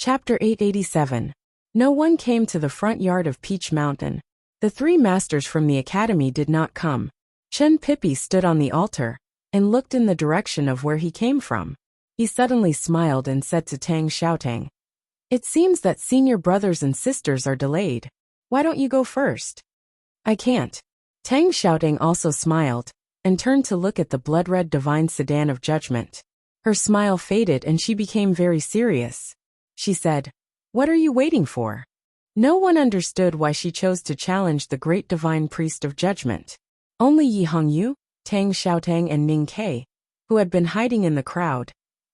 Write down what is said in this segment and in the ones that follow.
Chapter 887. No one came to the front yard of Peach Mountain. The three masters from the academy did not come. Chen Pippi stood on the altar and looked in the direction of where he came from. He suddenly smiled and said to Tang Xiaotang, "It seems that senior brothers and sisters are delayed. Why don't you go first?" "I can't." Tang Xiaotang also smiled and turned to look at the blood-red divine sedan of judgment. Her smile faded and she became very serious. She said, "What are you waiting for?" No one understood why she chose to challenge the great divine priest of judgment. Only Yi Hongyu, Tang Xiaotang and Ning Ke, who had been hiding in the crowd,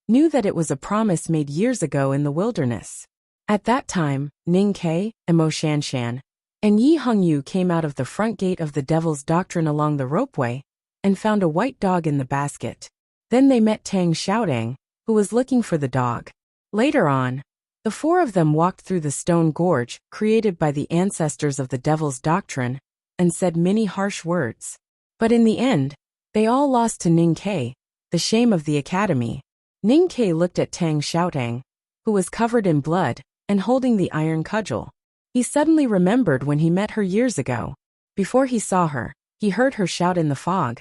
knew that it was a promise made years ago in the wilderness. At that time, Ning Ke, Mo Shanshan, and Yi Hongyu came out of the front gate of the Devil's Doctrine along the ropeway and found a white dog in the basket. Then they met Tang Xiaotang, who was looking for the dog. Later on, the four of them walked through the stone gorge created by the ancestors of the Devil's Doctrine and said many harsh words. But in the end, they all lost to Ning Ke, the shame of the academy. Ning Ke looked at Tang Xiaotang, who was covered in blood and holding the iron cudgel. He suddenly remembered when he met her years ago. Before he saw her, he heard her shout in the fog,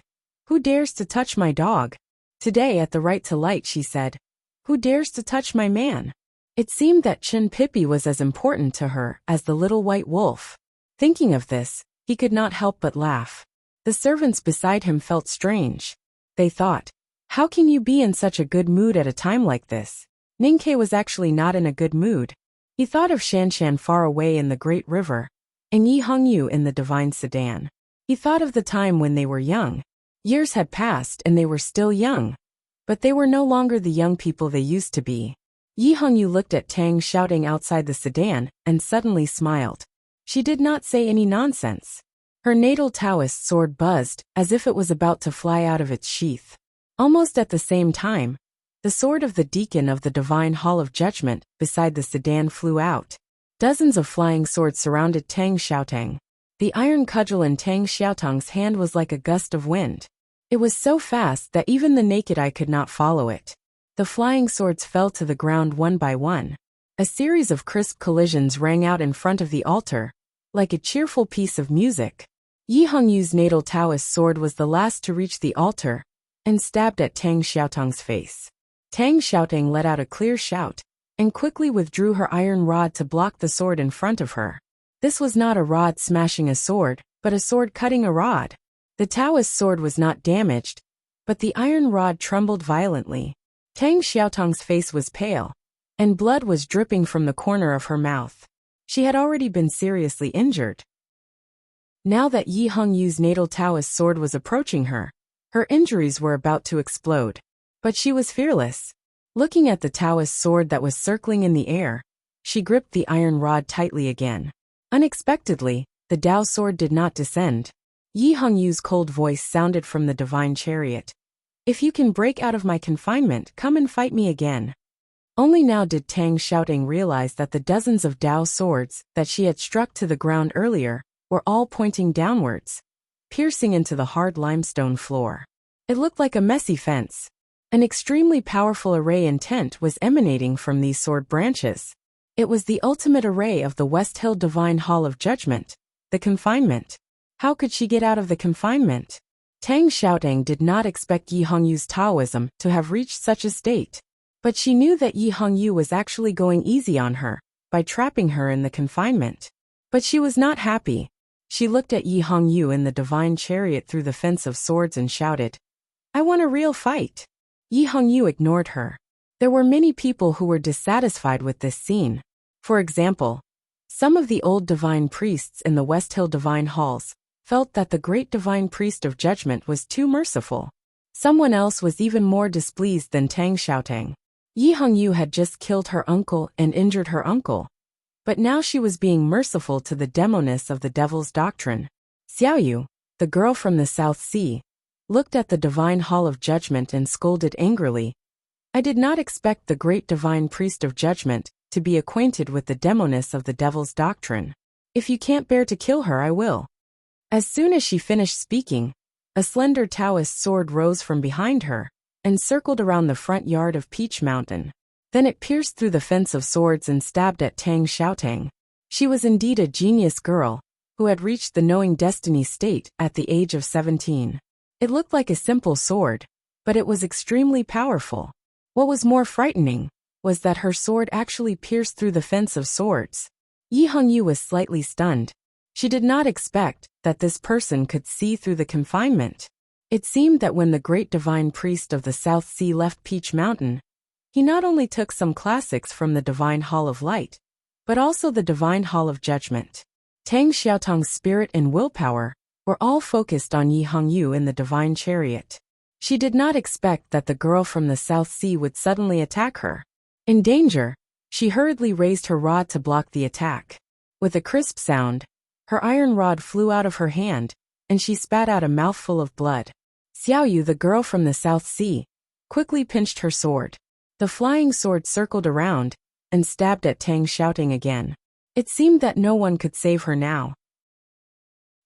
"Who dares to touch my dog?" Today at the right to light she said, "Who dares to touch my man?" It seemed that Chen Pippi was as important to her as the little white wolf. Thinking of this, he could not help but laugh. The servants beside him felt strange. They thought, "How can you be in such a good mood at a time like this?" Ning Ke was actually not in a good mood. He thought of Shanshan far away in the great river, and Yi Hongyu in the divine sedan. He thought of the time when they were young. Years had passed and they were still young, but they were no longer the young people they used to be. Yi Hongyu looked at Tang Xiaotang outside the sedan and suddenly smiled. She did not say any nonsense. Her natal Taoist sword buzzed as if it was about to fly out of its sheath. Almost at the same time, the sword of the deacon of the Divine Hall of Judgment beside the sedan flew out. Dozens of flying swords surrounded Tang Xiaotang. The iron cudgel in Tang Xiaotang's hand was like a gust of wind. It was so fast that even the naked eye could not follow it. The flying swords fell to the ground one by one. A series of crisp collisions rang out in front of the altar, like a cheerful piece of music. Yi Hongyu's natal Taoist sword was the last to reach the altar and stabbed at Tang Xiaotang's face. Tang Xiaotang let out a clear shout and quickly withdrew her iron rod to block the sword in front of her. This was not a rod smashing a sword, but a sword cutting a rod. The Taoist sword was not damaged, but the iron rod trembled violently. Tang Xiaotang's face was pale, and blood was dripping from the corner of her mouth. She had already been seriously injured. Now that Yi Hongyu's natal Taoist sword was approaching her, her injuries were about to explode. But she was fearless. Looking at the Taoist sword that was circling in the air, she gripped the iron rod tightly again. Unexpectedly, the Dao sword did not descend. Yi Hongyu's cold voice sounded from the divine chariot. "If you can break out of my confinement, come and fight me again." Only now did Tang Xiaotang realize that the dozens of Dao swords that she had struck to the ground earlier were all pointing downwards, piercing into the hard limestone floor. It looked like a messy fence. An extremely powerful array intent was emanating from these sword branches. It was the ultimate array of the West Hill Divine Hall of Judgment, the confinement. How could she get out of the confinement? Tang Xiaotang did not expect Yi Hongyu's Taoism to have reached such a state. But she knew that Yi Hongyu was actually going easy on her by trapping her in the confinement. But she was not happy. She looked at Yi Hongyu in the divine chariot through the fence of swords and shouted, "I want a real fight." Yi Hongyu ignored her. There were many people who were dissatisfied with this scene. For example, some of the old divine priests in the West Hill Divine Halls felt that the great divine priest of judgment was too merciful. Someone else was even more displeased than Tang Xiaotang. Yi Hongyu had just killed her uncle and injured her uncle. But now she was being merciful to the demoness of the Devil's Doctrine. Xiaoyu, the girl from the South Sea, looked at the Divine Hall of Judgment and scolded angrily. "I did not expect the great divine priest of judgment to be acquainted with the demoness of the Devil's Doctrine. If you can't bear to kill her, I will." As soon as she finished speaking, a slender Taoist sword rose from behind her and circled around the front yard of Peach Mountain. Then it pierced through the fence of swords and stabbed at Tang Xiaotang. She was indeed a genius girl, who had reached the knowing destiny state at the age of 17. It looked like a simple sword, but it was extremely powerful. What was more frightening was that her sword actually pierced through the fence of swords. Yi Hongyu was slightly stunned. She did not expect that this person could see through the confinement. It seemed that when the great divine priest of the South Sea left Peach Mountain, he not only took some classics from the Divine Hall of Light, but also the Divine Hall of Judgment. Tang Xiaotang's spirit and willpower were all focused on Yi Hongyu in the Divine Chariot. She did not expect that the girl from the South Sea would suddenly attack her. In danger, she hurriedly raised her rod to block the attack. With a crisp sound, her iron rod flew out of her hand, and she spat out a mouthful of blood. Xiaoyu, the girl from the South Sea, quickly pinched her sword. The flying sword circled around and stabbed at Tang Xiaotang again. It seemed that no one could save her now.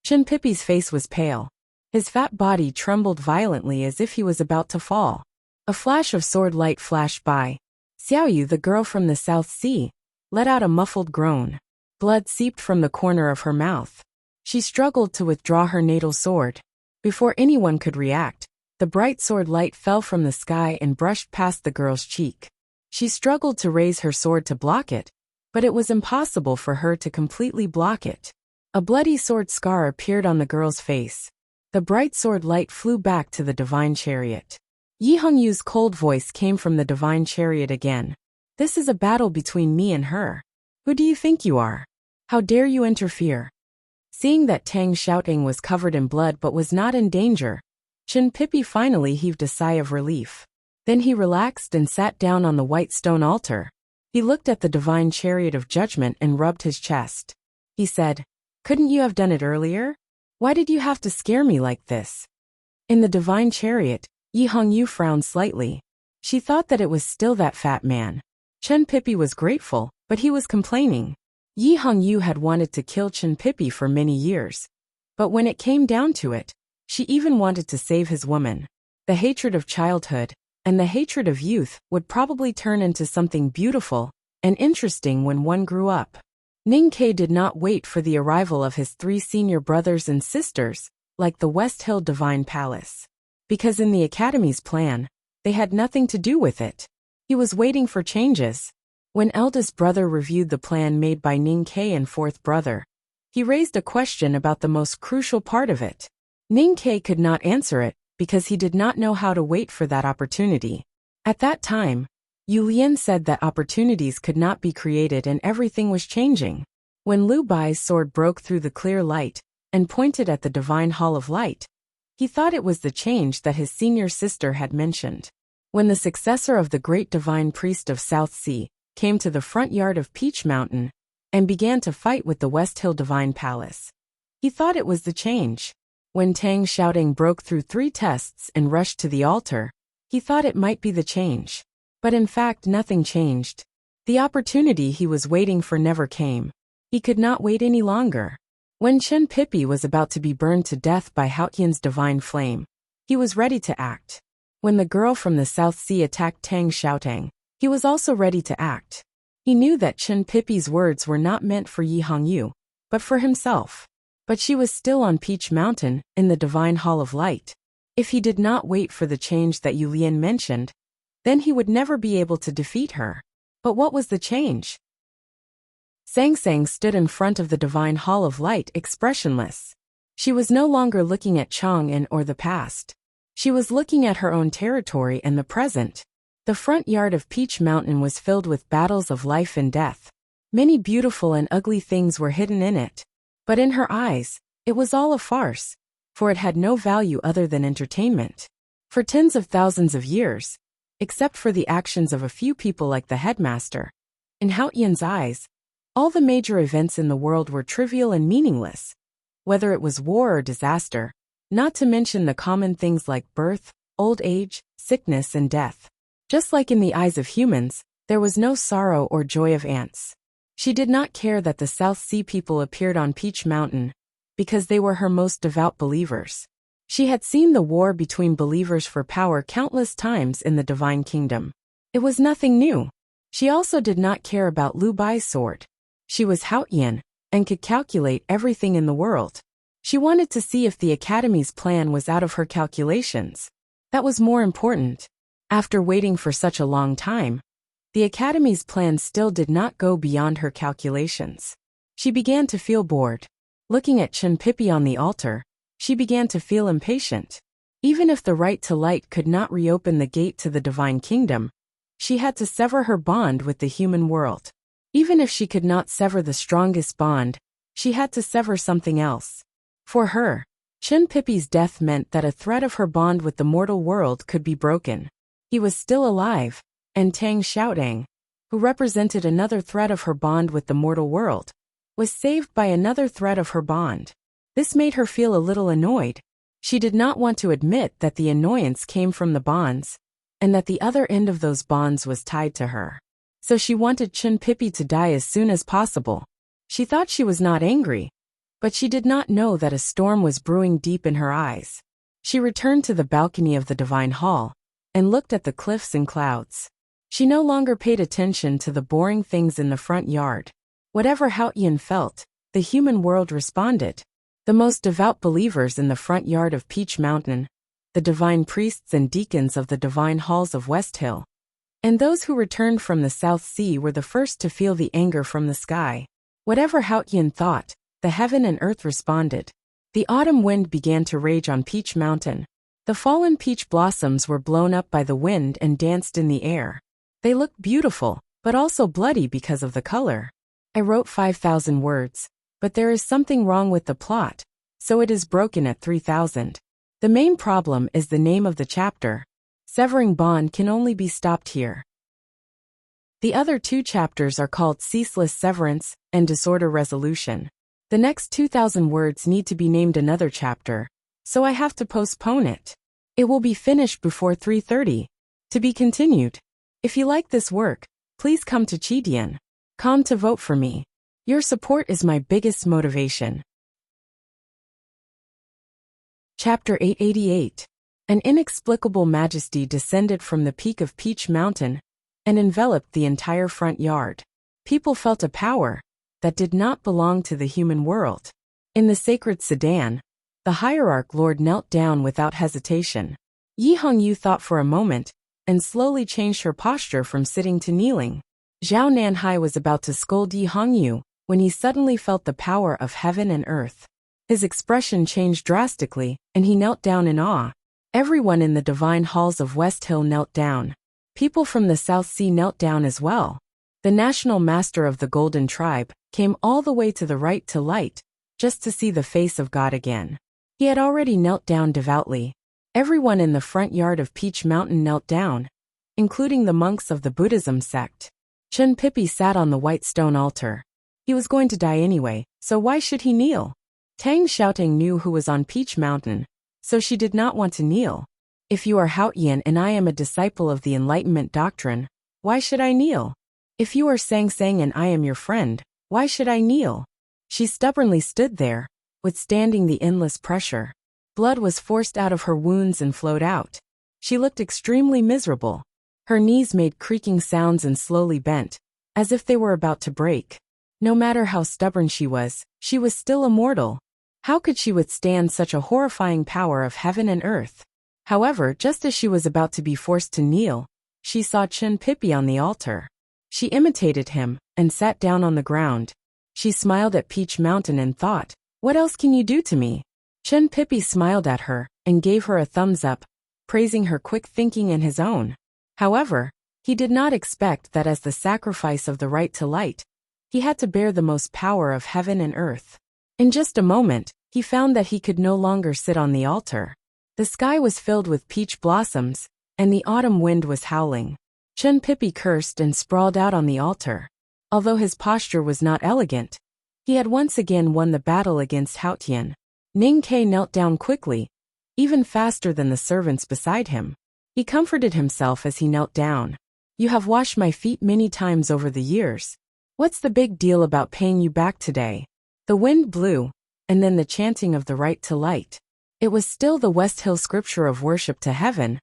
Chen Pippi's face was pale. His fat body trembled violently as if he was about to fall. A flash of sword light flashed by. Xiaoyu, the girl from the South Sea, let out a muffled groan. Blood seeped from the corner of her mouth. She struggled to withdraw her natal sword. Before anyone could react, the bright sword light fell from the sky and brushed past the girl's cheek. She struggled to raise her sword to block it, but it was impossible for her to completely block it. A bloody sword scar appeared on the girl's face. The bright sword light flew back to the Divine Chariot. Yi Hongyu's cold voice came from the Divine Chariot again. This is a battle between me and her. Who do you think you are? How dare you interfere? Seeing that Tang Xiaotang was covered in blood but was not in danger, Chen Pippi finally heaved a sigh of relief. Then he relaxed and sat down on the white stone altar. He looked at the Divine Chariot of Judgment and rubbed his chest. He said, "Couldn't you have done it earlier? Why did you have to scare me like this?" In the Divine Chariot, Yi Hongyu frowned slightly. She thought that it was still that fat man. Chen Pippi was grateful, but he was complaining. Yi Hongyu had wanted to kill Chen Pippi for many years. But when it came down to it, she even wanted to save his woman. The hatred of childhood and the hatred of youth would probably turn into something beautiful and interesting when one grew up. Ning Ke did not wait for the arrival of his 3 senior brothers and sisters, like the West Hill Divine Palace. Because in the Academy's plan, they had nothing to do with it. He was waiting for changes. When eldest brother reviewed the plan made by Ning Ke and fourth brother, he raised a question about the most crucial part of it. Ning Ke could not answer it because he did not know how to wait for that opportunity. At that time, Yu Lian said that opportunities could not be created and everything was changing. When Lu Bai's sword broke through the clear light and pointed at the Divine Hall of Light, he thought it was the change that his senior sister had mentioned. When the successor of the great divine priest of South Sea came to the front yard of Peach Mountain and began to fight with the West Hill Divine Palace, he thought it was the change. When Tang Xiaotang broke through 3 tests and rushed to the altar, he thought it might be the change. But in fact nothing changed. The opportunity he was waiting for never came. He could not wait any longer. When Chen Pippi was about to be burned to death by Haotian's divine flame, he was ready to act. When the girl from the South Sea attacked Tang Xiaotang, he was also ready to act. He knew that Chen Pippi's words were not meant for Yi Hongyu, but for himself. But she was still on Peach Mountain, in the Divine Hall of Light. If he did not wait for the change that Yu Lian mentioned, then he would never be able to defeat her. But what was the change? Sang Sang stood in front of the Divine Hall of Light expressionless. She was no longer looking at Chang'an or the past. She was looking at her own territory and the present. The front yard of Peach Mountain was filled with battles of life and death. Many beautiful and ugly things were hidden in it. But in her eyes, it was all a farce, for it had no value other than entertainment. For tens of thousands of years, except for the actions of a few people like the headmaster, in Haotian's eyes, all the major events in the world were trivial and meaningless, whether it was war or disaster, not to mention the common things like birth, old age, sickness and death. Just like in the eyes of humans, there was no sorrow or joy of ants. She did not care that the South Sea people appeared on Peach Mountain, because they were her most devout believers. She had seen the war between believers for power countless times in the Divine Kingdom. It was nothing new. She also did not care about Lu Bai's sword. She was Haotian, and could calculate everything in the world. She wanted to see if the Academy's plan was out of her calculations. That was more important. After waiting for such a long time, the Academy's plan still did not go beyond her calculations. She began to feel bored. Looking at Chen Pippi on the altar, she began to feel impatient. Even if the right to light could not reopen the gate to the divine kingdom, she had to sever her bond with the human world. Even if she could not sever the strongest bond, she had to sever something else. For her, Chen Pippi's death meant that a thread of her bond with the mortal world could be broken. He was still alive, and Tang Xiaodang, who represented another thread of her bond with the mortal world, was saved by another thread of her bond. This made her feel a little annoyed. She did not want to admit that the annoyance came from the bonds, and that the other end of those bonds was tied to her. So she wanted Chen Pippi to die as soon as possible. She thought she was not angry, but she did not know that a storm was brewing deep in her eyes. She returned to the balcony of the Divine Hall, and looked at the cliffs and clouds. She no longer paid attention to the boring things in the front yard. Whatever Haotian felt, the human world responded. The most devout believers in the front yard of Peach Mountain, the divine priests and deacons of the divine halls of West Hill, and those who returned from the South Sea were the first to feel the anger from the sky. Whatever Haotian thought, the heaven and earth responded. The autumn wind began to rage on Peach Mountain. The fallen peach blossoms were blown up by the wind and danced in the air. They looked beautiful, but also bloody because of the color. I wrote 5,000 words, but there is something wrong with the plot, so it is broken at 3,000. The main problem is the name of the chapter. Severing bond can only be stopped here. The other two chapters are called Ceaseless Severance and Disorder Resolution. The next 2,000 words need to be named another chapter, so I have to postpone it. It will be finished before 3:30. To be continued. If you like this work, please come to Chidian.com to vote for me. Your support is my biggest motivation. Chapter 888. An inexplicable majesty descended from the peak of Peach Mountain and enveloped the entire front yard. People felt a power that did not belong to the human world. In the sacred sedan, the hierarch lord knelt down without hesitation. Yi Hongyu thought for a moment and slowly changed her posture from sitting to kneeling. Zhao Nanhai was about to scold Yi Hongyu when he suddenly felt the power of heaven and earth. His expression changed drastically, and he knelt down in awe. Everyone in the divine halls of West Hill knelt down. People from the South Sea knelt down as well. The national master of the Golden Tribe came all the way to the right to light, just to see the face of God again. He had already knelt down devoutly. Everyone in the front yard of Peach Mountain knelt down, including the monks of the Buddhism sect. Chen Pippi sat on the white stone altar. He was going to die anyway, so why should he kneel? Tang Xiaoting knew who was on Peach Mountain, so she did not want to kneel. If you are Haotian and I am a disciple of the Enlightenment doctrine, why should I kneel? If you are Sang Sang and I am your friend, why should I kneel? She stubbornly stood there, withstanding the endless pressure. Blood was forced out of her wounds and flowed out. She looked extremely miserable. Her knees made creaking sounds and slowly bent, as if they were about to break. No matter how stubborn she was still immortal. How could she withstand such a horrifying power of heaven and earth? However, just as she was about to be forced to kneel, she saw Chen Pippi on the altar. She imitated him and sat down on the ground. She smiled at Peach Mountain and thought, "What else can you do to me?" Chen Pippi smiled at her and gave her a thumbs up, praising her quick thinking and his own. However, he did not expect that as the sacrifice of the right to light, he had to bear the most power of heaven and earth. In just a moment, he found that he could no longer sit on the altar. The sky was filled with peach blossoms, and the autumn wind was howling. Chen Pippi cursed and sprawled out on the altar. Although his posture was not elegant, he had once again won the battle against Haotian. Ning Ke knelt down quickly, even faster than the servants beside him. He comforted himself as he knelt down. "You have washed my feet many times over the years. What's the big deal about paying you back today?" The wind blew, and then the chanting of the right to light. It was still the West Hill scripture of worship to heaven,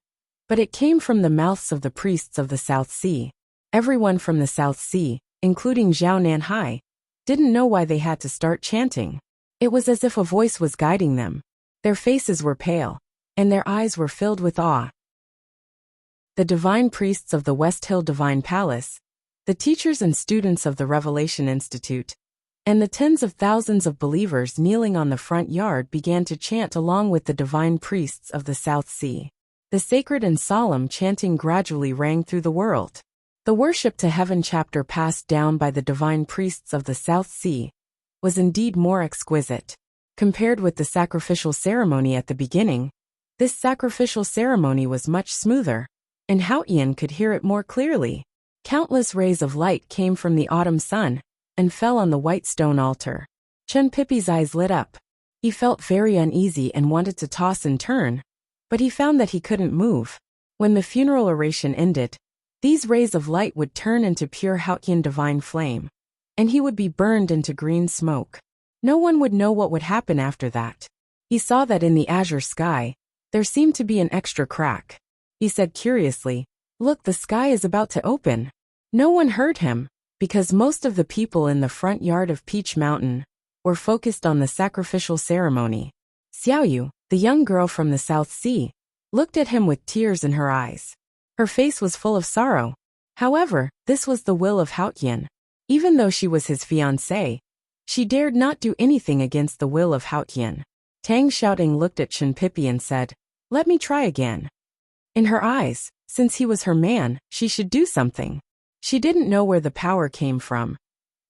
but it came from the mouths of the priests of the South Sea. Everyone from the South Sea, including Zhao Nanhai, didn't know why they had to start chanting. It was as if a voice was guiding them. Their faces were pale, and their eyes were filled with awe. The divine priests of the West Hill Divine Palace, the teachers and students of the Revelation Institute, and the tens of thousands of believers kneeling on the front yard began to chant along with the divine priests of the South Sea. The sacred and solemn chanting gradually rang through the world. The worship to heaven chapter passed down by the divine priests of the South Sea was indeed more exquisite. Compared with the sacrificial ceremony at the beginning, this sacrificial ceremony was much smoother, and Haotian could hear it more clearly. Countless rays of light came from the autumn sun and fell on the white stone altar. Chen Pippi's eyes lit up. He felt very uneasy and wanted to toss and turn, but he found that he couldn't move. When the funeral oration ended, these rays of light would turn into pure Haotian divine flame, and he would be burned into green smoke. No one would know what would happen after that. He saw that in the azure sky, there seemed to be an extra crack. He said curiously, "Look, the sky is about to open." No one heard him, because most of the people in the front yard of Peach Mountain were focused on the sacrificial ceremony. Xiaoyu, the young girl from the South Sea, looked at him with tears in her eyes. Her face was full of sorrow. However, this was the will of Haotian. Even though she was his fiancée, she dared not do anything against the will of Haotian. Tang Xiaoting looked at Chen Pippi and said, "Let me try again." In her eyes, since he was her man, she should do something. She didn't know where the power came from,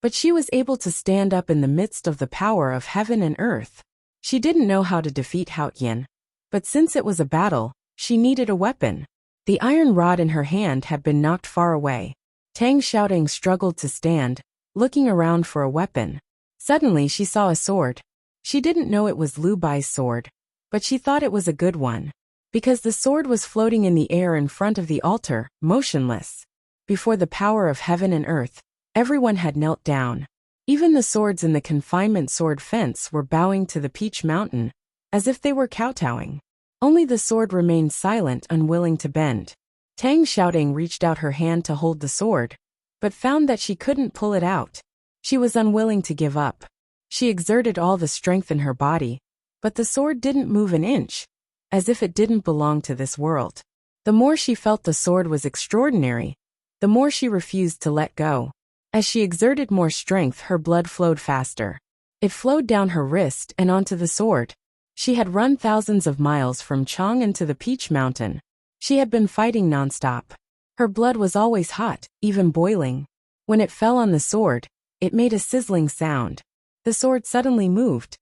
but she was able to stand up in the midst of the power of heaven and earth. She didn't know how to defeat Haotian, but since it was a battle, she needed a weapon. The iron rod in her hand had been knocked far away. Tang Xiaoting struggled to stand, looking around for a weapon. Suddenly she saw a sword. She didn't know it was Lu Bai's sword, but she thought it was a good one, because the sword was floating in the air in front of the altar, motionless. Before the power of heaven and earth, everyone had knelt down. Even the swords in the confinement sword fence were bowing to the Peach Mountain, as if they were kowtowing. Only the sword remained silent, unwilling to bend. Tang Xiaoting reached out her hand to hold the sword, but found that she couldn't pull it out. She was unwilling to give up. She exerted all the strength in her body, but the sword didn't move an inch, as if it didn't belong to this world. The more she felt the sword was extraordinary, the more she refused to let go. As she exerted more strength, her blood flowed faster. It flowed down her wrist and onto the sword. She had run thousands of miles from Chang'an to the Peach Mountain. She had been fighting nonstop. Her blood was always hot, even boiling. When it fell on the sword, it made a sizzling sound. The sword suddenly moved.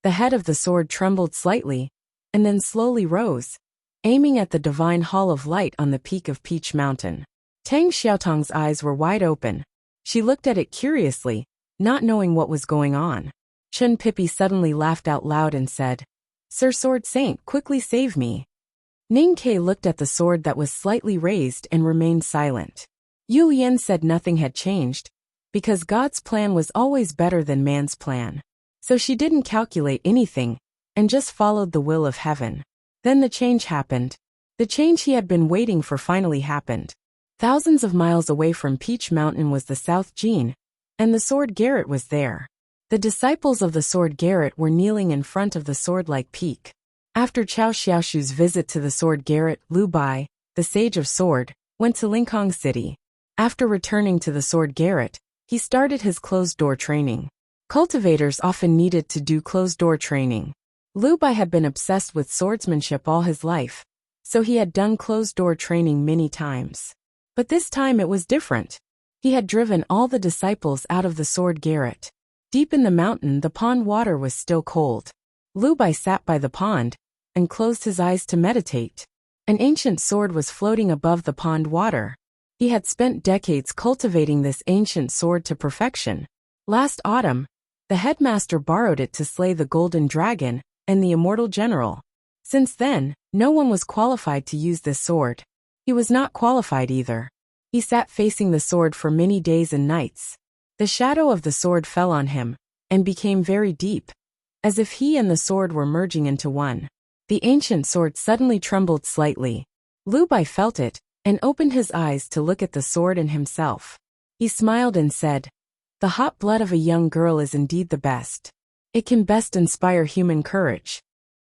The head of the sword trembled slightly, and then slowly rose, aiming at the divine hall of light on the peak of Peach Mountain. Tang Xiaotong's eyes were wide open. She looked at it curiously, not knowing what was going on. Chen Pippi suddenly laughed out loud and said, "Sir Sword Saint, quickly save me." Ning Ke looked at the sword that was slightly raised and remained silent. Yu Yan said nothing had changed, because God's plan was always better than man's plan. So she didn't calculate anything, and just followed the will of heaven. Then the change happened. The change he had been waiting for finally happened. Thousands of miles away from Peach Mountain was the South Jin, and the sword Garrett was there. The disciples of the sword Garrett were kneeling in front of the sword-like peak. After Chao Xiaoshu's visit to the sword Garrett, Lu Bai, the sage of sword, went to Linкong City. After returning to the sword Garrett, he started his closed-door training. Cultivators often needed to do closed-door training. Lu Bai had been obsessed with swordsmanship all his life, so he had done closed-door training many times. But this time it was different. He had driven all the disciples out of the sword Garrett. Deep in the mountain, the pond water was still cold. Lu Bai sat by the pond and closed his eyes to meditate. An ancient sword was floating above the pond water. He had spent decades cultivating this ancient sword to perfection. Last autumn, the headmaster borrowed it to slay the golden dragon and the immortal general. Since then, no one was qualified to use this sword. He was not qualified either. He sat facing the sword for many days and nights. The shadow of the sword fell on him, and became very deep, as if he and the sword were merging into one. The ancient sword suddenly trembled slightly. Lu Bai felt it, and opened his eyes to look at the sword and himself. He smiled and said, "The hot blood of a young girl is indeed the best. It can best inspire human courage."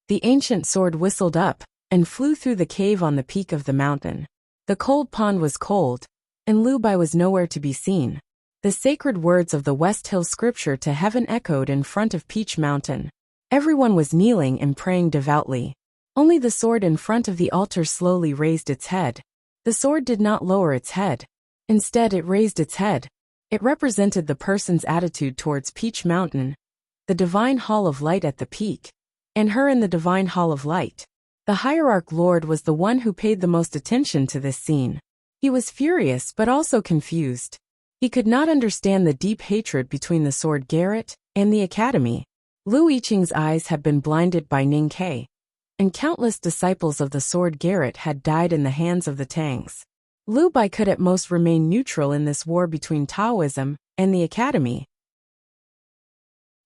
The ancient sword whistled up and flew through the cave on the peak of the mountain. The cold pond was cold, and Lu Bai was nowhere to be seen. The sacred words of the West Hill scripture to heaven echoed in front of Peach Mountain. Everyone was kneeling and praying devoutly. Only the sword in front of the altar slowly raised its head. The sword did not lower its head. Instead, it raised its head. It represented the person's attitude towards Peach Mountain, the divine hall of light at the peak, and her in the divine hall of light. The hierarch lord was the one who paid the most attention to this scene. He was furious but also confused. He could not understand the deep hatred between the sword Garrett and the academy. Lu Yiqing's eyes had been blinded by Ning Ke, and countless disciples of the sword Garrett had died in the hands of the Tangs. Lu Bai could at most remain neutral in this war between Taoism and the academy.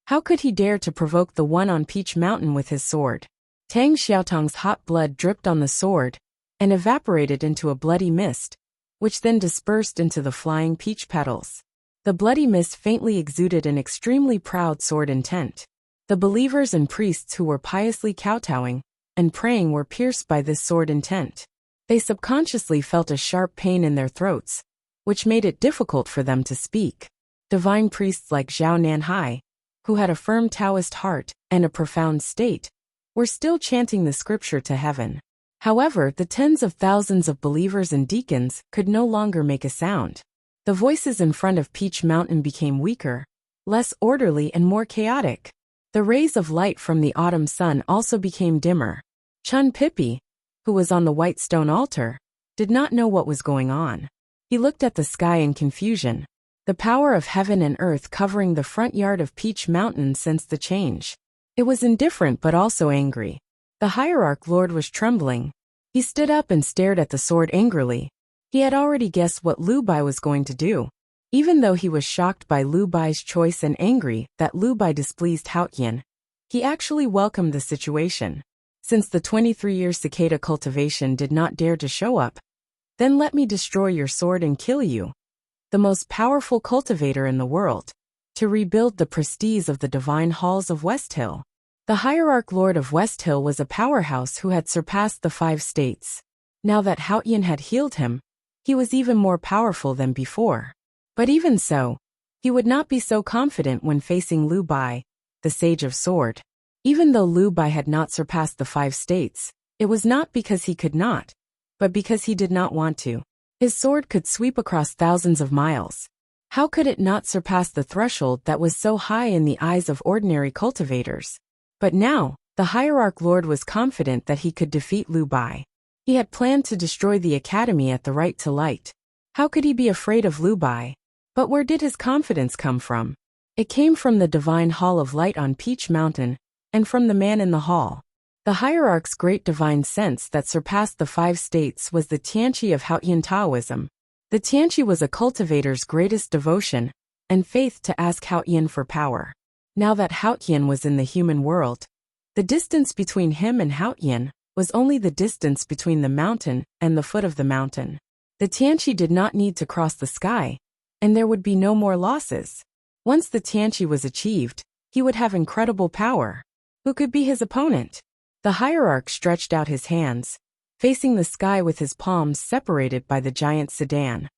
How could he dare to provoke the one on Peach Mountain with his sword? Tang Xiaotong's hot blood dripped on the sword and evaporated into a bloody mist, which then dispersed into the flying peach petals. The bloody mist faintly exuded an extremely proud sword intent. The believers and priests who were piously kowtowing and praying were pierced by this sword intent. They subconsciously felt a sharp pain in their throats, which made it difficult for them to speak. Divine priests like Zhao Nanhai, who had a firm Taoist heart and a profound state, were still chanting the scripture to heaven. However, the tens of thousands of believers and deacons could no longer make a sound. The voices in front of Peach Mountain became weaker, less orderly and more chaotic. The rays of light from the autumn sun also became dimmer. Chun Pippi, who was on the white stone altar, did not know what was going on. He looked at the sky in confusion. The power of heaven and earth covering the front yard of Peach Mountain sensed the change. It was indifferent but also angry. The hierarch lord was trembling. He stood up and stared at the sword angrily. He had already guessed what Lu Bai was going to do. Even though he was shocked by Lu Bai's choice and angry that Lu Bai displeased Haotian, he actually welcomed the situation. Since the 23-year cicada cultivation did not dare to show up, then let me destroy your sword and kill you, the most powerful cultivator in the world, to rebuild the prestige of the divine halls of West Hill. The hierarch lord of West Hill was a powerhouse who had surpassed the 5 states. Now that Haotian had healed him, he was even more powerful than before. But even so, he would not be so confident when facing Lu Bai, the Sage of Sword. Even though Lu Bai had not surpassed the 5 states, it was not because he could not, but because he did not want to. His sword could sweep across thousands of miles. How could it not surpass the threshold that was so high in the eyes of ordinary cultivators? But now, the hierarch lord was confident that he could defeat Lu Bai. He had planned to destroy the academy at the right to light. How could he be afraid of Lu Bai? But where did his confidence come from? It came from the divine hall of light on Peach Mountain, and from the man in the hall. The hierarch's great divine sense that surpassed the 5 states was the Tianqi of Haotian Taoism. The Tianqi was a cultivator's greatest devotion and faith to ask Haotian for power. Now that Haotian was in the human world, the distance between him and Haotian was only the distance between the mountain and the foot of the mountain. The Tianqi did not need to cross the sky, and there would be no more losses. Once the Tianqi was achieved, he would have incredible power. Who could be his opponent? The hierarch stretched out his hands, facing the sky with his palms separated by the giant sedan.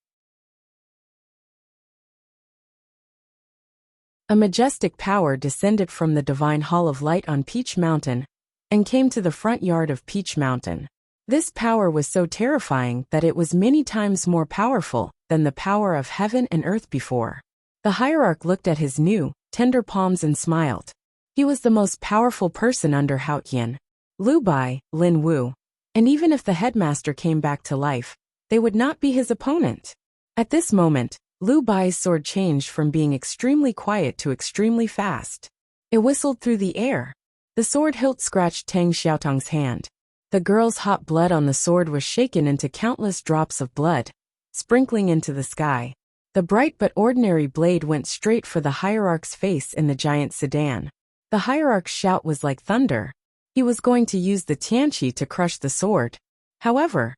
A majestic power descended from the divine hall of light on Peach Mountain and came to the front yard of Peach Mountain. This power was so terrifying that it was many times more powerful than the power of heaven and earth before. The hierarch looked at his new, tender palms and smiled. He was the most powerful person under Haotian, Lu Bai, Lin Wu, and even if the headmaster came back to life, they would not be his opponent. At this moment, Lu Bai's sword changed from being extremely quiet to extremely fast. It whistled through the air. The sword hilt scratched Tang Xiaotong's hand. The girl's hot blood on the sword was shaken into countless drops of blood, sprinkling into the sky. The bright but ordinary blade went straight for the hierarch's face in the giant sedan. The hierarch's shout was like thunder. He was going to use the Tianqi to crush the sword. However,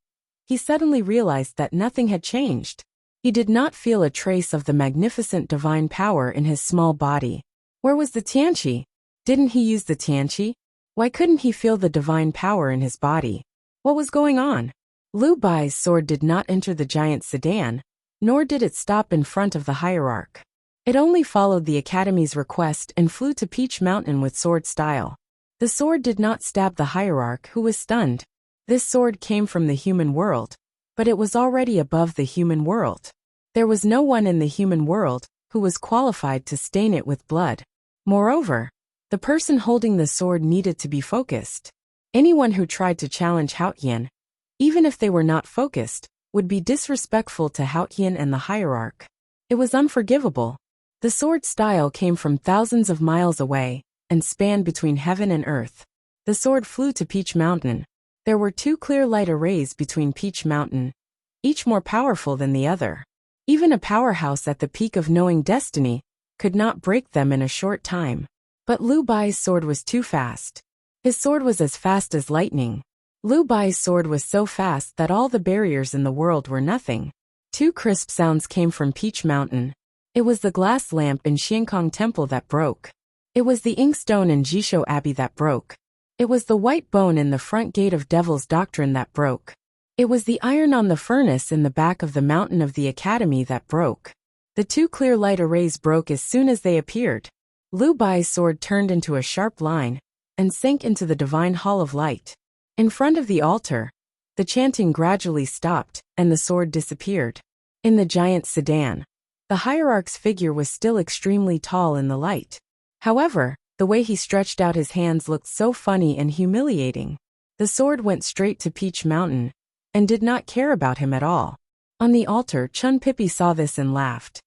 he suddenly realized that nothing had changed. He did not feel a trace of the magnificent divine power in his small body. Where was the Tianqi? Didn't he use the Tianqi? Why couldn't he feel the divine power in his body? What was going on? Lu Bai's sword did not enter the giant sedan, nor did it stop in front of the hierarch. It only followed the Academy's request and flew to Peach Mountain with sword style. The sword did not stab the hierarch, who was stunned. This sword came from the human world, but it was already above the human world. There was no one in the human world who was qualified to stain it with blood. Moreover, the person holding the sword needed to be focused. Anyone who tried to challenge Haotian, even if they were not focused, would be disrespectful to Haotian and the hierarch. It was unforgivable. The sword style came from thousands of miles away and spanned between heaven and earth. The sword flew to Peach Mountain. There were 2 clear light arrays between Peach Mountain, each more powerful than the other. Even a powerhouse at the peak of knowing destiny could not break them in a short time. But Lu Bai's sword was too fast. His sword was as fast as lightning. Lu Bai's sword was so fast that all the barriers in the world were nothing. 2 crisp sounds came from Peach Mountain. It was the glass lamp in Xiankong Temple that broke. It was the inkstone in Jishou Abbey that broke. It was the white bone in the front gate of Devil's Doctrine that broke. It was the iron on the furnace in the back of the mountain of the Academy that broke. The 2 clear light arrays broke as soon as they appeared. Lu Bai's sword turned into a sharp line and sank into the divine hall of light. In front of the altar, the chanting gradually stopped and the sword disappeared. In the giant sedan, the hierarch's figure was still extremely tall in the light. However, the way he stretched out his hands looked so funny and humiliating. The sword went straight to Peach Mountain and did not care about him at all. On the altar, Chun Pippi saw this and laughed.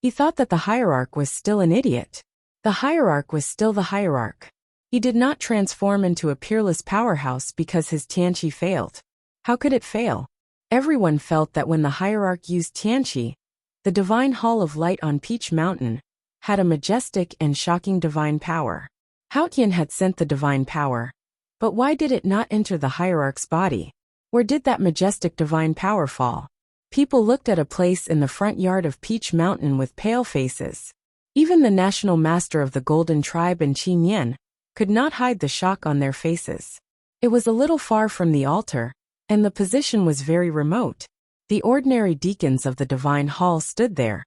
He thought that the hierarch was still an idiot. The hierarch was still the hierarch. He did not transform into a peerless powerhouse because his Tianqi failed. How could it fail? Everyone felt that when the hierarch used Tianqi, the divine hall of light on Peach Mountain had a majestic and shocking divine power. Haotian had sent the divine power, but why did it not enter the hierarch's body? Where did that majestic divine power fall? People looked at a place in the front yard of Peach Mountain with pale faces. Even the national master of the Golden Tribe and Qin Yan could not hide the shock on their faces. It was a little far from the altar, and the position was very remote. The ordinary deacons of the Divine Hall stood there,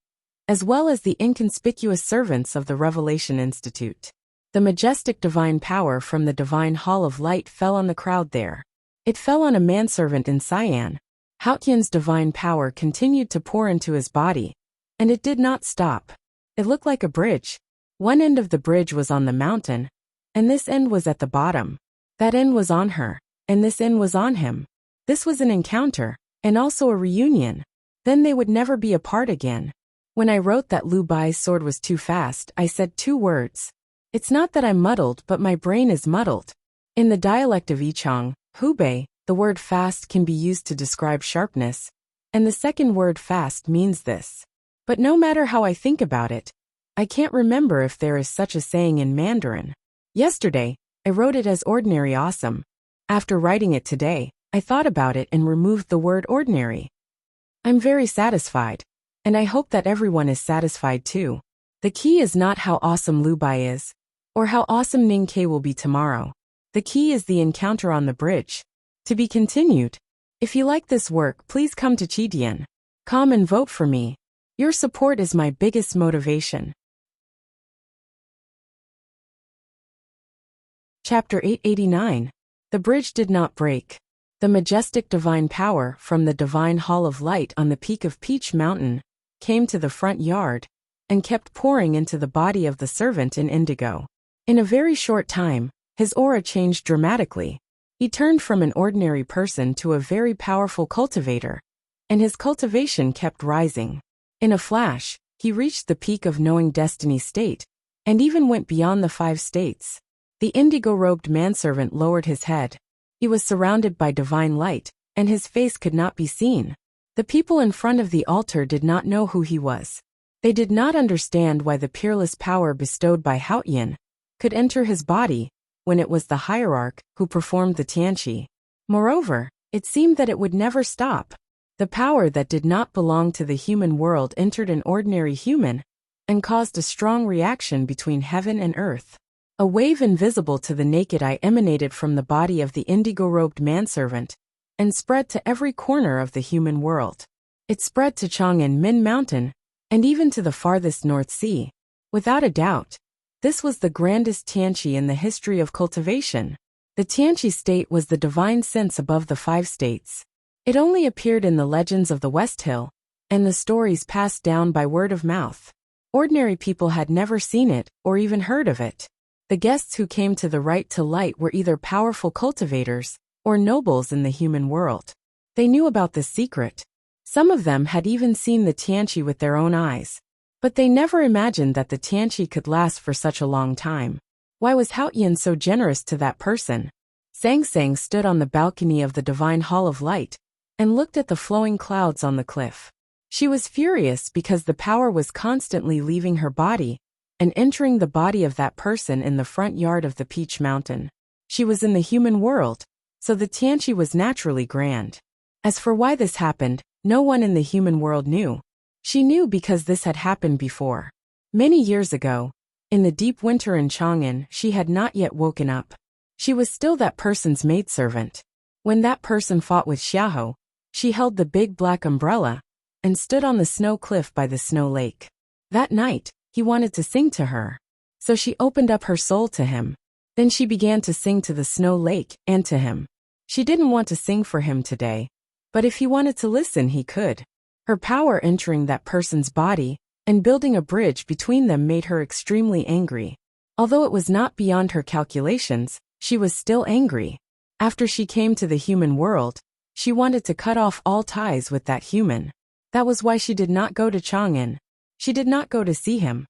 as well as the inconspicuous servants of the Revelation Institute. The majestic divine power from the Divine Hall of Light fell on the crowd there. It fell on a manservant in cyan. Haotian's divine power continued to pour into his body, and it did not stop. It looked like a bridge. One end of the bridge was on the mountain, and this end was at the bottom. That end was on her, and this end was on him. This was an encounter, and also a reunion. Then they would never be apart again. When I wrote that Lu Bai's sword was too fast, I said 2 words. It's not that I'm muddled, but my brain is muddled. In the dialect of Yichang, Hubei, the word fast can be used to describe sharpness, and the second word fast means this. But no matter how I think about it, I can't remember if there is such a saying in Mandarin. Yesterday, I wrote it as ordinary awesome. After writing it today, I thought about it and removed the word ordinary. I'm very satisfied, and I hope that everyone is satisfied too. The key is not how awesome Lu Bai is, or how awesome Ning Ke will be tomorrow. The key is the encounter on the bridge. To be continued. If you like this work, please come to Chidian. Come and vote for me. Your support is my biggest motivation. Chapter 889. The bridge did not break. The majestic divine power from the divine hall of light on the peak of Peach Mountain came to the front yard and kept pouring into the body of the servant in indigo. In a very short time, his aura changed dramatically. He turned from an ordinary person to a very powerful cultivator, and his cultivation kept rising. In a flash, he reached the peak of knowing destiny state, and even went beyond the 5 states. The indigo-robed manservant lowered his head. He was surrounded by divine light, and his face could not be seen. The people in front of the altar did not know who he was. They did not understand why the peerless power bestowed by Haotian could enter his body when it was the hierarch who performed the Tianqi. Moreover, It seemed that it would never stop. The power that did not belong to the human world entered an ordinary human and caused a strong reaction between heaven and earth. A wave invisible to the naked eye emanated from the body of the indigo-robed manservant and spread to every corner of the human world. It spread to Chang'an Min Mountain and even to the farthest North Sea. Without a doubt, this was the grandest Tianqi in the history of cultivation. The Tianqi state was the divine sense above the 5 states. It only appeared in the legends of the West Hill and the stories passed down by word of mouth. Ordinary people had never seen it or even heard of it. The guests who came to the right to light were either powerful cultivators or nobles in the human world. They knew about this secret. Some of them had even seen the Tianqi with their own eyes. But they never imagined that the Tianqi could last for such a long time. Why was Haoyan so generous to that person? Sang Sang stood on the balcony of the divine hall of light and looked at the flowing clouds on the cliff. She was furious because the power was constantly leaving her body and entering the body of that person in the front yard of the Peach Mountain. She was in the human world, so the Tianqi was naturally grand. As for why this happened, no one in the human world knew. She knew because this had happened before. Many years ago, in the deep winter in Chang'an, she had not yet woken up. She was still that person's maidservant. When that person fought with Xiahou, she held the big black umbrella and stood on the snow cliff by the snow lake. That night, he wanted to sing to her. So she opened up her soul to him. Then she began to sing to the snow lake and to him. She didn't want to sing for him today, but if he wanted to listen, he could. Her power entering that person's body and building a bridge between them made her extremely angry. Although it was not beyond her calculations, she was still angry. After she came to the human world, she wanted to cut off all ties with that human. That was why she did not go to Chang'an. She did not go to see him.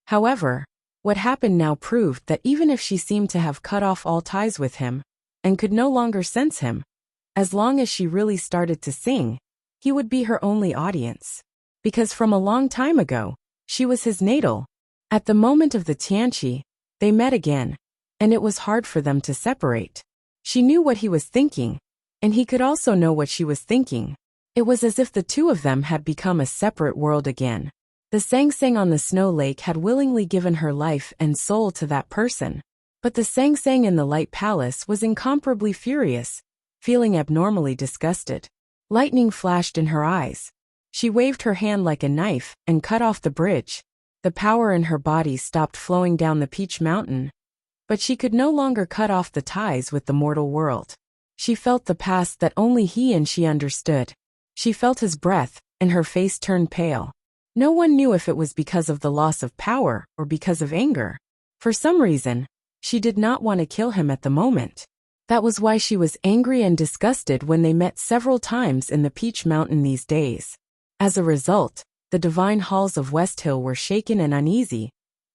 However, what happened now proved that even if she seemed to have cut off all ties with him and could no longer sense him, as long as she really started to sing, he would be her only audience. Because from a long time ago, she was his natal. At the moment of the Tianqi, they met again, and it was hard for them to separate. She knew what he was thinking, and he could also know what she was thinking. It was as if the two of them had become a separate world again. The Sang Sang on the snow lake had willingly given her life and soul to that person. But the Sang Sang in the light palace was incomparably furious, feeling abnormally disgusted. Lightning flashed in her eyes. She waved her hand like a knife and cut off the bridge. The power in her body stopped flowing down the Peach Mountain, but she could no longer cut off the ties with the mortal world. She felt the past that only he and she understood. She felt his breath, and her face turned pale. No one knew if it was because of the loss of power or because of anger. For some reason, she did not want to kill him at the moment. That was why she was angry and disgusted when they met several times in the Peach Mountain these days. As a result, the divine halls of West Hill were shaken and uneasy,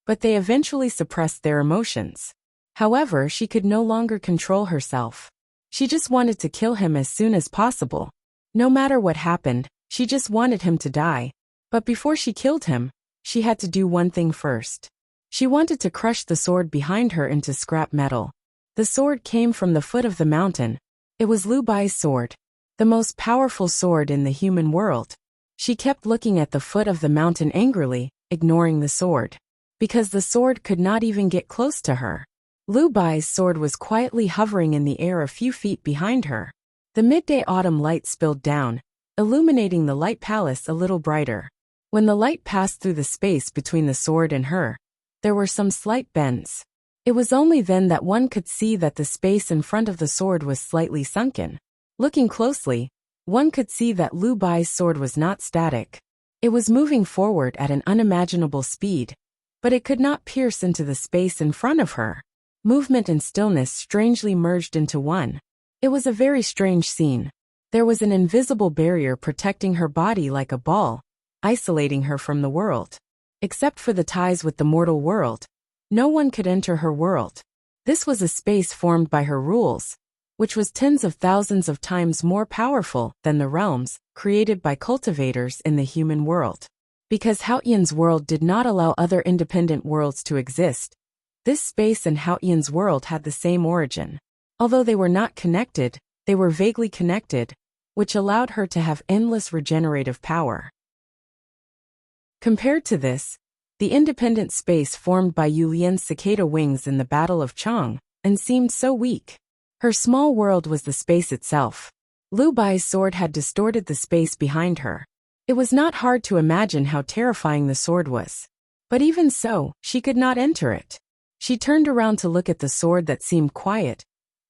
but they eventually suppressed their emotions. However, she could no longer control herself. She just wanted to kill him as soon as possible. No matter what happened, she just wanted him to die. But before she killed him, she had to do one thing first. She wanted to crush the sword behind her into scrap metal. The sword came from the foot of the mountain. It was Lu Bai's sword, the most powerful sword in the human world. She kept looking at the foot of the mountain angrily, ignoring the sword. Because the sword could not even get close to her. Lu Bai's sword was quietly hovering in the air a few feet behind her. The midday autumn light spilled down, illuminating the light palace a little brighter. When the light passed through the space between the sword and her, there were some slight bends. It was only then that one could see that the space in front of the sword was slightly sunken. Looking closely, one could see that Lu Bai's sword was not static. It was moving forward at an unimaginable speed, but it could not pierce into the space in front of her. Movement and stillness strangely merged into one. It was a very strange scene. There was an invisible barrier protecting her body like a ball, isolating her from the world. Except for the ties with the mortal world, no one could enter her world. This was a space formed by her rules, which was tens of thousands of times more powerful than the realms created by cultivators in the human world. Because Haoyan's world did not allow other independent worlds to exist, this space and Haoyan's world had the same origin. Although they were not connected, they were vaguely connected, which allowed her to have endless regenerative power. Compared to this, the independent space formed by Yu Lian's cicada wings in the Battle of Chang and seemed so weak. Her small world was the space itself. Lu Bai's sword had distorted the space behind her. It was not hard to imagine how terrifying the sword was. But even so, she could not enter it. She turned around to look at the sword that seemed quiet,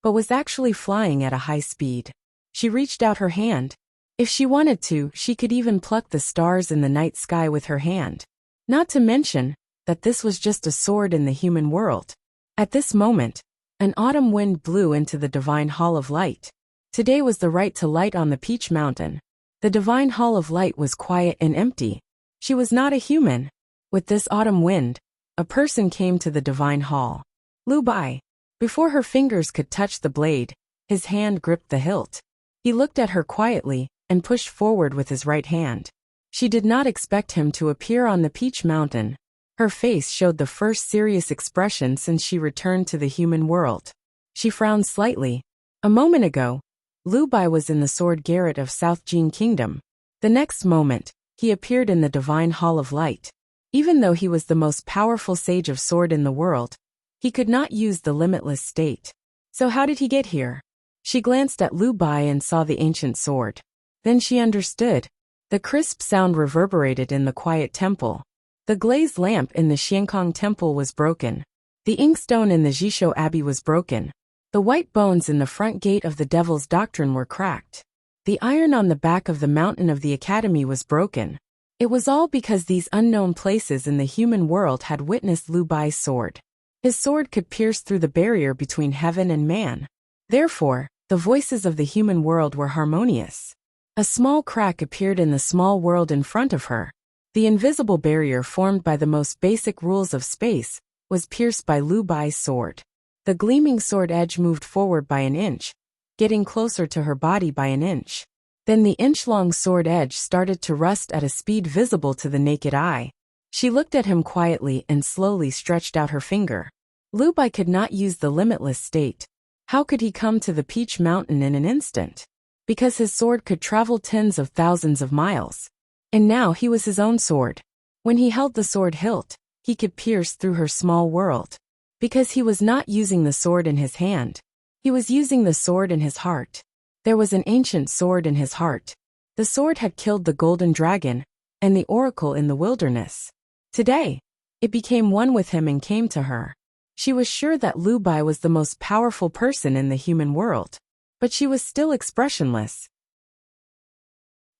but was actually flying at a high speed. She reached out her hand. If she wanted to, she could even pluck the stars in the night sky with her hand. Not to mention that this was just a sword in the human world. At this moment, an autumn wind blew into the divine hall of light. Today was the right to light on the Peach Mountain. The divine hall of light was quiet and empty. She was not a human. With this autumn wind, a person came to the divine hall. Lu Bai. Before her fingers could touch the blade, his hand gripped the hilt. He looked at her quietly and pushed forward with his right hand. She did not expect him to appear on the Peach Mountain. Her face showed the first serious expression since she returned to the human world. She frowned slightly. A moment ago, Lu Bai was in the sword garret of South Jin Kingdom. The next moment, he appeared in the divine hall of light. Even though he was the most powerful sage of sword in the world, he could not use the limitless state. So how did he get here? She glanced at Lu Bai and saw the ancient sword. Then she understood. The crisp sound reverberated in the quiet temple. The glazed lamp in the Xiankong temple was broken. The inkstone in the Jishou Abbey was broken. The white bones in the front gate of the Devil's Doctrine were cracked. The iron on the back of the mountain of the academy was broken. It was all because these unknown places in the human world had witnessed Lu Bai's sword. His sword could pierce through the barrier between heaven and man. Therefore, the voices of the human world were harmonious. A small crack appeared in the small world in front of her. The invisible barrier formed by the most basic rules of space was pierced by Lu Bai's sword. The gleaming sword edge moved forward by an inch, getting closer to her body by an inch. Then the inch-long sword edge started to rust at a speed visible to the naked eye. She looked at him quietly and slowly stretched out her finger. Lu Bai could not use the limitless state. How could he come to the Peach Mountain in an instant? Because his sword could travel tens of thousands of miles. And now he was his own sword. When he held the sword hilt, he could pierce through her small world. Because he was not using the sword in his hand. He was using the sword in his heart. There was an ancient sword in his heart. The sword had killed the golden dragon and the oracle in the wilderness. Today, it became one with him and came to her. She was sure that Lu Bai was the most powerful person in the human world. But she was still expressionless.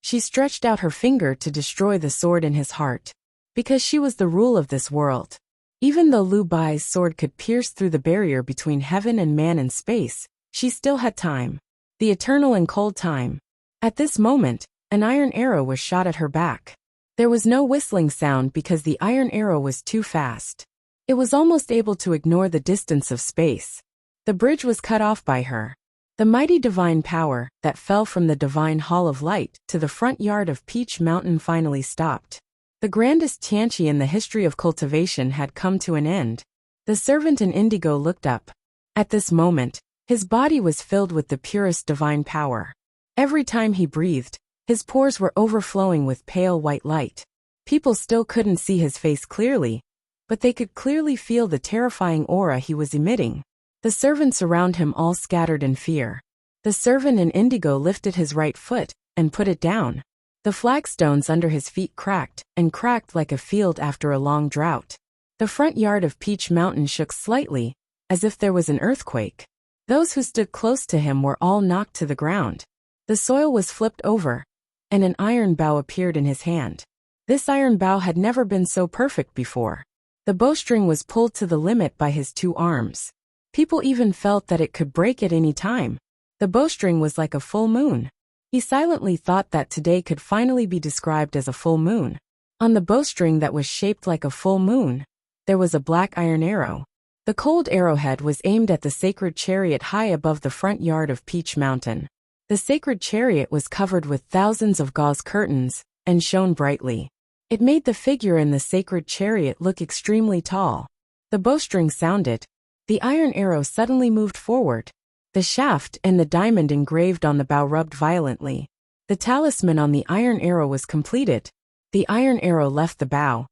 She stretched out her finger to destroy the sword in his heart. Because she was the rule of this world. Even though Lu Bai's sword could pierce through the barrier between heaven and man in space, she still had time. The eternal and cold time. At this moment, an iron arrow was shot at her back. There was no whistling sound because the iron arrow was too fast. It was almost able to ignore the distance of space. The bridge was cut off by her. The mighty divine power that fell from the divine hall of light to the front yard of Peach Mountain finally stopped. The grandest Tianqi in the history of cultivation had come to an end. The servant in indigo looked up. At this moment, his body was filled with the purest divine power. Every time he breathed, his pores were overflowing with pale white light. People still couldn't see his face clearly, but they could clearly feel the terrifying aura he was emitting. The servants around him all scattered in fear. The servant in indigo lifted his right foot and put it down. The flagstones under his feet cracked and cracked like a field after a long drought. The front yard of Peach Mountain shook slightly, as if there was an earthquake. Those who stood close to him were all knocked to the ground. The soil was flipped over, and an iron bow appeared in his hand. This iron bow had never been so perfect before. The bowstring was pulled to the limit by his two arms. People even felt that it could break at any time. The bowstring was like a full moon. He silently thought that today could finally be described as a full moon. On the bowstring that was shaped like a full moon, there was a black iron arrow. The cold arrowhead was aimed at the sacred chariot high above the front yard of Peach Mountain. The sacred chariot was covered with thousands of gauze curtains and shone brightly. It made the figure in the sacred chariot look extremely tall. The bowstring sounded. The iron arrow suddenly moved forward. The shaft and the diamond engraved on the bow rubbed violently. The talisman on the iron arrow was completed. The iron arrow left the bow,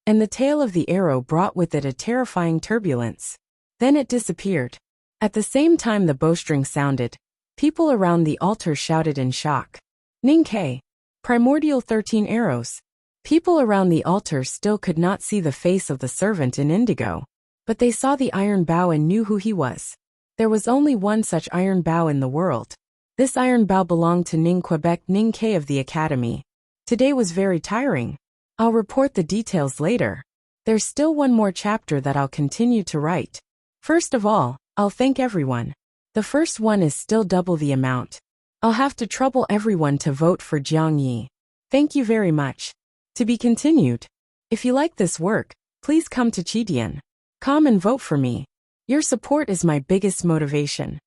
and the tail of the arrow brought with it a terrifying turbulence. Then it disappeared. At the same time the bowstring sounded, people around the altar shouted in shock. Ninkei. Primordial 13 arrows. People around the altar still could not see the face of the servant in indigo, but they saw the iron bow and knew who he was. There was only one such iron bow in the world. This iron bow belonged to Ning Quebec Ninkei of the Academy. Today was very tiring. I'll report the details later. There's still one more chapter that I'll continue to write. First of all, I'll thank everyone. The first one is still double the amount. I'll have to trouble everyone to vote for Jiang Yi. Thank you very much. To be continued. If you like this work, please come to Chidian. Come and vote for me. Your support is my biggest motivation.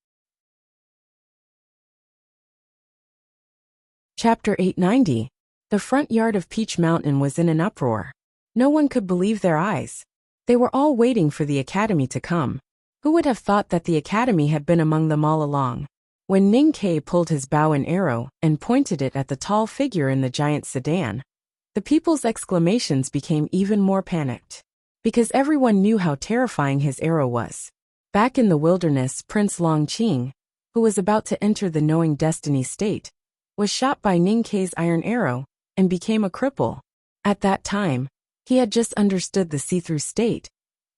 Chapter 890. The front yard of Peach Mountain was in an uproar. No one could believe their eyes. They were all waiting for the academy to come. Who would have thought that the academy had been among them all along? When Ninkei pulled his bow and arrow and pointed it at the tall figure in the giant sedan, the people's exclamations became even more panicked. Because everyone knew how terrifying his arrow was. Back in the wilderness, Prince Longqing, who was about to enter the knowing destiny state, was shot by Ninkei's iron arrow and became a cripple. At that time, he had just understood the see-through state,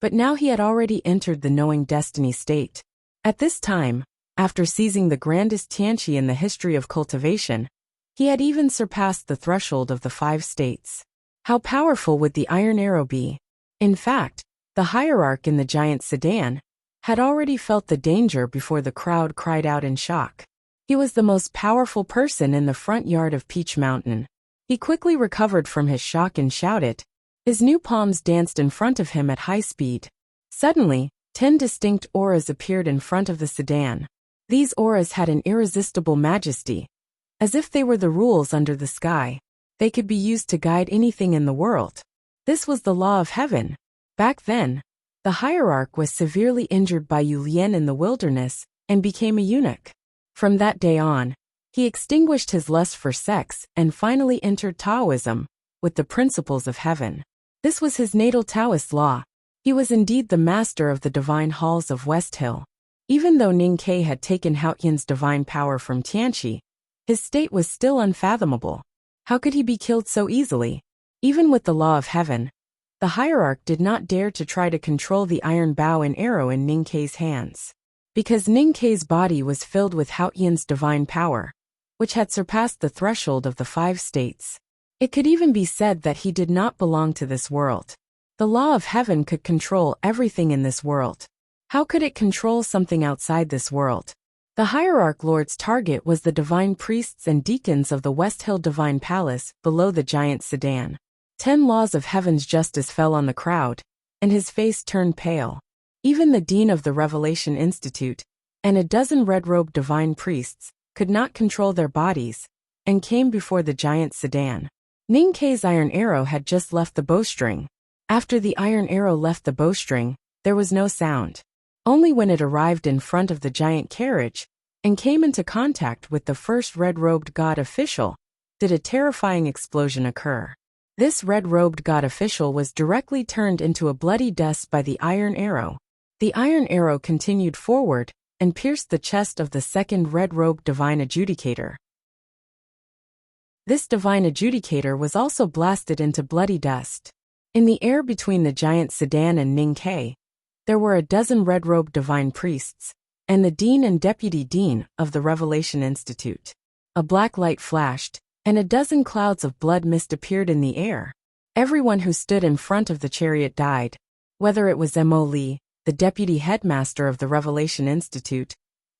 but now he had already entered the knowing destiny state. At this time, after seizing the grandest Tianqi in the history of cultivation, he had even surpassed the threshold of the 5 states. How powerful would the iron arrow be? In fact, the hierarch in the giant sedan had already felt the danger before the crowd cried out in shock. He was the most powerful person in the front yard of Peach Mountain. He quickly recovered from his shock and shouted. His new palms danced in front of him at high speed. Suddenly, 10 distinct auras appeared in front of the sedan. These auras had an irresistible majesty. As if they were the rules under the sky. They could be used to guide anything in the world. This was the law of heaven. Back then, the hierarch was severely injured by Yu Lian in the wilderness and became a eunuch. From that day on, he extinguished his lust for sex and finally entered Taoism with the principles of heaven. This was his natal Taoist law. He was indeed the master of the divine halls of West Hill. Even though Ninkei had taken Haotian's divine power from Tianqi, his state was still unfathomable. How could he be killed so easily? Even with the law of heaven, the hierarch did not dare to try to control the iron bow and arrow in Ninkei's hands. Because Ninkei's body was filled with Haotian's divine power, which had surpassed the threshold of the 5 states. It could even be said that he did not belong to this world. The law of heaven could control everything in this world. How could it control something outside this world? The hierarch lord's target was the divine priests and deacons of the West Hill Divine Palace below the giant sedan. 10 laws of heaven's justice fell on the crowd, and his face turned pale. Even the dean of the Revelation Institute, and a dozen red-robed divine priests, could not control their bodies, and came before the giant sedan. Ninkei's iron arrow had just left the bowstring. After the iron arrow left the bowstring, there was no sound. Only when it arrived in front of the giant carriage, and came into contact with the first red-robed god official, did a terrifying explosion occur. This red-robed god official was directly turned into a bloody dust by the iron arrow. The iron arrow continued forward and pierced the chest of the second red-robed divine adjudicator. This divine adjudicator was also blasted into bloody dust. In the air between the giant sedan and Ninkei, there were a dozen red-robed divine priests, and the dean and deputy dean of the Revelation Institute. A black light flashed, and a dozen clouds of blood mist appeared in the air. Everyone who stood in front of the chariot died, whether it was Mo Li, the deputy headmaster of the Revelation Institute,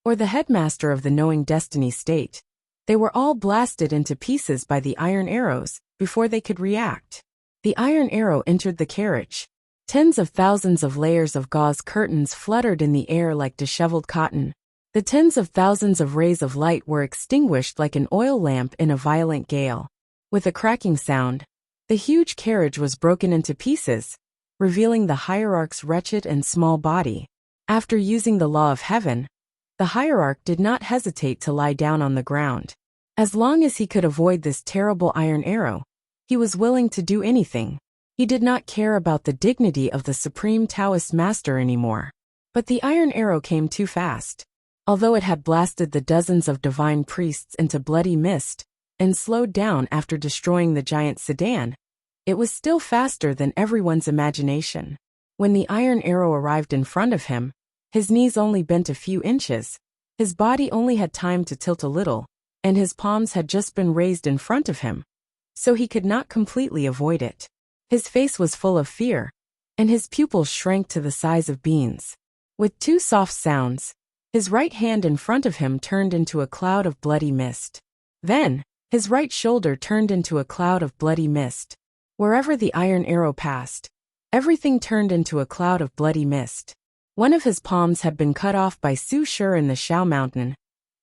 or the headmaster of the Knowing Destiny State. They were all blasted into pieces by the iron arrows before they could react. The iron arrow entered the carriage. Tens of thousands of layers of gauze curtains fluttered in the air like disheveled cotton. The tens of thousands of rays of light were extinguished like an oil lamp in a violent gale. With a cracking sound, the huge carriage was broken into pieces, revealing the hierarch's wretched and small body. After using the law of heaven, The hierarch did not hesitate to lie down on the ground. As long as he could avoid this terrible iron arrow, he was willing to do anything. He did not care about the dignity of the supreme Taoist master anymore. But the iron arrow came too fast. Although it had blasted the dozens of divine priests into bloody mist and slowed down after destroying the giant sedan, it was still faster than everyone's imagination. When the iron arrow arrived in front of him, his knees only bent a few inches, his body only had time to tilt a little, and his palms had just been raised in front of him, so he could not completely avoid it. His face was full of fear, and his pupils shrank to the size of beans. With two soft sounds, his right hand in front of him turned into a cloud of bloody mist. Then, his right shoulder turned into a cloud of bloody mist. Wherever the iron arrow passed, everything turned into a cloud of bloody mist. One of his palms had been cut off by Su Shi in the Shao Mountain,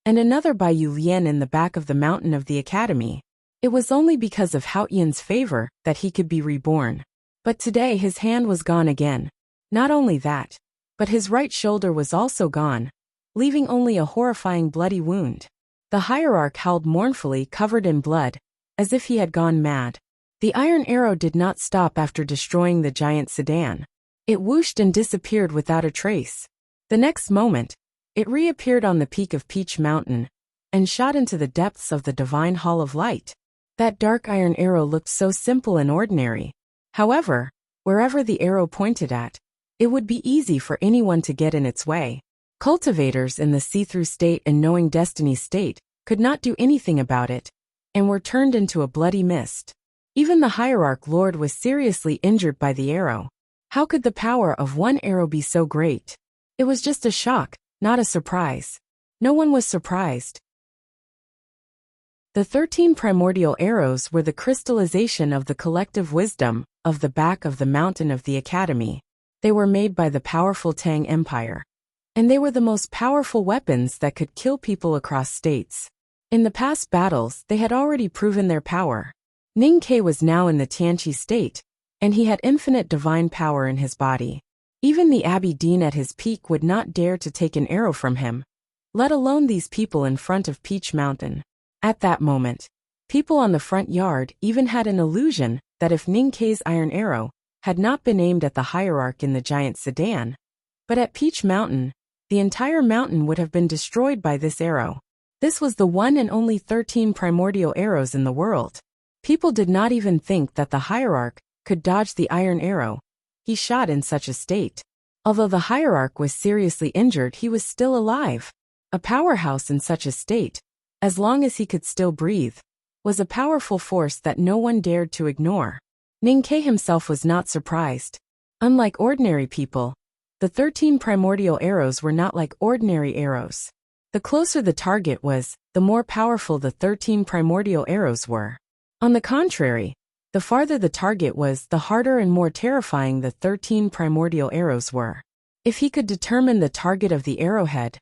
and another by Yu Lian in the back of the mountain of the academy. It was only because of Hao Yan's favor that he could be reborn. But today his hand was gone again. Not only that, but his right shoulder was also gone, leaving only a horrifying bloody wound. The hierarch howled mournfully, covered in blood, as if he had gone mad. The iron arrow did not stop after destroying the giant sedan. It whooshed and disappeared without a trace. The next moment, it reappeared on the peak of Peach Mountain and shot into the depths of the divine hall of light. That dark iron arrow looked so simple and ordinary. However, wherever the arrow pointed at, it would be easy for anyone to get in its way. Cultivators in the see-through state and knowing destiny state could not do anything about it, and were turned into a bloody mist. Even the hierarch lord was seriously injured by the arrow. How could the power of one arrow be so great? It was just a shock, not a surprise. No one was surprised. The 13 primordial arrows were the crystallization of the collective wisdom of the back of the mountain of the academy. They were made by the powerful Tang Empire, and they were the most powerful weapons that could kill people across states. In the past battles, they had already proven their power. Ning Ke was now in the Tianqi state, and he had infinite divine power in his body. Even the Abbey Dean at his peak would not dare to take an arrow from him, let alone these people in front of Peach Mountain. At that moment, people on the front yard even had an illusion that if Ning Ke's iron arrow had not been aimed at the hierarch in the giant sedan, but at Peach Mountain, the entire mountain would have been destroyed by this arrow. This was the one and only 13 primordial arrows in the world. People did not even think that the hierarch could dodge the iron arrow he shot in such a state. Although the hierarch was seriously injured, he was still alive. A powerhouse in such a state, as long as he could still breathe, was a powerful force that no one dared to ignore. Ning Ke himself was not surprised. Unlike ordinary people, the 13 primordial arrows were not like ordinary arrows. The closer the target was, the more powerful the 13 primordial arrows were. On the contrary, the farther the target was, the harder and more terrifying the 13 primordial arrows were. If he could determine the target of the arrowhead,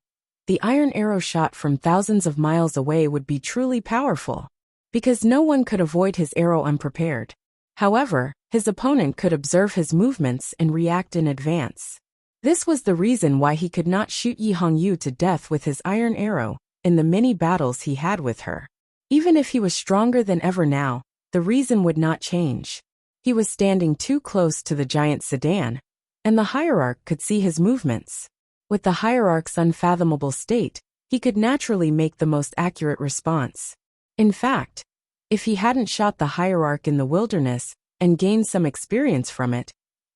the iron arrow shot from thousands of miles away would be truly powerful, because no one could avoid his arrow unprepared. However, his opponent could observe his movements and react in advance. This was the reason why he could not shoot Yi Hongyu to death with his iron arrow in the many battles he had with her. Even if he was stronger than ever now, the reason would not change. He was standing too close to the giant sedan, and the hierarch could see his movements. With the hierarch's unfathomable state, he could naturally make the most accurate response. In fact, if he hadn't shot the hierarch in the wilderness and gained some experience from it,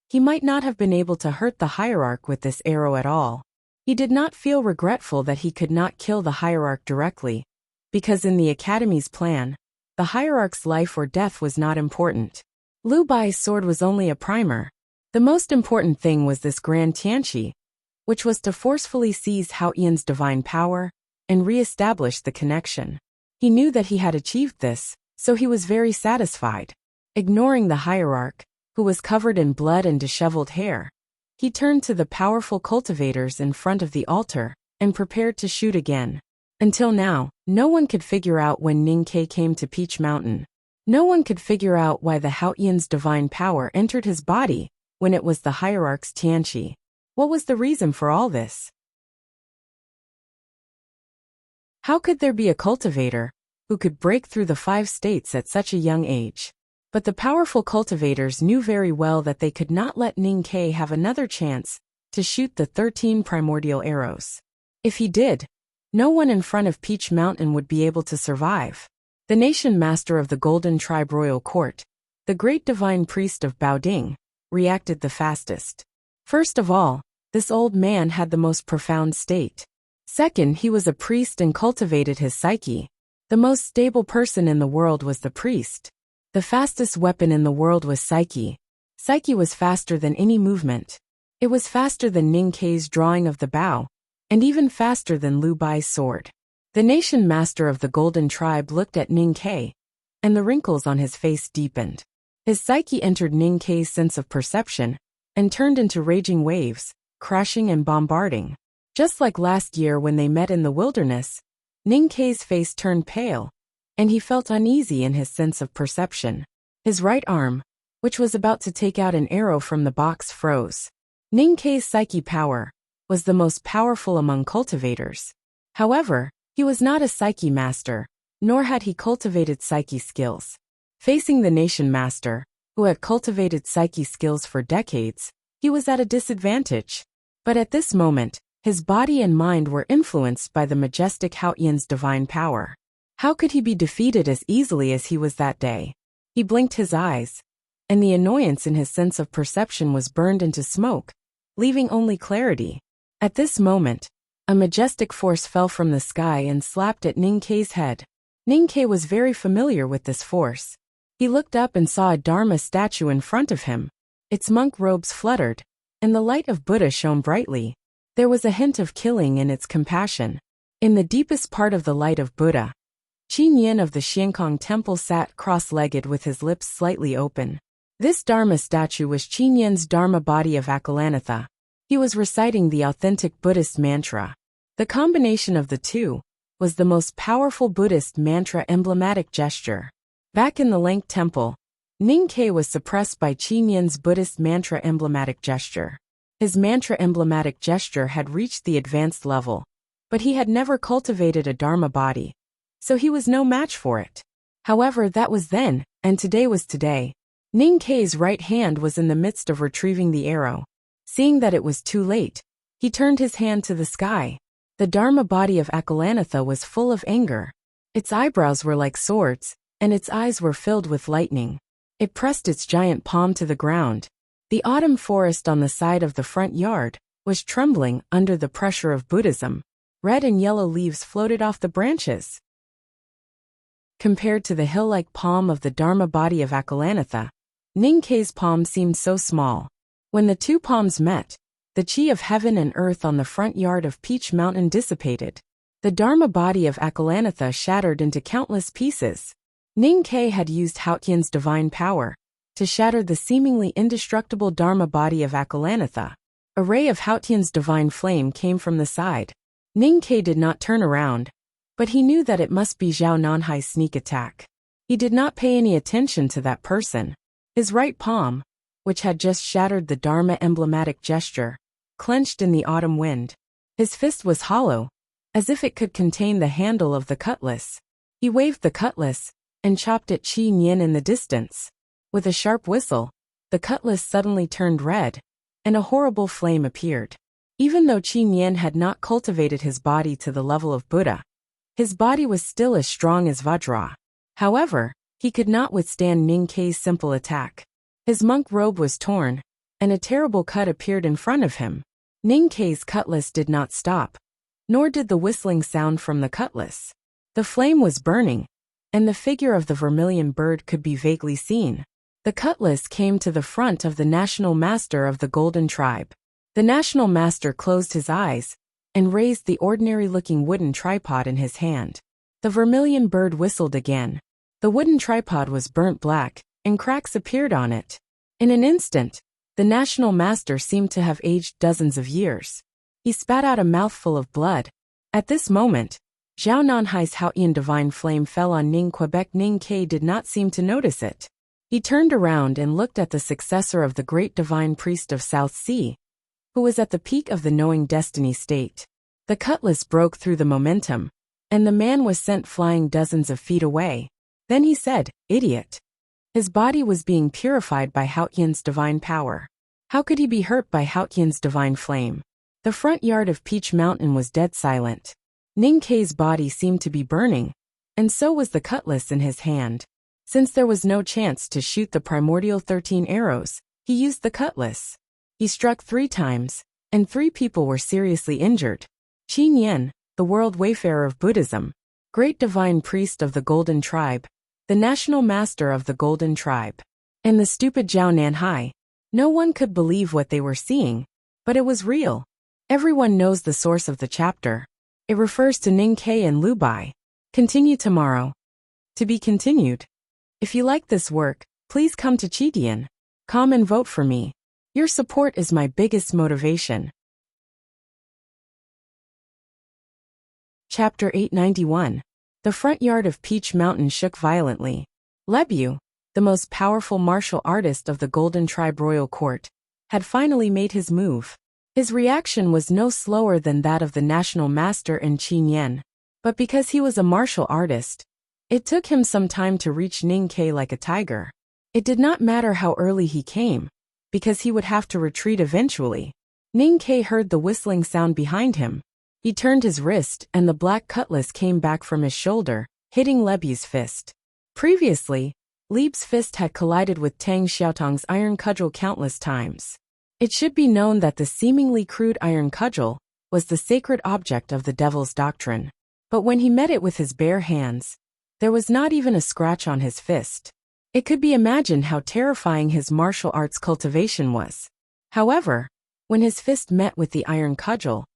he might not have been able to hurt the hierarch with this arrow at all. He did not feel regretful that he could not kill the hierarch directly, because in the academy's plan, the hierarch's life or death was not important. Liu Bai's sword was only a primer. The most important thing was this Grand Tianqi, which was to forcefully seize Hao Yan's divine power and re-establish the connection. He knew that he had achieved this, so he was very satisfied. Ignoring the hierarch, who was covered in blood and disheveled hair, he turned to the powerful cultivators in front of the altar and prepared to shoot again. Until now, no one could figure out when Ning Ke came to Peach Mountain. No one could figure out why the Hao Yan's divine power entered his body when it was the hierarch's Tianqi. What was the reason for all this? How could there be a cultivator who could break through the 5 states at such a young age? But the powerful cultivators knew very well that they could not let Ning Ke have another chance to shoot the 13 primordial arrows. If he did, no one in front of Peach Mountain would be able to survive. The nation master of the Golden Tribe Royal Court, the great divine priest of Baoding, reacted the fastest. First of all, this old man had the most profound state. Second, he was a priest and cultivated his psyche. The most stable person in the world was the priest. The fastest weapon in the world was psyche. Psyche was faster than any movement. It was faster than Ning Ke's drawing of the bow, and even faster than Lu Bai's sword. The nation master of the Golden Tribe looked at Ning Ke, and the wrinkles on his face deepened. His psyche entered Ning Ke's sense of perception, and turned into raging waves, crashing and bombarding. Just like last year when they met in the wilderness, Ning Ke's face turned pale, and he felt uneasy in his sense of perception. His right arm, which was about to take out an arrow from the box, froze. Ning Ke's psyche power was the most powerful among cultivators. However, he was not a psyche master, nor had he cultivated psyche skills. Facing the nation master, who had cultivated psyche skills for decades, he was at a disadvantage. But at this moment, his body and mind were influenced by the majestic Haotian's divine power. How could he be defeated as easily as he was that day? He blinked his eyes, and the annoyance in his sense of perception was burned into smoke, leaving only clarity. At this moment, a majestic force fell from the sky and slapped at Ning Ke's head. Ning Ke was very familiar with this force. He looked up and saw a Dharma statue in front of him. Its monk robes fluttered, and the light of Buddha shone brightly. There was a hint of killing in its compassion. In the deepest part of the light of Buddha, Qin Yin of the Xiankong temple sat cross-legged with his lips slightly open. This Dharma statue was Qin Yin's Dharma body of Akalanatha. He was reciting the authentic Buddhist mantra. The combination of the two was the most powerful Buddhist mantra emblematic gesture. Back in the Lank Temple, Ning Ke was suppressed by Qin Yin's Buddhist mantra emblematic gesture. His mantra emblematic gesture had reached the advanced level, but he had never cultivated a Dharma body, so he was no match for it. However, that was then, and today was today. Ning Ke's right hand was in the midst of retrieving the arrow. Seeing that it was too late, he turned his hand to the sky. The Dharma body of Akalanatha was full of anger. Its eyebrows were like swords, and its eyes were filled with lightning. It pressed its giant palm to the ground. The autumn forest on the side of the front yard was trembling under the pressure of Buddhism. Red and yellow leaves floated off the branches. Compared to the hill-like palm of the Dharma body of Akalanatha, Ning Ke's palm seemed so small. When the two palms met, the chi of heaven and earth on the front yard of Peach Mountain dissipated. The Dharma body of Akalanatha shattered into countless pieces. Ning Ke had used Haotian's divine power to shatter the seemingly indestructible Dharma body of Akalanatha. A ray of Haotian's divine flame came from the side. Ning Ke did not turn around, but he knew that it must be Zhao Nanhai's sneak attack. He did not pay any attention to that person. His right palm, which had just shattered the Dharma emblematic gesture, clenched in the autumn wind. His fist was hollow, as if it could contain the handle of the cutlass. He waved the cutlass and chopped at Qin Yin in the distance. With a sharp whistle, the cutlass suddenly turned red, and a horrible flame appeared. Even though Qin Yin had not cultivated his body to the level of Buddha, his body was still as strong as Vajra. However, he could not withstand Ning Ke's simple attack. His monk robe was torn, and a terrible cut appeared in front of him. Ning Ke's cutlass did not stop, nor did the whistling sound from the cutlass. The flame was burning, and the figure of the vermilion bird could be vaguely seen. The cutlass came to the front of the national master of the Golden Tribe. The national master closed his eyes and raised the ordinary-looking wooden tripod in his hand. The vermilion bird whistled again. The wooden tripod was burnt black, and cracks appeared on it. In an instant, the national master seemed to have aged dozens of years. He spat out a mouthful of blood. At this moment, Zhao Nanhai's Haotian divine flame fell on Ning Quebec. Ning Ke did not seem to notice it. He turned around and looked at the successor of the great divine priest of South Sea, who was at the peak of the knowing destiny state. The cutlass broke through the momentum, and the man was sent flying dozens of feet away. Then he said, "Idiot." His body was being purified by Haotian's divine power. How could he be hurt by Haotian's divine flame? The front yard of Peach Mountain was dead silent. Ning Kei's body seemed to be burning, and so was the cutlass in his hand. Since there was no chance to shoot the primordial 13 arrows, he used the cutlass. He struck 3 times, and 3 people were seriously injured. Qin Yan, the world wayfarer of Buddhism, great divine priest of the Golden Tribe, the national master of the Golden Tribe, and the stupid Zhao Nanhai. No one could believe what they were seeing, but it was real. Everyone knows the source of the chapter. It refers to Ning Kei and Lu Bai. Continue tomorrow. To be continued. If you like this work, please come to Chidian.com and vote for me. Your support is my biggest motivation. Chapter 891. The front yard of Peach Mountain shook violently. Lebu, the most powerful martial artist of the Golden Tribe Royal Court, had finally made his move. His reaction was no slower than that of the national master and Qin Yan. But because he was a martial artist, it took him some time to reach Ning Kei like a tiger. It did not matter how early he came, because he would have to retreat eventually. Ning Kei heard the whistling sound behind him. He turned his wrist and the black cutlass came back from his shoulder, hitting Lebu's fist. Previously, Lieb's fist had collided with Tang Xiaotong's iron cudgel countless times. It should be known that the seemingly crude iron cudgel was the sacred object of the devil's doctrine. But when he met it with his bare hands, there was not even a scratch on his fist. It could be imagined how terrifying his martial arts cultivation was. However, when his fist met with the iron cudgel,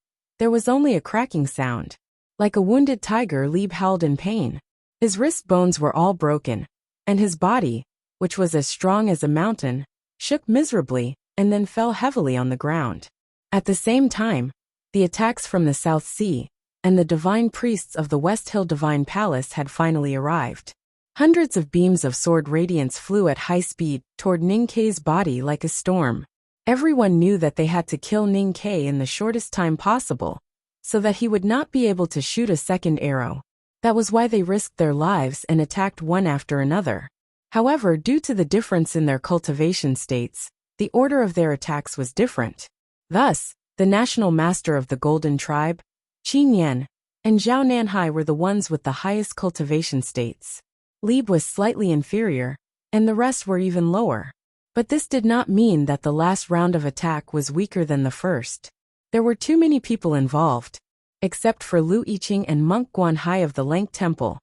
there was only a cracking sound. Like a wounded tiger, Lieb howled in pain. His wrist bones were all broken, and his body, which was as strong as a mountain, shook miserably and then fell heavily on the ground. At the same time, the attacks from the South Sea and the divine priests of the West Hill Divine Palace had finally arrived. Hundreds of beams of sword radiance flew at high speed toward Ning Kei's body like a storm. Everyone knew that they had to kill Ning Kei in the shortest time possible, so that he would not be able to shoot a second arrow. That was why they risked their lives and attacked one after another. However, due to the difference in their cultivation states, the order of their attacks was different. Thus, the national master of the Golden Tribe, Qin Yan, and Zhao Nanhai were the ones with the highest cultivation states. Lieb was slightly inferior, and the rest were even lower. But this did not mean that the last round of attack was weaker than the first. There were too many people involved. Except for Lu Yiqing and Monk Guanhai of the Lank Temple,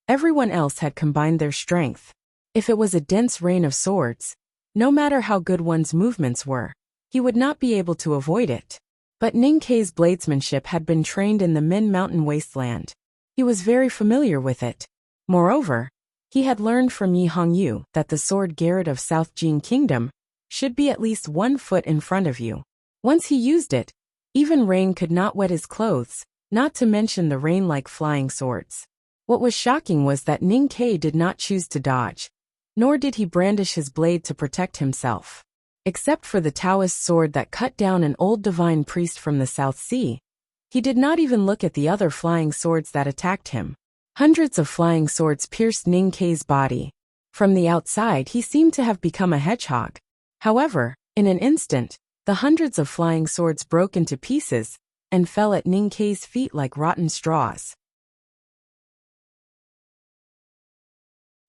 everyone else had combined their strength. If it was a dense rain of swords, no matter how good one's movements were, he would not be able to avoid it. But Ning Kei's bladesmanship had been trained in the Min Mountain wasteland. He was very familiar with it. Moreover, he had learned from Yi Hongyu that the sword Garrett of South Jing Kingdom should be at least 1 foot in front of you. Once he used it, even rain could not wet his clothes, not to mention the rain-like flying swords. What was shocking was that Ning Kei did not choose to dodge, nor did he brandish his blade to protect himself. Except for the Taoist sword that cut down an old divine priest from the South Sea, he did not even look at the other flying swords that attacked him. Hundreds of flying swords pierced Ning Kei's body. From the outside, he seemed to have become a hedgehog. However, in an instant, the hundreds of flying swords broke into pieces and fell at Ning Kei's feet like rotten straws.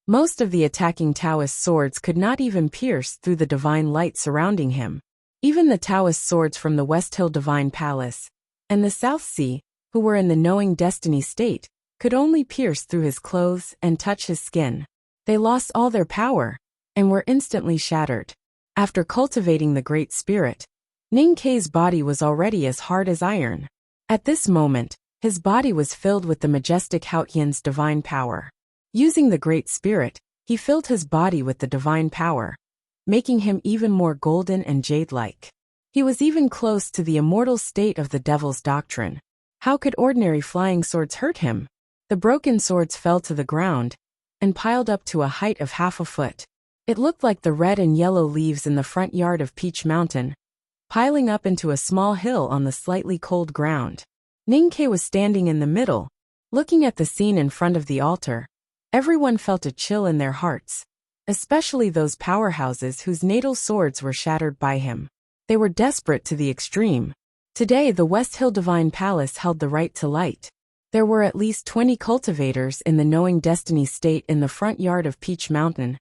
Most of the attacking Taoist swords could not even pierce through the divine light surrounding him. Even the Taoist swords from the West Hill Divine Palace and the South Sea, who were in the knowing destiny state, could only pierce through his clothes and touch his skin. They lost all their power and were instantly shattered. After cultivating the Great Spirit, Ning Kei's body was already as hard as iron. At this moment, his body was filled with the majestic Haotian's divine power. Using the Great Spirit, he filled his body with the divine power, making him even more golden and jade-like. He was even close to the immortal state of the devil's doctrine. How could ordinary flying swords hurt him? The broken swords fell to the ground and piled up to a height of half a foot. It looked like the red and yellow leaves in the front yard of Peach Mountain, piling up into a small hill on the slightly cold ground. Ning Kei was standing in the middle, Looking at the scene in front of the altar, everyone felt a chill in their hearts, especially those powerhouses whose natal swords were shattered by him. They were desperate to the extreme. Today, the West Hill Divine Palace held the right to light. There were at least 20 cultivators in the Knowing Destiny state in the front yard of Peach Mountain,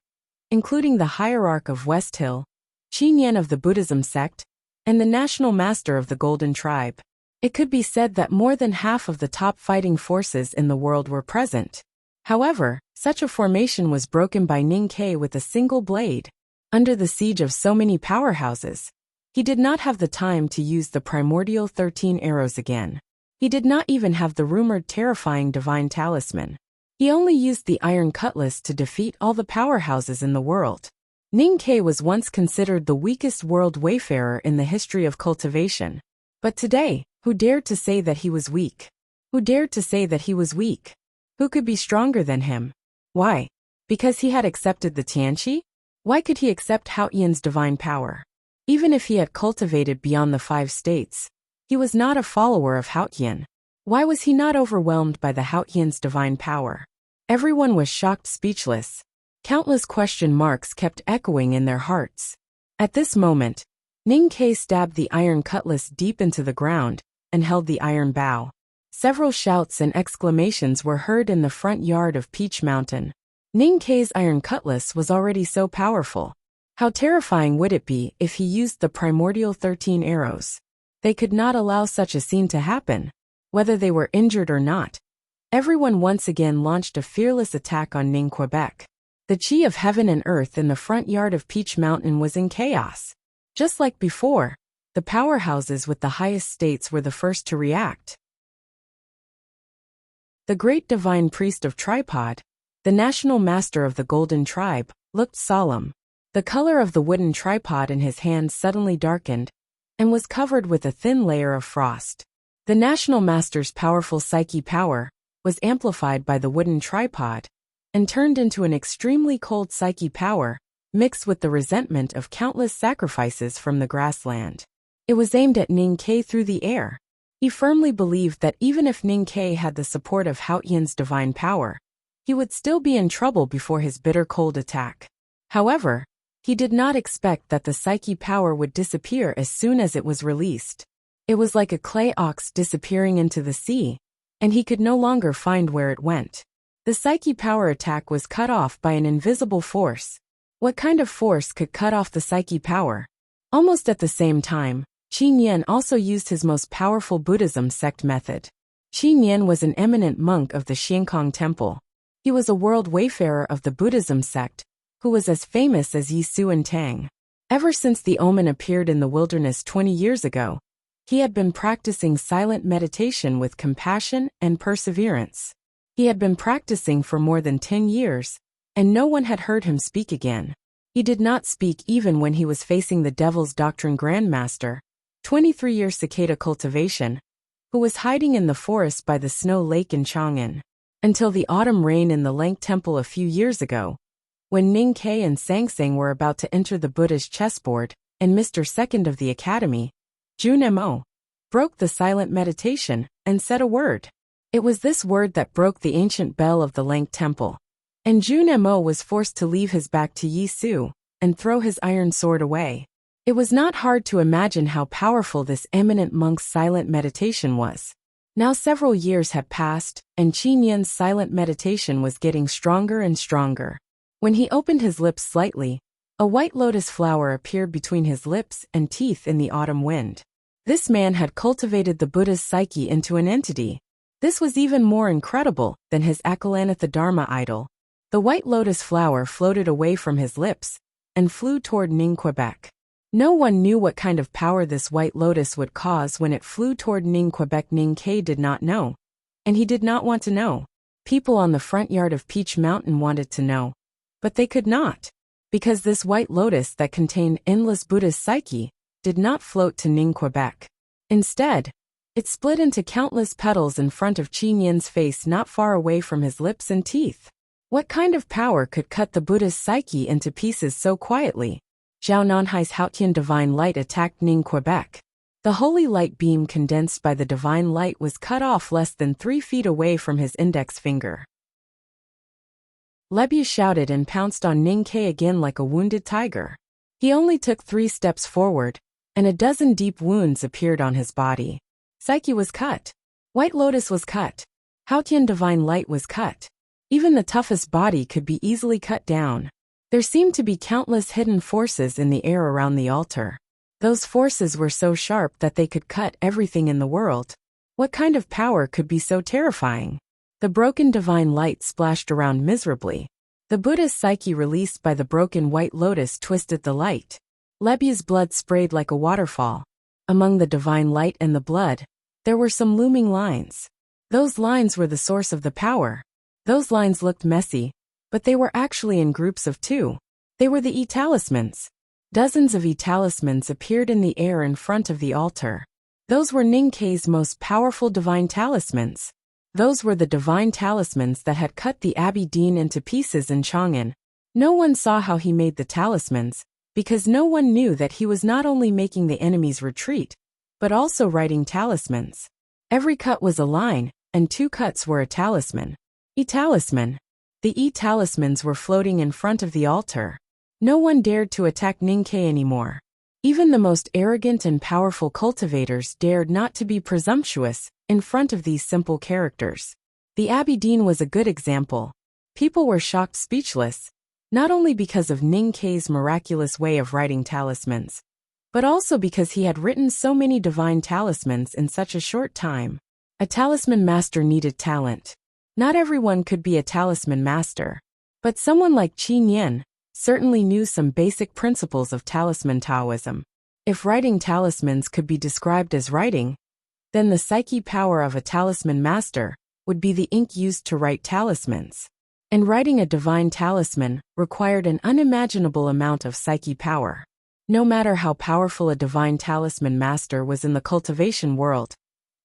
including the hierarch of West Hill, Qin Yan of the Buddhism sect, and the national master of the Golden Tribe. It could be said that more than half of the top fighting forces in the world were present. However, such a formation was broken by Ning Ke with a single blade. Under the siege of so many powerhouses, he did not have the time to use the primordial 13 arrows again. He did not even have the rumored terrifying divine talisman. He only used the iron cutlass to defeat all the powerhouses in the world. Ning Ke was once considered the weakest world wayfarer in the history of cultivation. But today, who dared to say that he was weak? Who dared to say that he was weak? Who could be stronger than him? Why? Because he had accepted the Tianqi? Why could he accept Hao Yan's divine power? Even if he had cultivated beyond the 5 states, he was not a follower of Hao Yan. Why was he not overwhelmed by the Hao Yan's divine power? Everyone was shocked, speechless. Countless question marks kept echoing in their hearts. At this moment, Ning Ke stabbed the iron cutlass deep into the ground and held the iron bow. Several shouts and exclamations were heard in the front yard of Peach Mountain. Ning Ke's iron cutlass was already so powerful. How terrifying would it be if he used the primordial 13 arrows? They could not allow such a scene to happen. Whether they were injured or not, everyone once again launched a fearless attack on Ning Quebec. The chi of heaven and earth in the front yard of Peach Mountain was in chaos. Just like before, the powerhouses with the highest states were the first to react. The great divine priest of Tripod, the national master of the Golden Tribe, looked solemn. The color of the wooden tripod in his hand suddenly darkened and was covered with a thin layer of frost. The national master's powerful psyche power was amplified by the wooden tripod and turned into an extremely cold psyche power mixed with the resentment of countless sacrifices from the grassland. It was aimed at Ning Ke through the air. He firmly believed that even if Ning Ke had the support of Hao Yan's divine power, he would still be in trouble before his bitter cold attack. However, he did not expect that the psyche power would disappear as soon as it was released. It was like a clay ox disappearing into the sea, and he could no longer find where it went. The psyche power attack was cut off by an invisible force. What kind of force could cut off the psyche power? Almost at the same time, Qin Yan also used his most powerful Buddhism sect method. Qin Yan was an eminent monk of the Xiankong Temple. He was a world wayfarer of the Buddhism sect, who was as famous as Yi Su and Tang. Ever since the omen appeared in the wilderness 20 years ago, he had been practicing silent meditation with compassion and perseverance. He had been practicing for more than 10 years, and no one had heard him speak again. He did not speak even when he was facing the Devil's Doctrine Grandmaster, 23-year cicada cultivation, who was hiding in the forest by the Snow Lake in Chang'an. Until the autumn rain in the Lank Temple a few years ago, when Ning Ke and Sang Sang were about to enter the Buddha's chessboard, and Mr. Second of the Academy, Jun Mo, broke the silent meditation and said a word. It was this word that broke the ancient bell of the Lank Temple, and Jun Mo was forced to leave his back to Yi Su and throw his iron sword away. It was not hard to imagine how powerful this eminent monk's silent meditation was. Now several years had passed, and Qin Yan's silent meditation was getting stronger and stronger. When he opened his lips slightly, a white lotus flower appeared between his lips and teeth in the autumn wind. This man had cultivated the Buddha's psyche into an entity. This was even more incredible than his Akalanatha Dharma idol. The white lotus flower floated away from his lips and flew toward Ning Quebec. No one knew what kind of power this white lotus would cause when it flew toward Ning Quebec. Ning Ke did not know, and he did not want to know. People on the front yard of Peach Mountain wanted to know, but they could not, because this white lotus that contained endless Buddha's psyche did not float to Ning Quebec. Instead, it split into countless petals in front of Qin Yan's face not far away from his lips and teeth. What kind of power could cut the Buddha's psyche into pieces so quietly? Zhao Nanhai's Haotian divine light attacked Ning Quebec. The holy light beam condensed by the divine light was cut off less than 3 feet away from his index finger. Lebye shouted and pounced on Ning Ke again like a wounded tiger. He only took 3 steps forward, and a dozen deep wounds appeared on his body. Psyche was cut. White Lotus was cut. Haotian divine light was cut. Even the toughest body could be easily cut down. There seemed to be countless hidden forces in the air around the altar. Those forces were so sharp that they could cut everything in the world. What kind of power could be so terrifying? The broken divine light splashed around miserably. The Buddha's psyche released by the broken White Lotus twisted the light. Lebye's blood sprayed like a waterfall. Among the divine light and the blood, there were some looming lines. Those lines were the source of the power. Those lines looked messy, but they were actually in groups of 2. They were the E-talismans. Dozens of E-talismans appeared in the air in front of the altar. Those were Ning Ke's most powerful divine talismans. Those were the divine talismans that had cut the Abbey Dean into pieces in Chang'an. No one saw how he made the talismans, because no one knew that he was not only making the enemy's retreat, but also writing talismans. Every cut was a line, and 2 cuts were a talisman. E-talisman. The E-talismans were floating in front of the altar. No one dared to attack Ning Ke anymore. Even the most arrogant and powerful cultivators dared not to be presumptuous in front of these simple characters. The Abbey Dean was a good example. People were shocked speechless, not only because of Ning Ke's miraculous way of writing talismans, but also because he had written so many divine talismans in such a short time. A talisman master needed talent. Not everyone could be a talisman master, but someone like Qi Nian certainly knew some basic principles of talisman Taoism. If writing talismans could be described as writing, then the psyche power of a talisman master would be the ink used to write talismans. And writing a divine talisman required an unimaginable amount of psyche power. No matter how powerful a divine talisman master was in the cultivation world,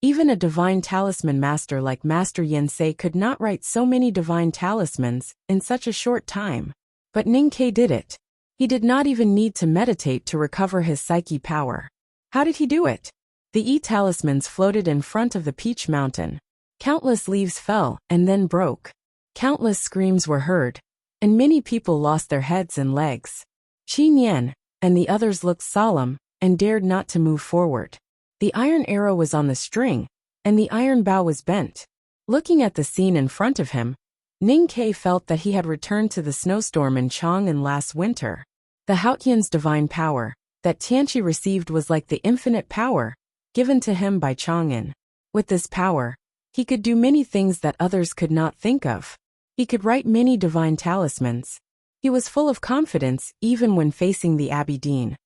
even a divine talisman master like Master Yensei could not write so many divine talismans in such a short time. But Ning Ke did it. He did not even need to meditate to recover his psyche power. How did he do it? The E-talismans floated in front of the Peach Mountain. Countless leaves fell and then broke. Countless screams were heard, and many people lost their heads and legs. Qi Nian and the others looked solemn and dared not to move forward. The iron arrow was on the string, and the iron bow was bent. Looking at the scene in front of him, Ning Ke felt that he had returned to the snowstorm in Chang'an last winter. The Haotian's divine power that Tianqi received was like the infinite power given to him by Chang'an. With this power, he could do many things that others could not think of. He could write many divine talismans. He was full of confidence even when facing the Abbey Dean.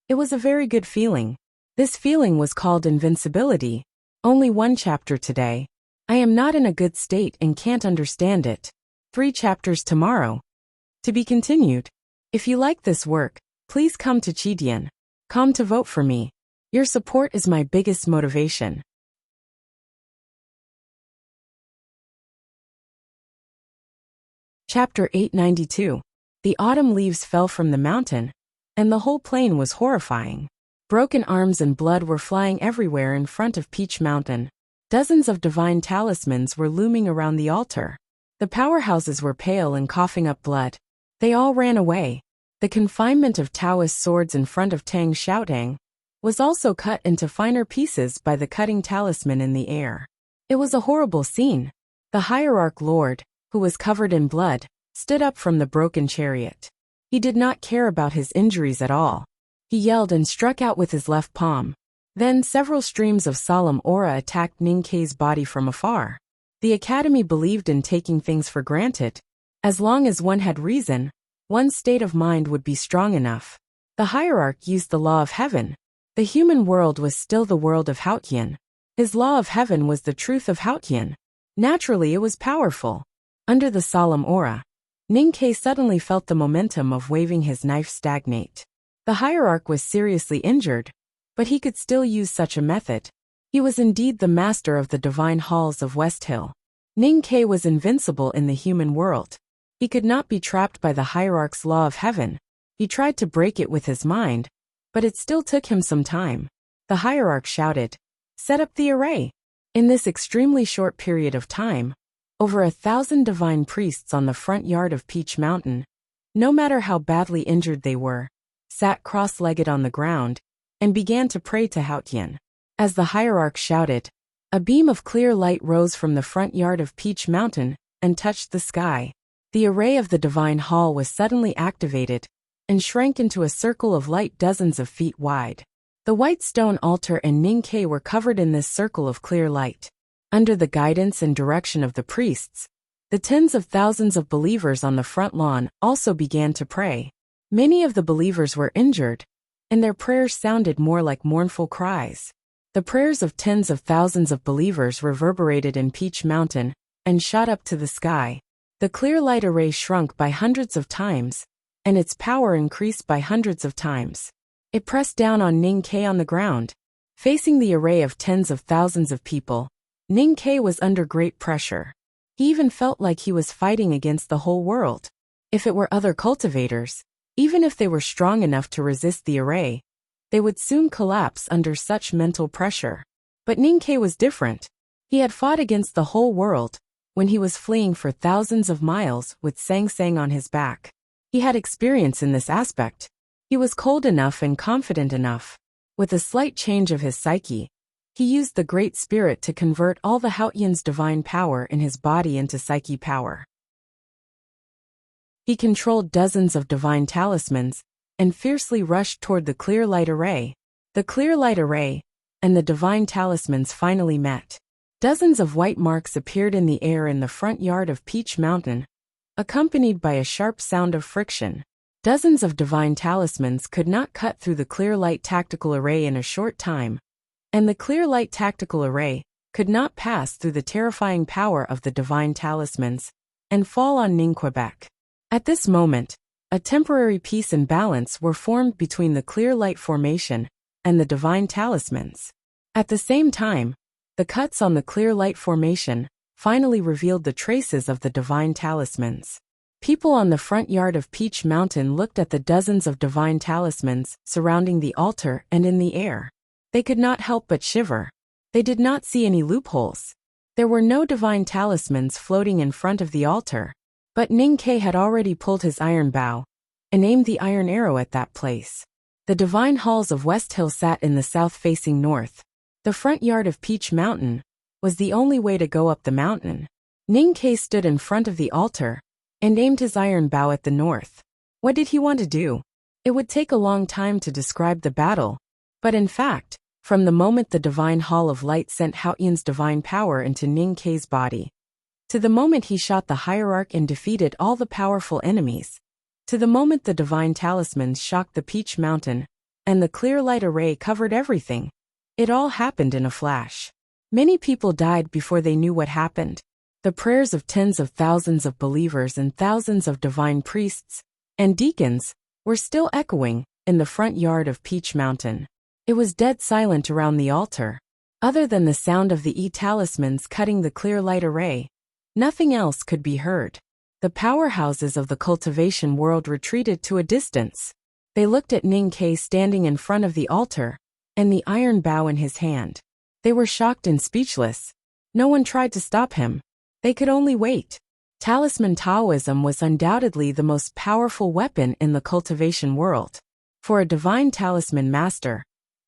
It was a very good feeling. This feeling was called invincibility. Only 1 chapter today. I am not in a good state and can't understand it. 3 chapters tomorrow. To be continued. If you like this work, please come to Chidian.com to vote for me. Your support is my biggest motivation. Chapter 892. The autumn leaves fell from the mountain, and the whole plain was horrifying. Broken arms and blood were flying everywhere in front of Peach Mountain. Dozens of divine talismans were looming around the altar. The powerhouses were pale and coughing up blood. They all ran away. The confinement of Taoist swords in front of Tang Xiaotang was also cut into finer pieces by the cutting talisman in the air. It was a horrible scene. The hierarch lord, who was covered in blood, stood up from the broken chariot. He did not care about his injuries at all. He yelled and struck out with his left palm. Then several streams of solemn aura attacked Ning Ke's body from afar. The academy believed in taking things for granted. As long as one had reason, one's state of mind would be strong enough. The hierarch used the law of heaven. The human world was still the world of Haotian. His law of heaven was the truth of Haotian. Naturally, it was powerful. Under the solemn aura, Ning Ke suddenly felt the momentum of waving his knife stagnate. The hierarch was seriously injured, but he could still use such a method. He was indeed the master of the divine halls of West Hill. Ning Ke was invincible in the human world. He could not be trapped by the hierarch's law of heaven. He tried to break it with his mind, But it still took him some time. The hierarch shouted, "Set up the array." In this extremely short period of time, over 1,000 divine priests on the front yard of Peach Mountain, no matter how badly injured they were, sat cross-legged on the ground and began to pray to Haotian. As the hierarch shouted, a beam of clear light rose from the front yard of Peach Mountain and touched the sky. The array of the divine hall was suddenly activated and shrank into a circle of light dozens of feet wide. The white stone altar and Ning-Ke were covered in this circle of clear light. Under the guidance and direction of the priests, the tens of thousands of believers on the front lawn also began to pray. Many of the believers were injured, and their prayers sounded more like mournful cries. The prayers of tens of thousands of believers reverberated in Peach Mountain and shot up to the sky. The clear light array shrunk by hundreds of times, and its power increased by hundreds of times. It pressed down on Ning-Ke on the ground. Facing the array of tens of thousands of people, Ning-Ke was under great pressure. He even felt like he was fighting against the whole world. If it were other cultivators, even if they were strong enough to resist the array, they would soon collapse under such mental pressure. But Ning-Ke was different. He had fought against the whole world when he was fleeing for thousands of miles with Sang Sang on his back. He had experience in this aspect. He was cold enough and confident enough. With a slight change of his psyche, he used the Great Spirit to convert all the Haotian's divine power in his body into psyche power. He controlled dozens of divine talismans and fiercely rushed toward the clear light array. The clear light array and the divine talismans finally met. Dozens of white marks appeared in the air in the front yard of Peach Mountain, accompanied by a sharp sound of friction. Dozens of divine talismans could not cut through the clear light tactical array in a short time, and the clear light tactical array could not pass through the terrifying power of the divine talismans and fall on Ning Quebec. At this moment, a temporary peace and balance were formed between the clear light formation and the divine talismans. At the same time, the cuts on the clear light formation finally revealed the traces of the divine talismans. People on the front yard of Peach Mountain looked at the dozens of divine talismans surrounding the altar and in the air. They could not help but shiver. They did not see any loopholes. There were no divine talismans floating in front of the altar, but Ning-Ke had already pulled his iron bow and aimed the iron arrow at that place. The divine halls of West Hill sat in the south facing north. The front yard of Peach Mountain was the only way to go up the mountain. Ning-Ke stood in front of the altar and aimed his iron bow at the north. What did he want to do? It would take a long time to describe the battle, but in fact, from the moment the divine hall of light sent Haotian's divine power into Ning-Ke's body, to the moment he shot the hierarch and defeated all the powerful enemies, to the moment the divine talismans shocked the Peach Mountain, and the clear light array covered everything, it all happened in a flash. Many people died before they knew what happened. The prayers of tens of thousands of believers and thousands of divine priests and deacons were still echoing in the front yard of Peach Mountain. It was dead silent around the altar. Other than the sound of the talismans cutting the clear light array, nothing else could be heard. The powerhouses of the cultivation world retreated to a distance. They looked at Ning-Ke standing in front of the altar and the iron bow in his hand. They were shocked and speechless. No one tried to stop him. They could only wait. Talisman Taoism was undoubtedly the most powerful weapon in the cultivation world. For a divine talisman master,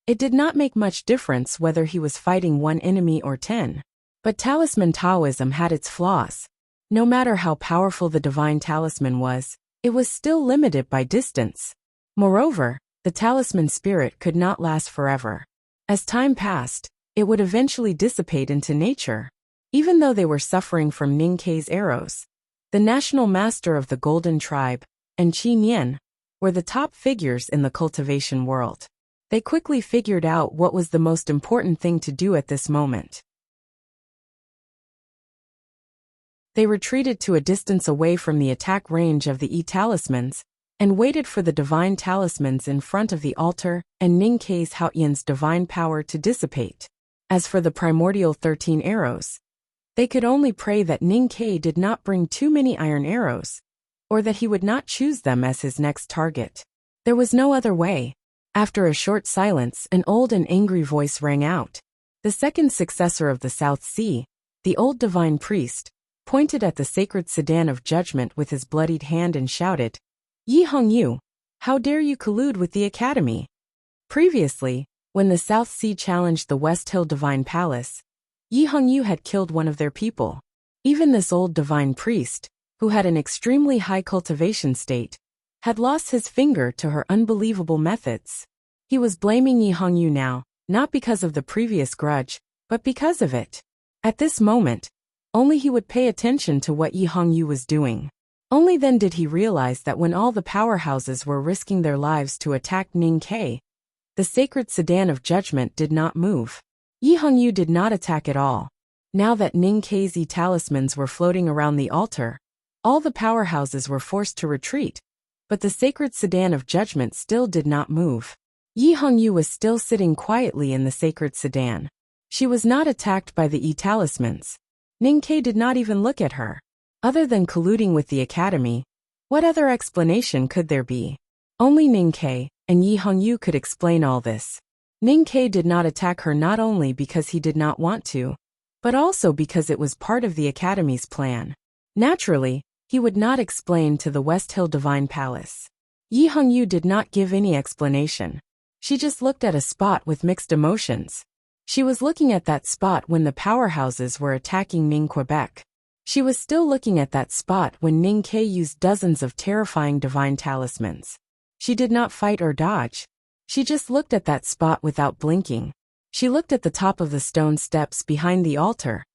it did not make much difference whether he was fighting one enemy or 10. But talisman Taoism had its flaws. No matter how powerful the divine talisman was, it was still limited by distance. Moreover, the talisman spirit could not last forever. As time passed, it would eventually dissipate into nature. Even though they were suffering from Ning-Ke's arrows, the national master of the Golden Tribe and Qi Nian were the top figures in the cultivation world. They quickly figured out what was the most important thing to do at this moment. They retreated to a distance away from the attack range of the talismans and waited for the divine talismans in front of the altar and Ning-Ke's Haotian's divine power to dissipate. As for the primordial 13 arrows, they could only pray that Ning-Ke did not bring too many iron arrows, or that he would not choose them as his next target. There was no other way. After a short silence, an old and angry voice rang out. The second successor of the South Sea, the old divine priest, pointed at the sacred sedan of judgment with his bloodied hand and shouted, "Yi Hongyu, how dare you collude with the Academy?" Previously, when the South Sea challenged the West Hill Divine Palace, Yi Hongyu had killed one of their people. Even this old divine priest, who had an extremely high cultivation state, had lost his finger to her unbelievable methods. He was blaming Yi Hongyu now, not because of the previous grudge, but because of it. At this moment, only he would pay attention to what Yi Hongyu was doing. Only then did he realize that when all the powerhouses were risking their lives to attack Ning Ke, the sacred sedan of judgment did not move. Yi Hongyu did not attack at all. Now that Ning Ke's talismans were floating around the altar, all the powerhouses were forced to retreat, but the sacred sedan of judgment still did not move. Yi Hongyu was still sitting quietly in the sacred sedan. She was not attacked by the talismans. Ning Ke did not even look at her. Other than colluding with the Academy, what other explanation could there be? Only Ning Ke and Yi Hongyu could explain all this. Ning Ke did not attack her not only because he did not want to, but also because it was part of the Academy's plan. Naturally, he would not explain to the West Hill Divine Palace. Yi Hongyu did not give any explanation. She just looked at a spot with mixed emotions. She was looking at that spot when the powerhouses were attacking Ning Quebec. She was still looking at that spot when Ning Ke used dozens of terrifying divine talismans. She did not fight or dodge. She just looked at that spot without blinking. She looked at the top of the stone steps behind the altar,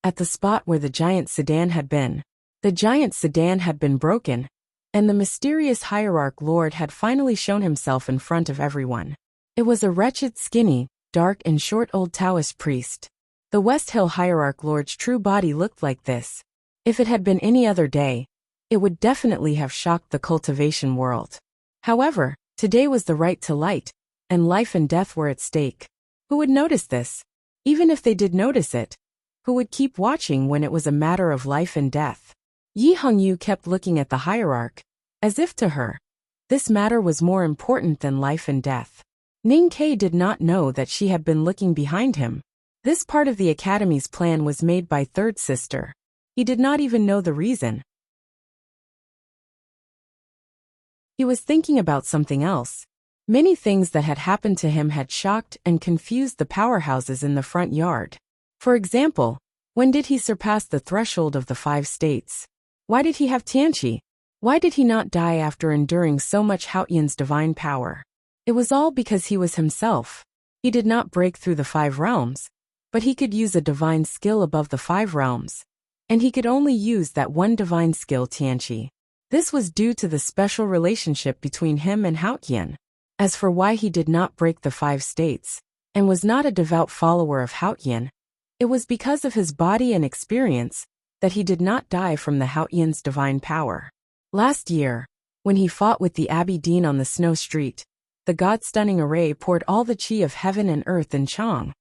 at the spot where the giant sedan had been. The giant sedan had been broken, and the mysterious hierarch lord had finally shown himself in front of everyone. It was a wretched, skinny, dark and short old Taoist priest. The West Hill hierarch lord's true body looked like this. If it had been any other day, it would definitely have shocked the cultivation world. However, today was the right to light, and life and death were at stake. Who would notice this? Even if they did notice it, who would keep watching when it was a matter of life and death? Yi Hongyu kept looking at the hierarch, as if to her, this matter was more important than life and death. Ning Ke did not know that she had been looking behind him. This part of the Academy's plan was made by Third Sister. He did not even know the reason. He was thinking about something else. Many things that had happened to him had shocked and confused the powerhouses in the front yard. For example, when did he surpass the threshold of the 5 states? Why did he have Tianqi? Why did he not die after enduring so much Haotian's divine power? It was all because he was himself. He did not break through the 5 realms, but he could use a divine skill above the 5 realms. And he could only use that one divine skill, Tianqi. This was due to the special relationship between him and Haotian. As for why he did not break the 5 states, and was not a devout follower of Haotian, it was because of his body and experience that he did not die from the Haotian's divine power. Last year, when he fought with the Abbey Dean on the snow street, the god-stunning array poured all the chi of heaven and earth in Chang,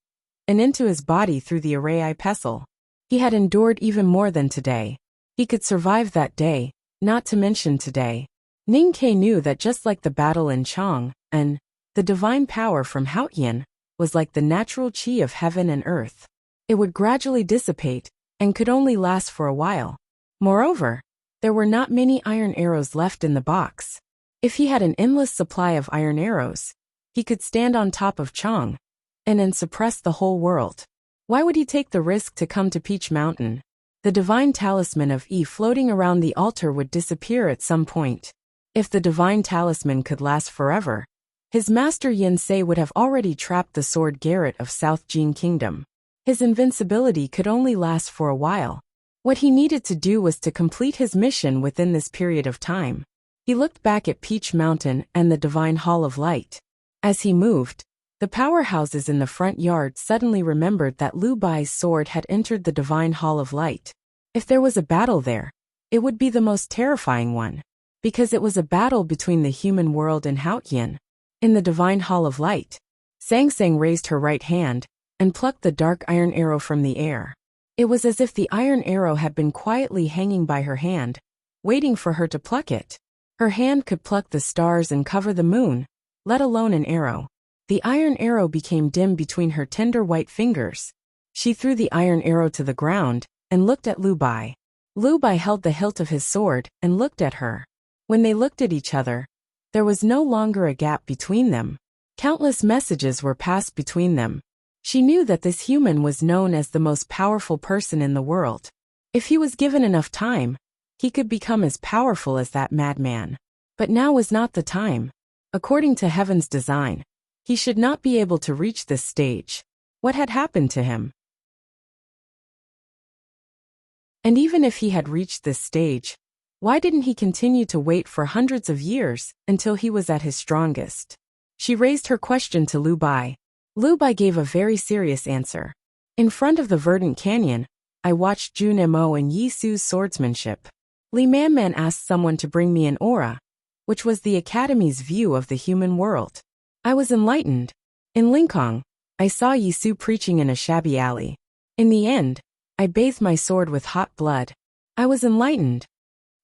and into his body through the array pestle. He had endured even more than today. He could survive that day, not to mention today. Ning Ke knew that just like the battle in Chang, and the divine power from Haotian was like the natural chi of heaven and earth. It would gradually dissipate, and could only last for a while. Moreover, there were not many iron arrows left in the box. If he had an endless supply of iron arrows, he could stand on top of Chang, and then suppress the whole world. Why would he take the risk to come to Peach Mountain? The divine talisman of Yi floating around the altar would disappear at some point. If the divine talisman could last forever, his master Yin Se would have already trapped the sword Garrett of South Jing Kingdom. His invincibility could only last for a while. What he needed to do was to complete his mission within this period of time. He looked back at Peach Mountain and the Divine Hall of Light. As he moved, the powerhouses in the front yard suddenly remembered that Lu Bai's sword had entered the Divine Hall of Light. If there was a battle there, it would be the most terrifying one, because it was a battle between the human world and Haotian. In the Divine Hall of Light, Sang Sang raised her right hand and plucked the dark iron arrow from the air. It was as if the iron arrow had been quietly hanging by her hand, waiting for her to pluck it. Her hand could pluck the stars and cover the moon, let alone an arrow. The iron arrow became dim between her tender white fingers. She threw the iron arrow to the ground and looked at Lu Bai. Lu Bai held the hilt of his sword and looked at her. When they looked at each other, there was no longer a gap between them. Countless messages were passed between them. She knew that this human was known as the most powerful person in the world. If he was given enough time, he could become as powerful as that madman. But now was not the time. According to heaven's design, he should not be able to reach this stage. What had happened to him? And even if he had reached this stage, why didn't he continue to wait for hundreds of years until he was at his strongest? She raised her question to Lu Bai. Lu Bai gave a very serious answer. In front of the verdant canyon, I watched Jun Mo and Yi Su's swordsmanship. Li Man asked someone to bring me an aura, which was the Academy's view of the human world. I was enlightened. In Lingkong, I saw Yi Su preaching in a shabby alley. In the end, I bathed my sword with hot blood. I was enlightened.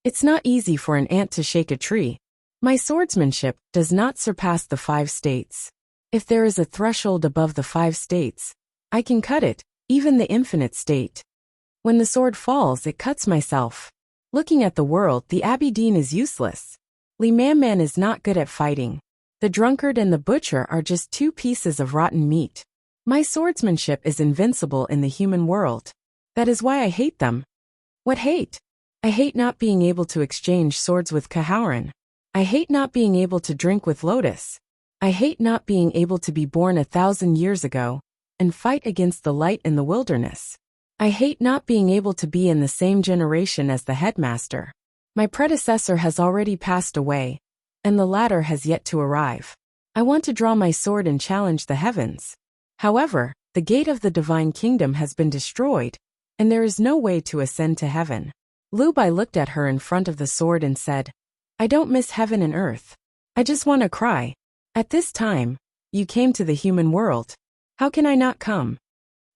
It's not easy for an ant to shake a tree. My swordsmanship does not surpass the 5 states. If there is a threshold above the 5 states, I can cut it, even the infinite state. When the sword falls, it cuts myself. Looking at the world, the Abidine is useless. Li Man is not good at fighting. The drunkard and the butcher are just 2 pieces of rotten meat. My swordsmanship is invincible in the human world. That is why I hate them. What hate? I hate not being able to exchange swords with Kaharan. I hate not being able to drink with Lotus. I hate not being able to be born 1,000 years ago and fight against the light in the wilderness. I hate not being able to be in the same generation as the headmaster. My predecessor has already passed away, and the latter has yet to arrive. I want to draw my sword and challenge the heavens. However, the gate of the divine kingdom has been destroyed, and there is no way to ascend to heaven. Lu Bai looked at her in front of the sword and said, I don't miss heaven and earth. I just want to cry. At this time, you came to the human world. How can I not come?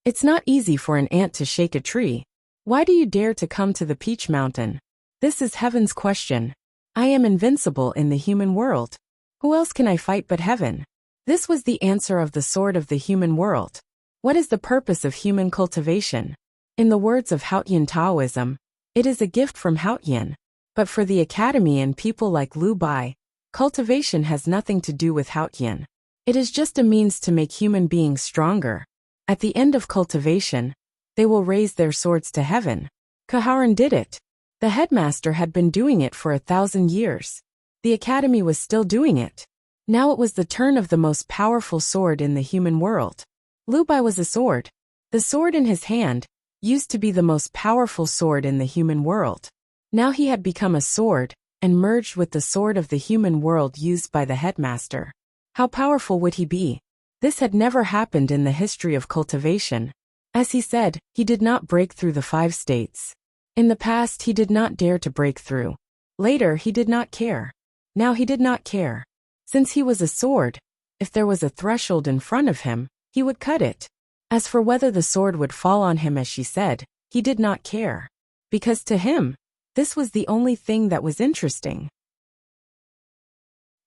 It's not easy for an ant to shake a tree. Why do you dare to come to the Peach Mountain? This is heaven's question. I am invincible in the human world. Who else can I fight but heaven? This was the answer of the sword of the human world. What is the purpose of human cultivation? In the words of Haotian Taoism, it is a gift from Haotian. But for the Academy and people like Lu Bai, cultivation has nothing to do with Haotian. It is just a means to make human beings stronger. At the end of cultivation, they will raise their swords to heaven. Kaharan did it. The headmaster had been doing it for 1,000 years. The Academy was still doing it. Now it was the turn of the most powerful sword in the human world. Lu Bai was a sword. The sword in his hand used to be the most powerful sword in the human world. Now he had become a sword and merged with the sword of the human world used by the headmaster. How powerful would he be? This had never happened in the history of cultivation. As he said, he did not break through the 5 states. In the past, he did not dare to break through. Later, he did not care. Now he did not care. Since he was a sword, if there was a threshold in front of him, he would cut it. As for whether the sword would fall on him, as she said, he did not care. Because to him, this was the only thing that was interesting.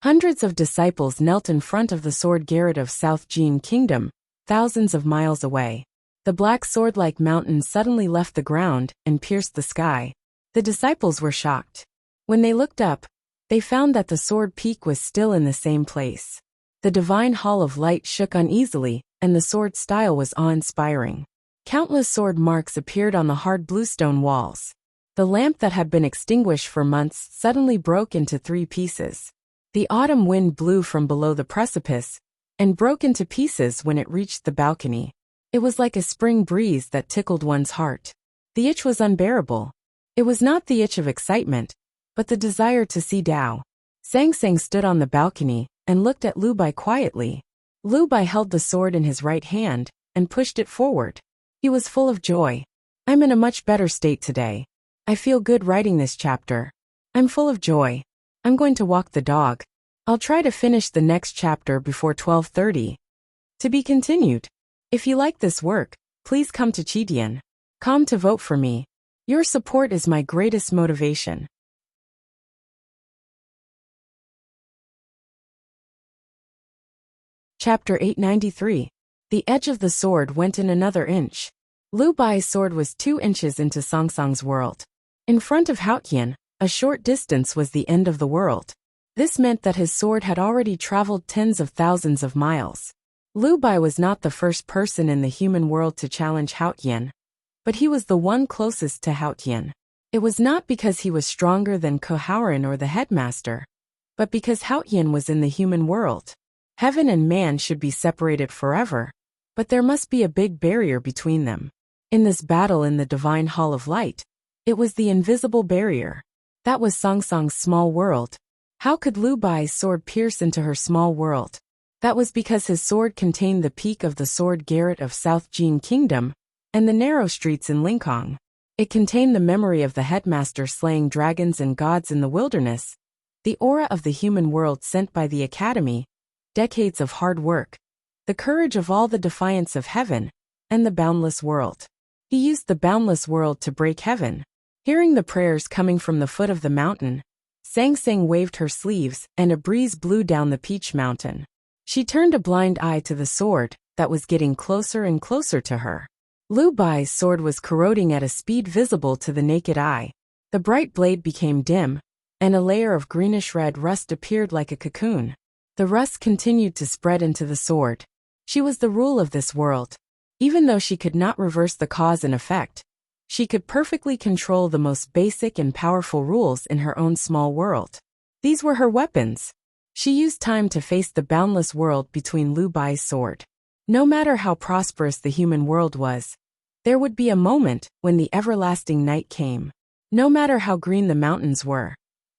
Hundreds of disciples knelt in front of the sword garret of South Jin Kingdom, thousands of miles away. The black sword-like mountain suddenly left the ground and pierced the sky. The disciples were shocked. When they looked up, they found that the sword peak was still in the same place. The divine hall of light shook uneasily, and the sword style was awe-inspiring. Countless sword marks appeared on the hard bluestone walls. The lamp that had been extinguished for months suddenly broke into 3 pieces. The autumn wind blew from below the precipice and broke into pieces when it reached the balcony. It was like a spring breeze that tickled one's heart. The itch was unbearable. It was not the itch of excitement, but the desire to see Dao. Sang Sang stood on the balcony and looked at Lu Bai quietly. Lu Bai held the sword in his right hand and pushed it forward. He was full of joy. I'm in a much better state today. I feel good writing this chapter. I'm full of joy. I'm going to walk the dog. I'll try to finish the next chapter before 12:30. To be continued. If you like this work, please come to Chidian.com to vote for me. Your support is my greatest motivation. Chapter 893. The edge of the sword went in another inch. Lu Bai's sword was 2 inches into Song Song's world. In front of Haotian, a short distance was the end of the world. This meant that his sword had already traveled tens of thousands of miles. Lu Bai was not the first person in the human world to challenge Haotian, but he was the one closest to Haotian. It was not because he was stronger than Kohaoran or the headmaster, but because Haotian was in the human world. Heaven and man should be separated forever, but there must be a big barrier between them. In this battle in the Divine Hall of Light, it was the invisible barrier. That was Song Song's small world. How could Lu Bai's sword pierce into her small world? That was because his sword contained the peak of the sword garret of South Jin Kingdom and the narrow streets in Lingkong. It contained the memory of the headmaster slaying dragons and gods in the wilderness, the aura of the human world sent by the academy, decades of hard work, the courage of all the defiance of heaven, and the boundless world. He used the boundless world to break heaven. Hearing the prayers coming from the foot of the mountain, Sang Sang waved her sleeves and a breeze blew down the peach mountain. She turned a blind eye to the sword that was getting closer and closer to her. Lu Bai's sword was corroding at a speed visible to the naked eye. The bright blade became dim, and a layer of greenish-red rust appeared like a cocoon. The rust continued to spread into the sword. She was the rule of this world. Even though she could not reverse the cause and effect, she could perfectly control the most basic and powerful rules in her own small world. These were her weapons. She used time to face the boundless world between Lu Bai's sword. No matter how prosperous the human world was, there would be a moment when the everlasting night came. No matter how green the mountains were,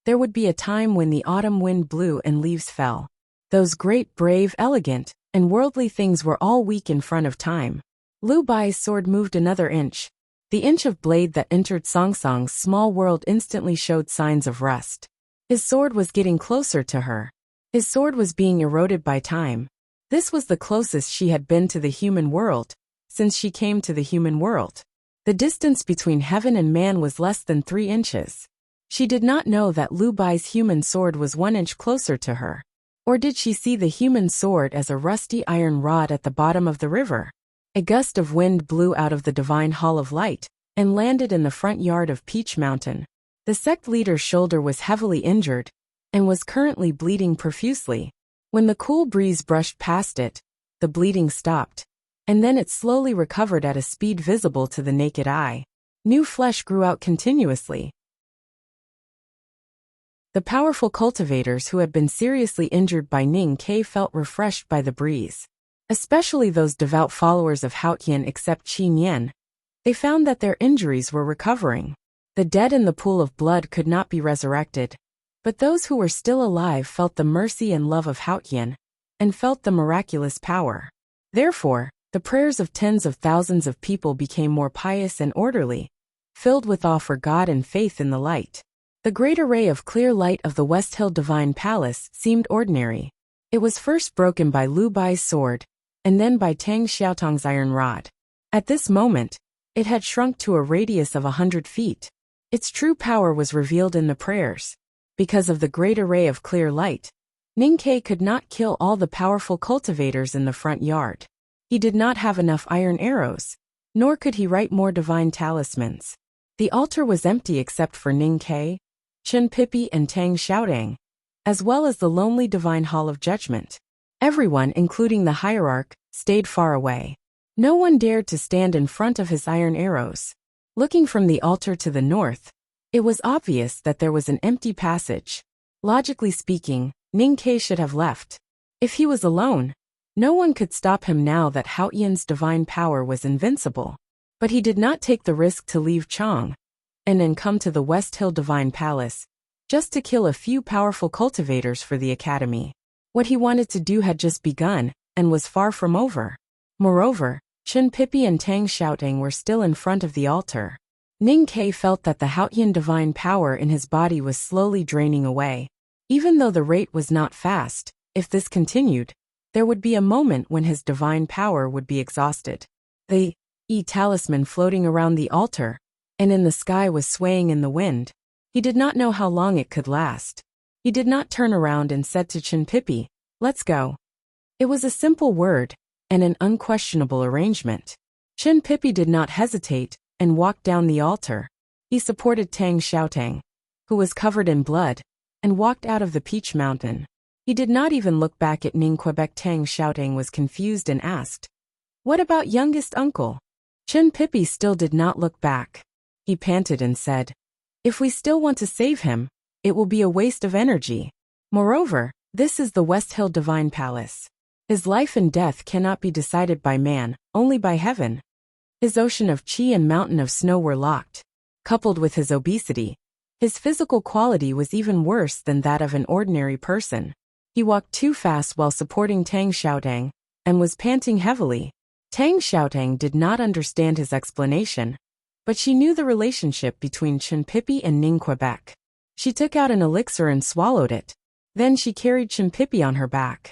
there would be a time when the autumn wind blew and leaves fell. Those great, brave, elegant, and worldly things were all weak in front of time. Lu Bai's sword moved another inch. The inch of blade that entered Song Song's small world instantly showed signs of rust. His sword was getting closer to her. His sword was being eroded by time. This was the closest she had been to the human world since she came to the human world. The distance between heaven and man was less than 3 inches. She did not know that Lu Bai's human sword was 1 inch closer to her. Or did she see the human sword as a rusty iron rod at the bottom of the river? A gust of wind blew out of the Divine Hall of Light and landed in the front yard of Peach Mountain. The sect leader's shoulder was heavily injured and was currently bleeding profusely. When the cool breeze brushed past it, the bleeding stopped, and then it slowly recovered at a speed visible to the naked eye. New flesh grew out continuously. The powerful cultivators who had been seriously injured by Ning Ke felt refreshed by the breeze. Especially those devout followers of Haotian except Qin Yan. They found that their injuries were recovering. The dead in the pool of blood could not be resurrected, but those who were still alive felt the mercy and love of Haotian, and felt the miraculous power. Therefore, the prayers of tens of thousands of people became more pious and orderly, filled with awe for God and faith in the light. The great array of clear light of the West Hill Divine Palace seemed ordinary. It was first broken by Lu Bai's sword, and then by Tang Xiaotong's iron rod. At this moment, it had shrunk to a radius of 100 feet. Its true power was revealed in the prayers. Because of the great array of clear light, Ning Ke could not kill all the powerful cultivators in the front yard. He did not have enough iron arrows, nor could he write more divine talismans. The altar was empty except for Ning Ke, Chen Pipi and Tang Xiaodang, as well as the lonely divine hall of judgment. Everyone, including the hierarch, stayed far away. No one dared to stand in front of his iron arrows. Looking from the altar to the north, it was obvious that there was an empty passage. Logically speaking, Ning Ke should have left. If he was alone, no one could stop him now that Haotian's divine power was invincible. But he did not take the risk to leave Chang and then come to the West Hill Divine Palace, just to kill a few powerful cultivators for the academy. What he wanted to do had just begun, and was far from over. Moreover, Chen Pipi and Tang Xiaotang were still in front of the altar. Ning Ke felt that the Haotian divine power in his body was slowly draining away. Even though the rate was not fast, if this continued, there would be a moment when his divine power would be exhausted. The talisman floating around the altar and in the sky was swaying in the wind. He did not know how long it could last. He did not turn around and said to Chen Pipi, "Let's go." It was a simple word, and an unquestionable arrangement. Chen Pippi did not hesitate, and walked down the altar. He supported Tang Xiaotang, who was covered in blood, and walked out of the Peach Mountain. He did not even look back at Ning Quebec. Tang Xiaotang was confused and asked, "What about youngest uncle?" Chen Pippi still did not look back. He panted and said, "If we still want to save him, it will be a waste of energy. Moreover, this is the West Hill Divine Palace. His life and death cannot be decided by man, only by heaven." His ocean of qi and mountain of snow were locked. Coupled with his obesity, his physical quality was even worse than that of an ordinary person. He walked too fast while supporting Tang Xiaotang, and was panting heavily. Tang Xiaotang did not understand his explanation, but she knew the relationship between Chen Pippi and Ning Quebec. She took out an elixir and swallowed it. Then she carried Chen Pippi on her back.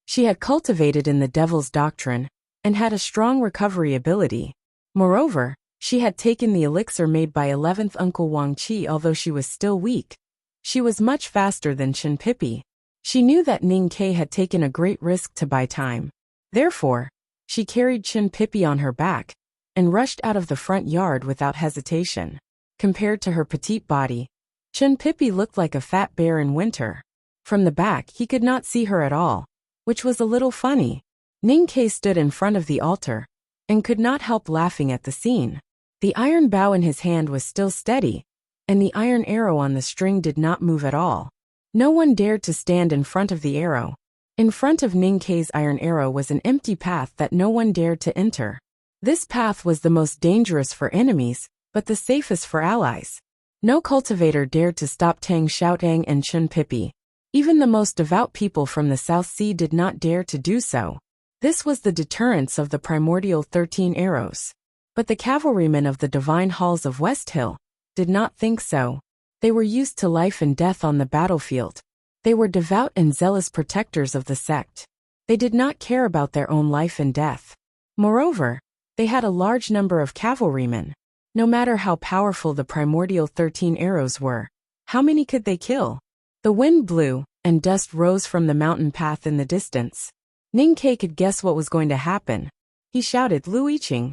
She had cultivated in the Devil's Doctrine, and had a strong recovery ability. Moreover, she had taken the elixir made by 11th Uncle Wang Qi. Although she was still weak, she was much faster than Chen Pippi. She knew that Ning Ke had taken a great risk to buy time. Therefore, she carried Chen Pippi on her back, and rushed out of the front yard without hesitation. Compared to her petite body, Chen Pippi looked like a fat bear in winter. From the back he could not see her at all, which was a little funny. Ning Ke stood in front of the altar, and could not help laughing at the scene. The iron bow in his hand was still steady, and the iron arrow on the string did not move at all. No one dared to stand in front of the arrow. In front of Ning Ke's iron arrow was an empty path that no one dared to enter. This path was the most dangerous for enemies, but the safest for allies. No cultivator dared to stop Tang Xiaotang and Chen Pippi. Even the most devout people from the South Sea did not dare to do so. This was the deterrence of the primordial 13 arrows. But the cavalrymen of the divine halls of West Hill did not think so. They were used to life and death on the battlefield. They were devout and zealous protectors of the sect. They did not care about their own life and death. Moreover, they had a large number of cavalrymen. No matter how powerful the primordial 13 arrows were, how many could they kill? The wind blew, and dust rose from the mountain path in the distance. Ning Ke could guess what was going to happen. He shouted, "Lu Yiqing!"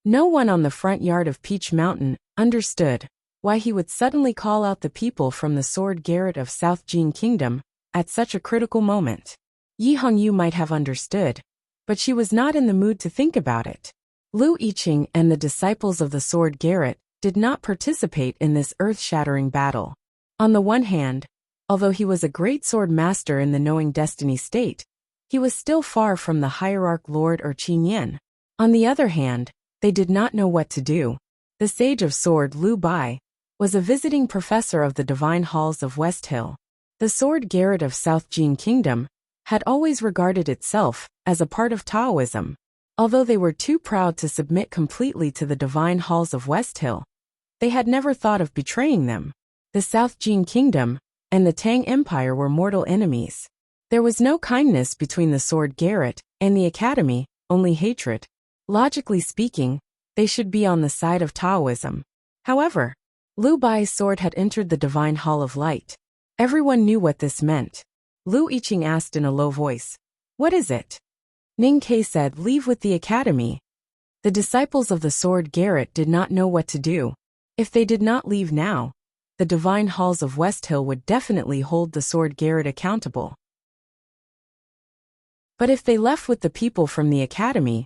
No one on the front yard of Peach Mountain understood why he would suddenly call out the people from the Sword Garret of South Jin Kingdom at such a critical moment. Yi Hongyu might have understood, but she was not in the mood to think about it. Lu Yiqing and the disciples of the Sword Garret did not participate in this earth-shattering battle. On the one hand, although he was a great sword master in the knowing destiny state, he was still far from the hierarch lord or Qin Yan. On the other hand, they did not know what to do. The sage of sword Liu Bai was a visiting professor of the divine halls of West Hill. The Sword Garret of South Jin Kingdom had always regarded itself as a part of Taoism. Although they were too proud to submit completely to the divine halls of West Hill, they had never thought of betraying them. The South Jin Kingdom and the Tang Empire were mortal enemies. There was no kindness between the Sword Garret and the Academy, only hatred. Logically speaking, they should be on the side of Taoism. However, Liu Bai's sword had entered the Divine Hall of Light. Everyone knew what this meant. Lu Yiqing asked in a low voice, "What is it?" Ning Ke said, "Leave with the Academy." The disciples of the Sword Garret did not know what to do. If they did not leave now, the divine halls of West Hill would definitely hold the Sword Garret accountable. But if they left with the people from the Academy,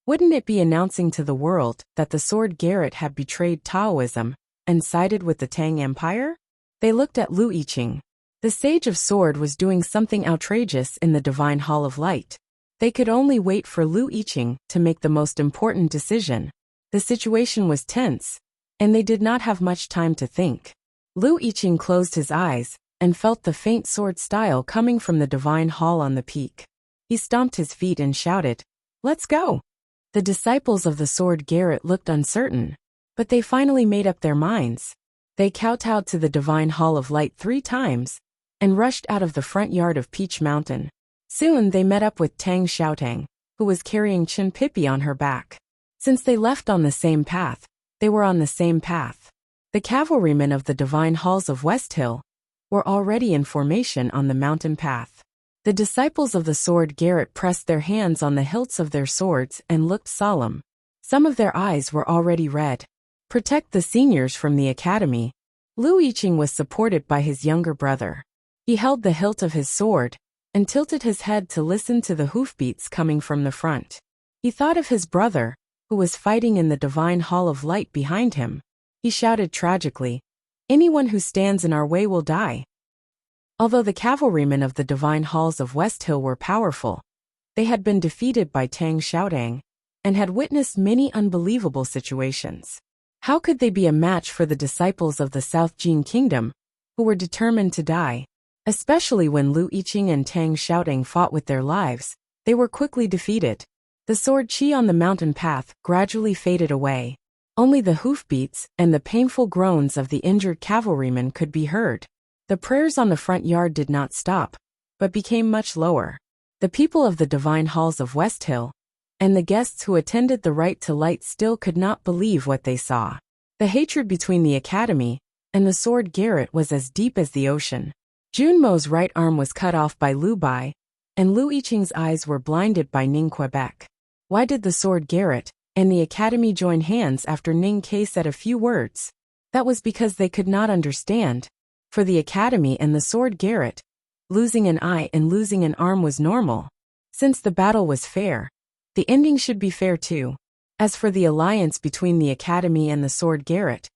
wouldn't it be announcing to the world that the Sword Garret had betrayed Taoism and sided with the Tang Empire? They looked at Lu Yiqing. The Sage of Sword was doing something outrageous in the Divine Hall of Light. They could only wait for Lu Yiqing to make the most important decision. The situation was tense, and they did not have much time to think. Lu Yiqing closed his eyes and felt the faint sword style coming from the Divine Hall on the peak. He stomped his feet and shouted, "Let's go!" The disciples of the Sword Garret looked uncertain, but they finally made up their minds. They kowtowed to the Divine Hall of Light 3 times, and rushed out of the front yard of Peach Mountain. Soon they met up with Tang Xiaotang, who was carrying Chen Pippi on her back. Since they left on the same path, they were on the same path. The cavalrymen of the Divine Halls of West Hill were already in formation on the mountain path. The disciples of the sword Garrett pressed their hands on the hilts of their swords and looked solemn. Some of their eyes were already red. Protect the seniors from the academy. Lu Yiqing was supported by his younger brother. He held the hilt of his sword and tilted his head to listen to the hoofbeats coming from the front. He thought of his brother, who was fighting in the divine hall of light behind him. He shouted tragically, "Anyone who stands in our way will die." Although the cavalrymen of the divine halls of West Hill were powerful, they had been defeated by Tang Xiaodang and had witnessed many unbelievable situations. How could they be a match for the disciples of the South Jin Kingdom, who were determined to die? Especially when Lu Yiqing and Tang Xiaodang fought with their lives, they were quickly defeated. The sword qi on the mountain path gradually faded away. Only the hoofbeats and the painful groans of the injured cavalrymen could be heard. The prayers on the front yard did not stop, but became much lower. The people of the divine halls of West Hill and the guests who attended the Right to Light still could not believe what they saw. The hatred between the academy and the sword Garrett was as deep as the ocean. Junmo's right arm was cut off by Lu Bai, and Lu Yiqing's eyes were blinded by Ning Quebec. Why did the sword Garrett and the academy join hands after Ning Ke said a few words? That was because they could not understand. For the academy and the sword Garrett, losing an eye and losing an arm was normal. Since the battle was fair, the ending should be fair too. As for the alliance between the academy and the sword Garrett,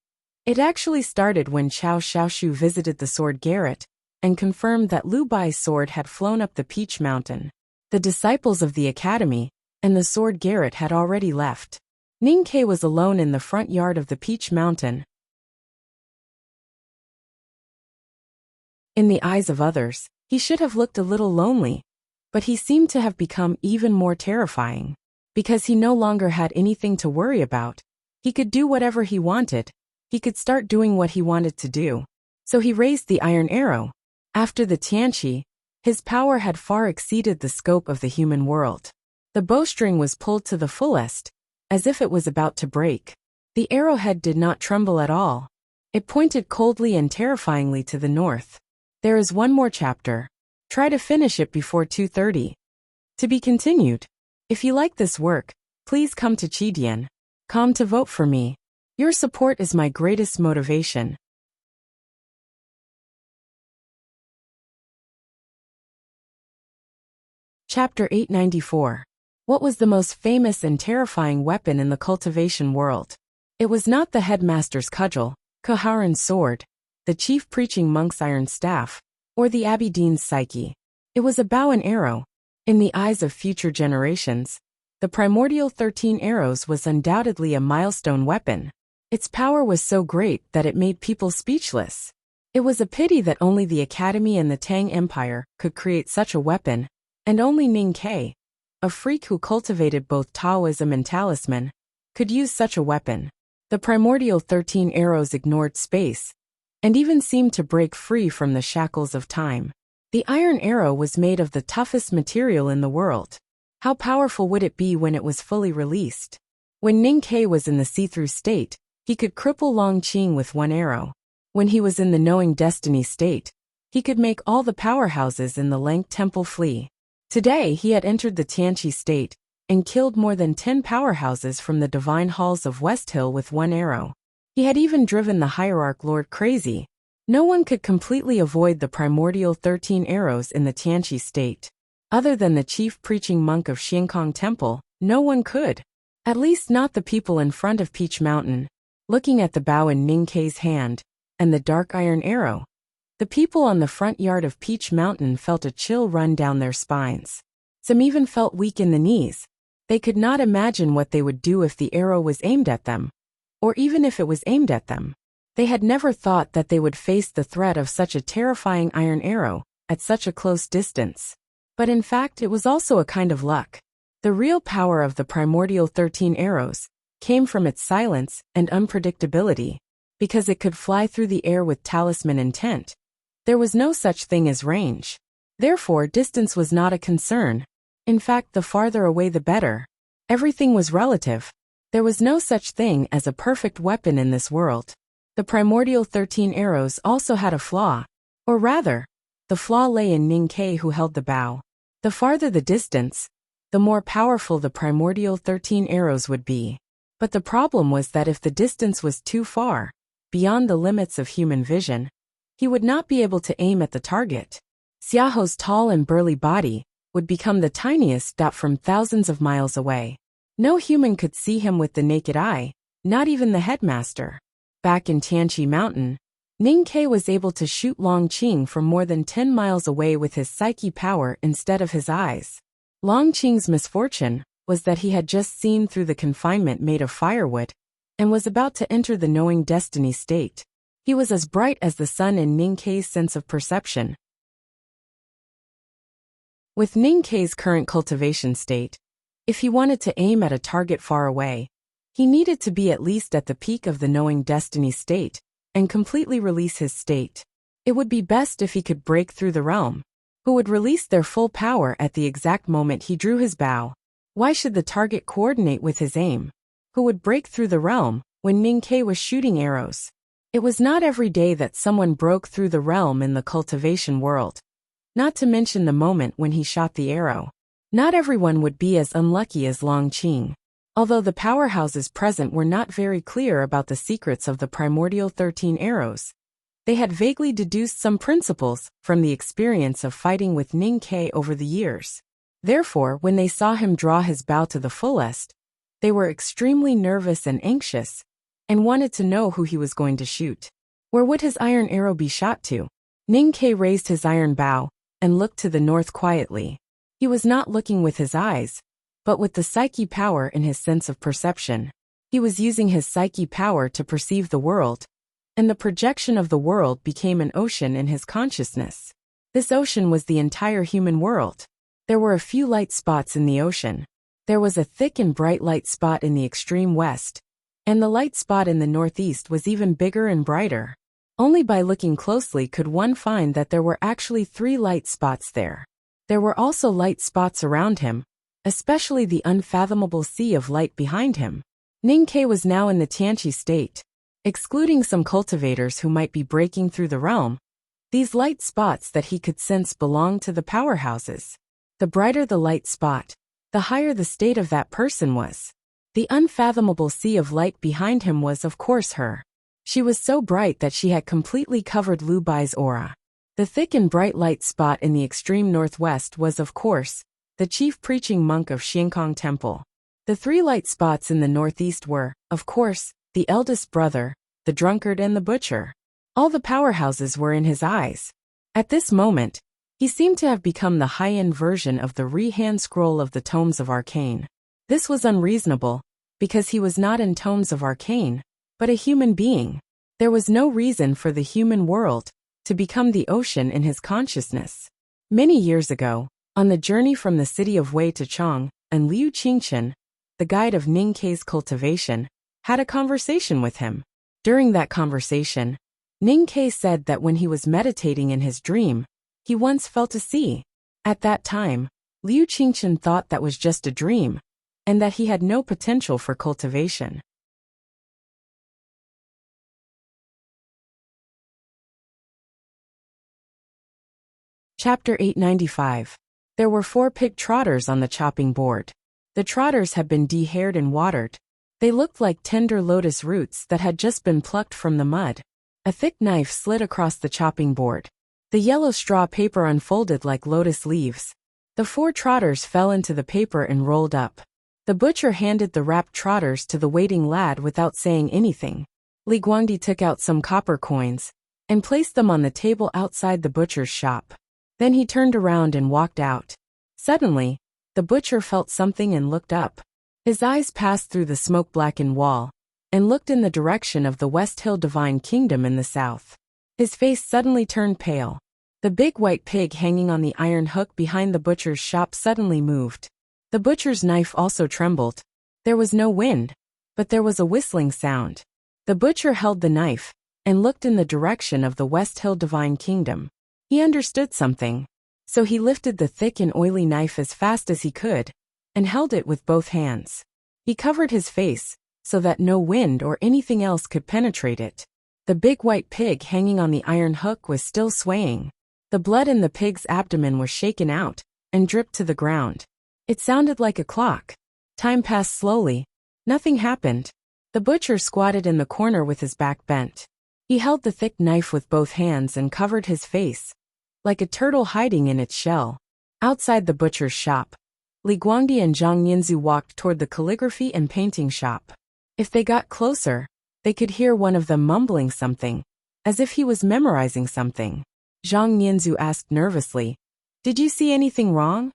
it actually started when Chao Xiaoshu visited the sword Garrett and confirmed that Lu Bai's sword had flown up the Peach Mountain. The disciples of the academy and the sword Garrett had already left. Ning Ke was alone in the front yard of the Peach Mountain. In the eyes of others, he should have looked a little lonely, but he seemed to have become even more terrifying. Because he no longer had anything to worry about. He could do whatever he wanted. He could start doing what he wanted to do. So he raised the iron arrow. After the Tianqi, his power had far exceeded the scope of the human world. The bowstring was pulled to the fullest, as if it was about to break. The arrowhead did not tremble at all. It pointed coldly and terrifyingly to the north. There is one more chapter. Try to finish it before 2:30. To be continued. If you like this work, please come to Chidian.com to vote for me. Your support is my greatest motivation. Chapter 894. What was the most famous and terrifying weapon in the cultivation world? It was not the headmaster's cudgel, Koharan's sword, the chief preaching monk's iron staff, or the abbey dean's psyche. It was a bow and arrow. In the eyes of future generations, the primordial 13 arrows was undoubtedly a milestone weapon. Its power was so great that it made people speechless. It was a pity that only the Academy and the Tang Empire could create such a weapon, and only Ning Ke, a freak who cultivated both Taoism and talisman, could use such a weapon. The primordial 13 arrows ignored space, and even seemed to break free from the shackles of time. The iron arrow was made of the toughest material in the world. How powerful would it be when it was fully released? When Ning Ke was in the see-through state, he could cripple Long Qing with one arrow. When he was in the knowing destiny state, he could make all the powerhouses in the Lank Temple flee. Today he had entered the Tianqi state and killed more than 10 powerhouses from the divine halls of West Hill with one arrow. He had even driven the hierarch Lord crazy. No one could completely avoid the primordial 13 arrows in the Tianqi state. Other than the chief preaching monk of Xiankong Temple, no one could. At least not the people in front of Peach Mountain. Looking at the bow in Ning Ke's hand, and the dark iron arrow, the people on the front yard of Peach Mountain felt a chill run down their spines. Some even felt weak in the knees. They could not imagine what they would do if the arrow was aimed at them, or even if it was aimed at them. They had never thought that they would face the threat of such a terrifying iron arrow at such a close distance. But in fact, it was also a kind of luck. The real power of the primordial 13 arrows came from its silence and unpredictability. Because it could fly through the air with talisman intent, there was no such thing as range. Therefore, distance was not a concern. In fact, the farther away the better. Everything was relative. There was no such thing as a perfect weapon in this world. The primordial 13 arrows also had a flaw. Or rather, The flaw lay in Ning Ke, who held the bow. The farther the distance, the more powerful the primordial 13 arrows would be. But the problem was that if the distance was too far, beyond the limits of human vision, he would not be able to aim at the target. Xiaoho's tall and burly body would become the tiniest dot from thousands of miles away. No human could see him with the naked eye, not even the headmaster. Back in Tianqi Mountain, Ning Ke was able to shoot Long Qing from more than 10 miles away with his psyche power instead of his eyes. Long Qing's misfortune was that he had just seen through the confinement made of firewood and was about to enter the knowing destiny state. He was as bright as the sun in Ning Ke's sense of perception. With Ning Ke's current cultivation state, if he wanted to aim at a target far away, he needed to be at least at the peak of the knowing destiny state and completely release his state. It would be best if he could break through the realm, who would release their full power at the exact moment he drew his bow. Why should the target coordinate with his aim? Who would break through the realm when Ning Ke was shooting arrows? It was not every day that someone broke through the realm in the cultivation world. Not to mention the moment when he shot the arrow. Not everyone would be as unlucky as Long Qing. Although the powerhouses present were not very clear about the secrets of the primordial 13 arrows, they had vaguely deduced some principles from the experience of fighting with Ning Ke over the years. Therefore, when they saw him draw his bow to the fullest, they were extremely nervous and anxious, and wanted to know who he was going to shoot. Where would his iron arrow be shot to? Ning Ke raised his iron bow and looked to the north quietly. He was not looking with his eyes, but with the psyche power in his sense of perception. He was using his psyche power to perceive the world, and the projection of the world became an ocean in his consciousness. This ocean was the entire human world. There were a few light spots in the ocean. There was a thick and bright light spot in the extreme west, and the light spot in the northeast was even bigger and brighter. Only by looking closely could one find that there were actually 3 light spots there. There were also light spots around him, especially the unfathomable sea of light behind him. Ning Ke was now in the Tianqi state. Excluding some cultivators who might be breaking through the realm, these light spots that he could sense belonged to the powerhouses. The brighter the light spot, the higher the state of that person was. The unfathomable sea of light behind him was, of course, her. She was so bright that she had completely covered Lu Bai's aura. The thick and bright light spot in the extreme northwest was, of course, the chief preaching monk of Xiankong Temple. The 3 light spots in the northeast were, of course, the eldest brother, the drunkard, and the butcher. All the powerhouses were in his eyes. At this moment, he seemed to have become the high-end version of the re-hand scroll of the Tomes of Arcane. This was unreasonable, because he was not in Tomes of Arcane, but a human being. There was no reason for the human world to become the ocean in his consciousness. Many years ago, on the journey from the city of Wei to Chang, and Liu Qingchen, the guide of Ning Ke's cultivation, had a conversation with him. During that conversation, Ning Ke said that when he was meditating in his dream, he once felt a sea. At that time, Liu Qingchen thought that was just a dream, and that he had no potential for cultivation. Chapter 895. There were 4 pig trotters on the chopping board. The trotters had been de-haired and watered. They looked like tender lotus roots that had just been plucked from the mud. A thick knife slid across the chopping board. The yellow straw paper unfolded like lotus leaves. The 4 trotters fell into the paper and rolled up. The butcher handed the wrapped trotters to the waiting lad without saying anything. Li Guangdi took out some copper coins and placed them on the table outside the butcher's shop. Then he turned around and walked out. Suddenly, the butcher felt something and looked up. His eyes passed through the smoke-blackened wall and looked in the direction of the West Hill Divine Kingdom in the south. His face suddenly turned pale. The big white pig hanging on the iron hook behind the butcher's shop suddenly moved. The butcher's knife also trembled. There was no wind, but there was a whistling sound. The butcher held the knife and looked in the direction of the West Hill Divine Kingdom. He understood something, so he lifted the thick and oily knife as fast as he could and held it with both hands. He covered his face so that no wind or anything else could penetrate it. The big white pig hanging on the iron hook was still swaying. The blood in the pig's abdomen was shaken out and dripped to the ground. It sounded like a clock. Time passed slowly. Nothing happened. The butcher squatted in the corner with his back bent. He held the thick knife with both hands and covered his face, like a turtle hiding in its shell. Outside the butcher's shop, Li Guangdi and Zhang Yinzu walked toward the calligraphy and painting shop. If they got closer, they could hear one of them mumbling something, as if he was memorizing something. Zhang Yinzu asked nervously, "Did you see anything wrong?"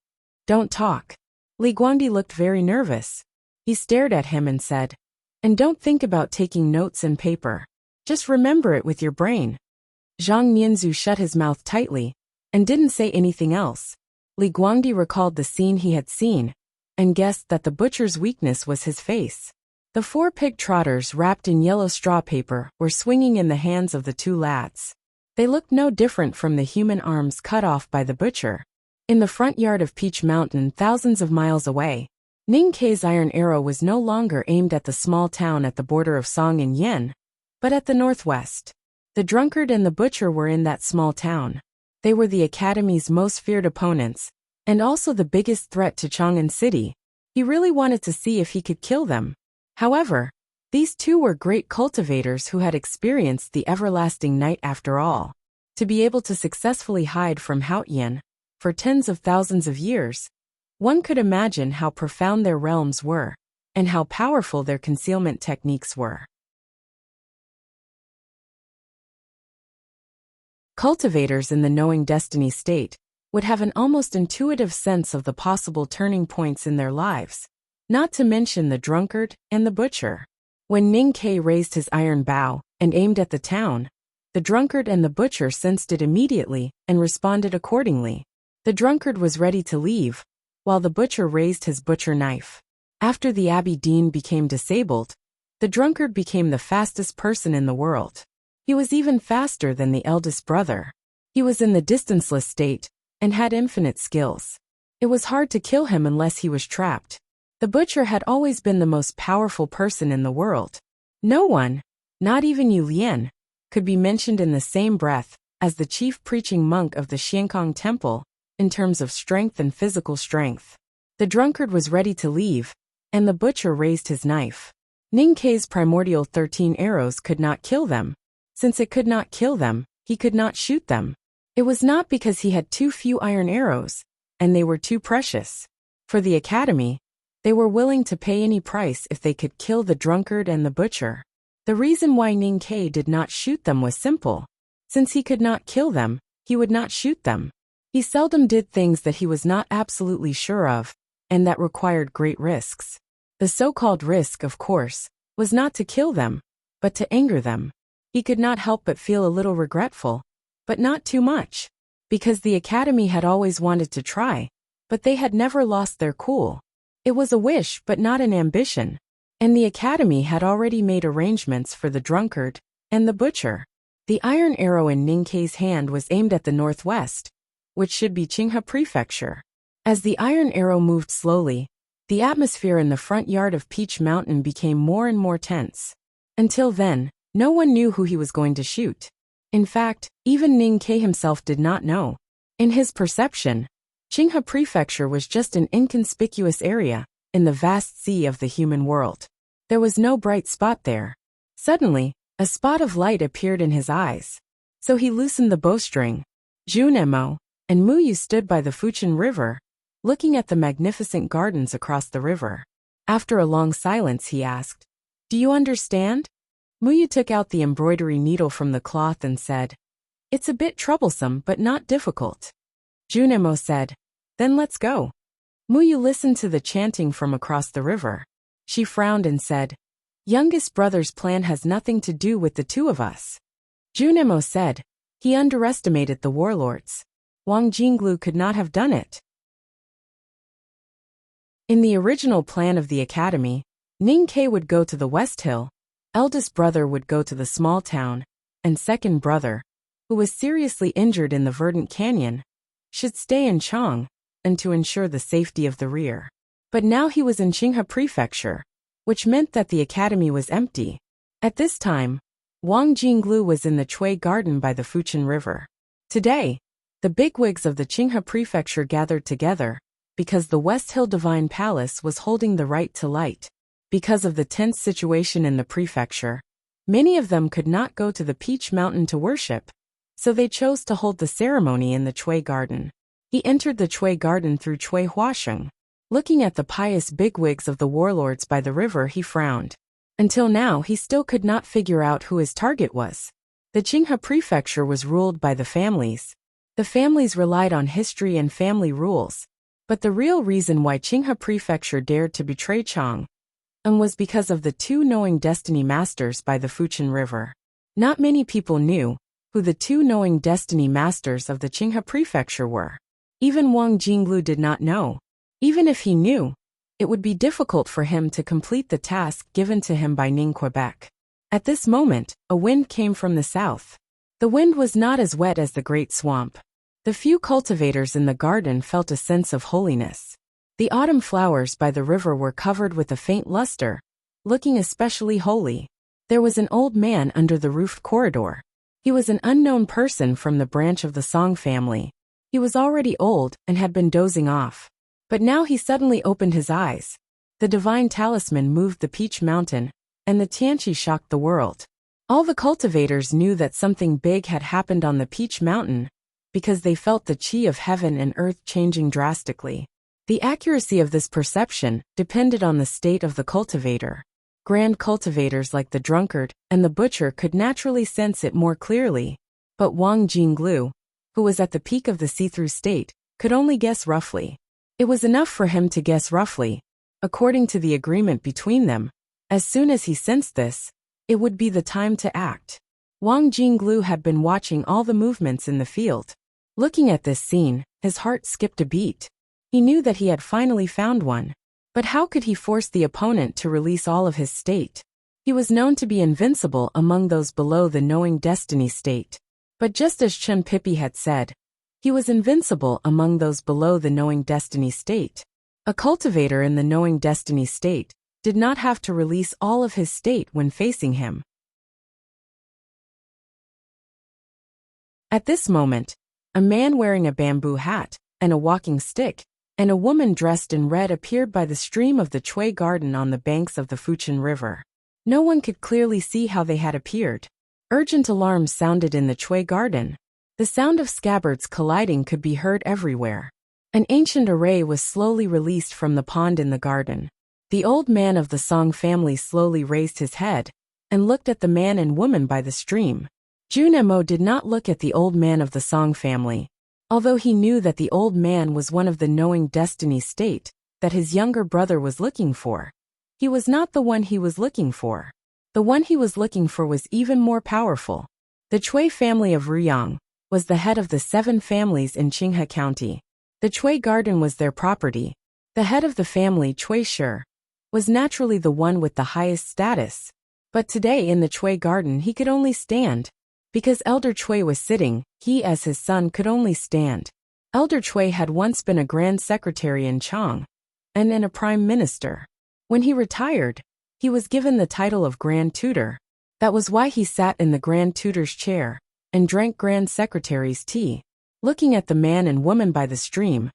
"Don't talk." Li Guangdi looked very nervous. He stared at him and said, "And don't think about taking notes and paper. Just remember it with your brain." Zhang Yinzu shut his mouth tightly and didn't say anything else. Li Guangdi recalled the scene he had seen and guessed that the butcher's weakness was his face. The 4 pig trotters wrapped in yellow straw paper were swinging in the hands of the 2 lads. They looked no different from the human arms cut off by the butcher. In the front yard of Peach Mountain, thousands of miles away, Ning Kei's iron arrow was no longer aimed at the small town at the border of Song and Yin, but at the northwest. The drunkard and the butcher were in that small town. They were the Academy's most feared opponents, and also the biggest threat to Chang'an City. He really wanted to see if he could kill them. However, these 2 were great cultivators who had experienced the everlasting night after all. To be able to successfully hide from Haotian for tens of thousands of years, one could imagine how profound their realms were, and how powerful their concealment techniques were. Cultivators in the knowing destiny state would have an almost intuitive sense of the possible turning points in their lives, not to mention the drunkard and the butcher. When Ning Kei raised his iron bow and aimed at the town, the drunkard and the butcher sensed it immediately and responded accordingly. The drunkard was ready to leave, while the butcher raised his butcher knife. After the Abbey Dean became disabled, the drunkard became the fastest person in the world. He was even faster than the eldest brother. He was in the distanceless state and had infinite skills. It was hard to kill him unless he was trapped. The butcher had always been the most powerful person in the world. No one, not even Yu Lian, could be mentioned in the same breath as the chief preaching monk of the Xiankong Temple in terms of strength and physical strength. The drunkard was ready to leave, and the butcher raised his knife. Ning Kei's primordial 13 arrows could not kill them. Since it could not kill them, he could not shoot them. It was not because he had too few iron arrows, and they were too precious. For the Academy, they were willing to pay any price if they could kill the drunkard and the butcher. The reason why Ning Kei did not shoot them was simple. Since he could not kill them, he would not shoot them. He seldom did things that he was not absolutely sure of, and that required great risks. The so-called risk, of course, was not to kill them, but to anger them. He could not help but feel a little regretful, but not too much, because the Academy had always wanted to try, but they had never lost their cool. It was a wish but not an ambition, and the Academy had already made arrangements for the drunkard and the butcher. The iron arrow in Ning Kei's hand was aimed at the northwest, which should be Qinghe Prefecture. As the iron arrow moved slowly, the atmosphere in the front yard of Peach Mountain became more and more tense. Until then, no one knew who he was going to shoot. In fact, even Ning Kei himself did not know. In his perception, Qinghe Prefecture was just an inconspicuous area in the vast sea of the human world. There was no bright spot there. Suddenly, a spot of light appeared in his eyes. So he loosened the bowstring. Junemo and Muyu stood by the Fuchin River, looking at the magnificent gardens across the river. After a long silence, he asked, "Do you understand?" Muyu took out the embroidery needle from the cloth and said, "It's a bit troublesome but not difficult." Junemo said, "Then let's go." Muyu listened to the chanting from across the river. She frowned and said, "Youngest brother's plan has nothing to do with the 2 of us." Junemo said, "He underestimated the warlords. Wang Jinglu could not have done it." In the original plan of the Academy, Ning Kei would go to the West Hill, eldest brother would go to the small town, and second brother, who was seriously injured in the Verdant Canyon, should stay in Chang, and to ensure the safety of the rear. But now he was in Qinghe Prefecture, which meant that the Academy was empty. At this time, Wang Jinglu was in the Chui Garden by the Fuchin River. Today, The bigwigs of the Qinghe prefecture gathered together, because the West Hill Divine Palace was holding the right to light. Because of the tense situation in the prefecture, many of them could not go to the Peach Mountain to worship, so they chose to hold the ceremony in the Chui Garden. He entered the Chui Garden through Chui Huasheng. Looking at the pious bigwigs of the warlords by the river, he frowned. Until now, he still could not figure out who his target was. The Qinghe prefecture was ruled by the families. The families relied on history and family rules, but the real reason why Qinghe prefecture dared to betray Chang was because of the two knowing destiny masters by the Fuqian River. Not many people knew who the two knowing destiny masters of the Qinghe prefecture were. Even Wang Jinglu did not know. Even if he knew, it would be difficult for him to complete the task given to him by Ning Quebec. At this moment, a wind came from the south. The wind was not as wet as the great swamp. The few cultivators in the garden felt a sense of holiness. The autumn flowers by the river were covered with a faint luster, looking especially holy. There was an old man under the roofed corridor. He was an unknown person from the branch of the Song family. He was already old and had been dozing off. But now he suddenly opened his eyes. The divine talisman moved the Peach Mountain, and the Tianqi shocked the world. All the cultivators knew that something big had happened on the Peach Mountain, because they felt the qi of heaven and earth changing drastically. The accuracy of this perception depended on the state of the cultivator. Grand cultivators like the drunkard and the butcher could naturally sense it more clearly, but Wang Jinglu, who was at the peak of the see-through state, could only guess roughly. It was enough for him to guess roughly. According to the agreement between them, as soon as he sensed this, it would be the time to act. Wang Jinglu had been watching all the movements in the field. Looking at this scene, his heart skipped a beat. He knew that he had finally found one. But how could he force the opponent to release all of his state? He was known to be invincible among those below the knowing destiny state. But just as Chen Pippi had said, he was invincible among those below the knowing destiny state. A cultivator in the knowing destiny state did not have to release all of his state when facing him. At this moment, a man wearing a bamboo hat and a walking stick and a woman dressed in red appeared by the stream of the Chui Garden on the banks of the Fuqian River. No one could clearly see how they had appeared. Urgent alarms sounded in the Chui Garden. The sound of scabbards colliding could be heard everywhere. An ancient array was slowly released from the pond in the garden. The old man of the Song family slowly raised his head and looked at the man and woman by the stream. Junemo did not look at the old man of the Song family. Although he knew that the old man was one of the knowing destiny state that his younger brother was looking for, he was not the one he was looking for. The one he was looking for was even more powerful. The Chui family of Ruyang was the head of the 7 families in Qinghe County. The Chui Garden was their property. The head of the family, Chui Shi, was naturally the one with the highest status. But today in the Chui Garden he could only stand. Because Elder Chui was sitting, he as his son could only stand. Elder Chui had once been a grand secretary in Chang, and then a prime minister. When he retired, he was given the title of grand tutor. That was why he sat in the grand tutor's chair and drank grand secretary's tea. Looking at the man and woman by the stream,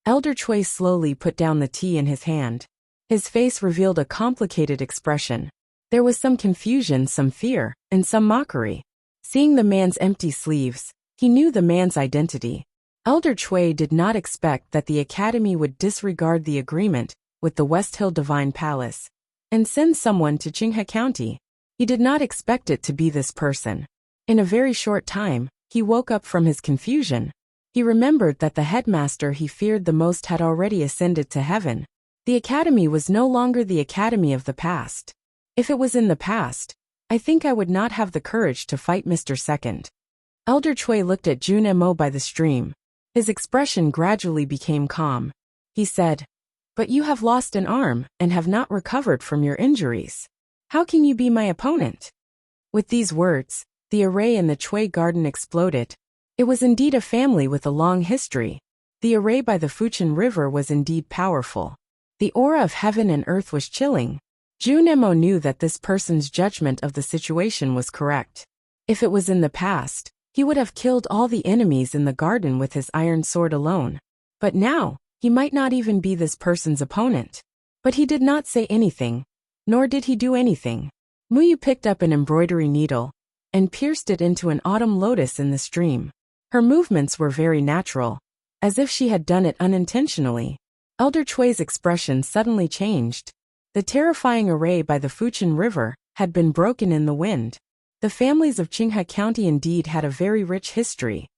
Elder Chui slowly put down the tea in his hand. His face revealed a complicated expression. There was some confusion, some fear, and some mockery. Seeing the man's empty sleeves, he knew the man's identity. Elder Chui did not expect that the academy would disregard the agreement with the West Hill Divine Palace and send someone to Qinghe County. He did not expect it to be this person. In a very short time, he woke up from his confusion. He remembered that the headmaster he feared the most had already ascended to heaven. The academy was no longer the academy of the past. If it was in the past, I think I would not have the courage to fight Mr. Second. Elder Chui looked at Junemo by the stream. His expression gradually became calm. He said, "But you have lost an arm and have not recovered from your injuries. How can you be my opponent?" With these words, the array in the Chui Garden exploded. It was indeed a family with a long history. The array by the Fuqian River was indeed powerful. The aura of heaven and earth was chilling. Junemo knew that this person's judgment of the situation was correct. If it was in the past, He would have killed all the enemies in the garden with his iron sword alone. But now, he might not even be this person's opponent. But he did not say anything, nor did he do anything. Muyu picked up an embroidery needle and pierced it into an autumn lotus in the stream. Her movements were very natural, as if she had done it unintentionally. Elder Chui's expression suddenly changed. The terrifying array by the Fuchin River had been broken in the wind. The families of Qinghe County indeed had a very rich history.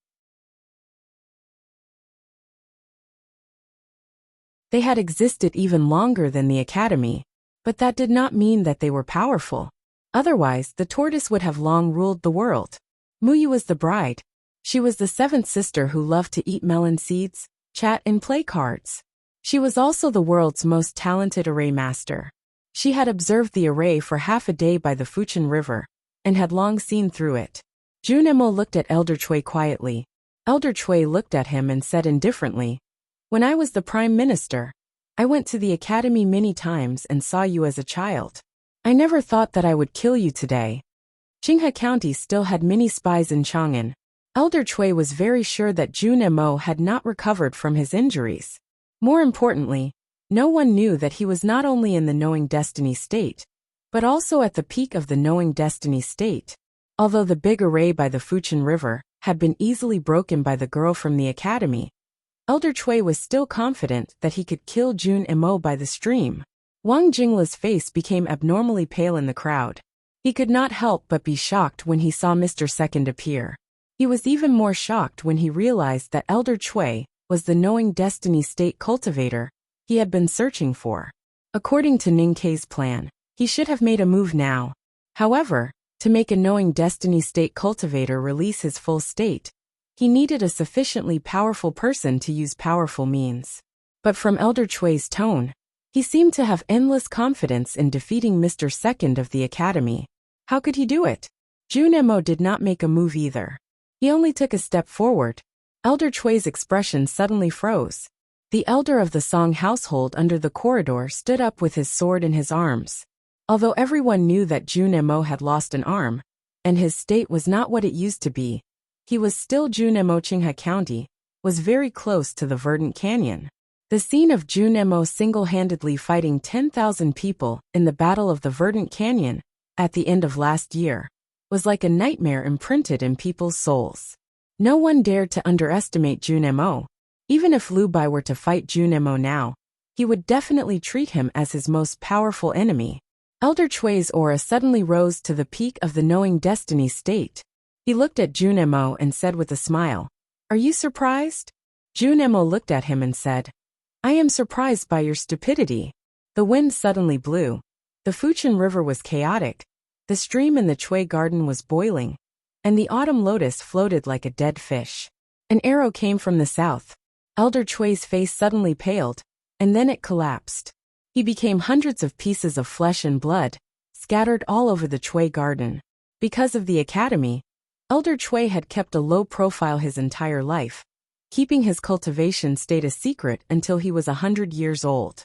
They had existed even longer than the academy, but that did not mean that they were powerful. Otherwise, the tortoise would have long ruled the world. Muyu was the bride. She was the seventh sister who loved to eat melon seeds, chat and play cards. She was also the world's most talented array master. She had observed the array for half a day by the Fuchin River, and had long seen through it. Junemo looked at Elder Chui quietly. Elder Chui looked at him and said indifferently, "When I was the prime minister, I went to the academy many times and saw you as a child. I never thought that I would kill you today." Qinghe County still had many spies in Chang'an. Elder Chui was very sure that Junemo had not recovered from his injuries. More importantly, no one knew that he was not only in the knowing destiny state, but also at the peak of the knowing destiny state. Although the big array by the Fuchin River had been easily broken by the girl from the academy, Elder Chui was still confident that he could kill Jun Emo by the stream. Wang Jingla's face became abnormally pale in the crowd. He could not help but be shocked when he saw Mr. Second appear. He was even more shocked when he realized that Elder Chui was the knowing destiny state cultivator he had been searching for. According to Ning Kei's plan, he should have made a move now. However, to make a knowing destiny state cultivator release his full state, he needed a sufficiently powerful person to use powerful means. But from Elder Chui's tone, he seemed to have endless confidence in defeating Mr. Second of the academy. How could he do it? Junemo did not make a move either. He only took a step forward. Elder Chui's expression suddenly froze. The elder of the Song household under the corridor stood up with his sword in his arms. Although everyone knew that Junemo had lost an arm, and his state was not what it used to be, he was still Junemo. Qinghe County was very close to the verdant canyon. The scene of Junemo single-handedly fighting 10,000 people in the Battle of the Verdant Canyon at the end of last year was like a nightmare imprinted in people's souls. No one dared to underestimate Junemo. Even if Lu Bai were to fight Junemo now, he would definitely treat him as his most powerful enemy. Elder Chui's aura suddenly rose to the peak of the knowing destiny state. He looked at Junemo and said with a smile, "Are you surprised?" Junemo looked at him and said, "I am surprised by your stupidity." The wind suddenly blew. The Fuchin River was chaotic. The stream in the Chui garden was boiling, and the autumn lotus floated like a dead fish. An arrow came from the south. Elder Chui's face suddenly paled, and then it collapsed. He became hundreds of pieces of flesh and blood, scattered all over the Chui garden. Because of the academy, Elder Chui had kept a low profile his entire life, keeping his cultivation state a secret until he was 100 years old.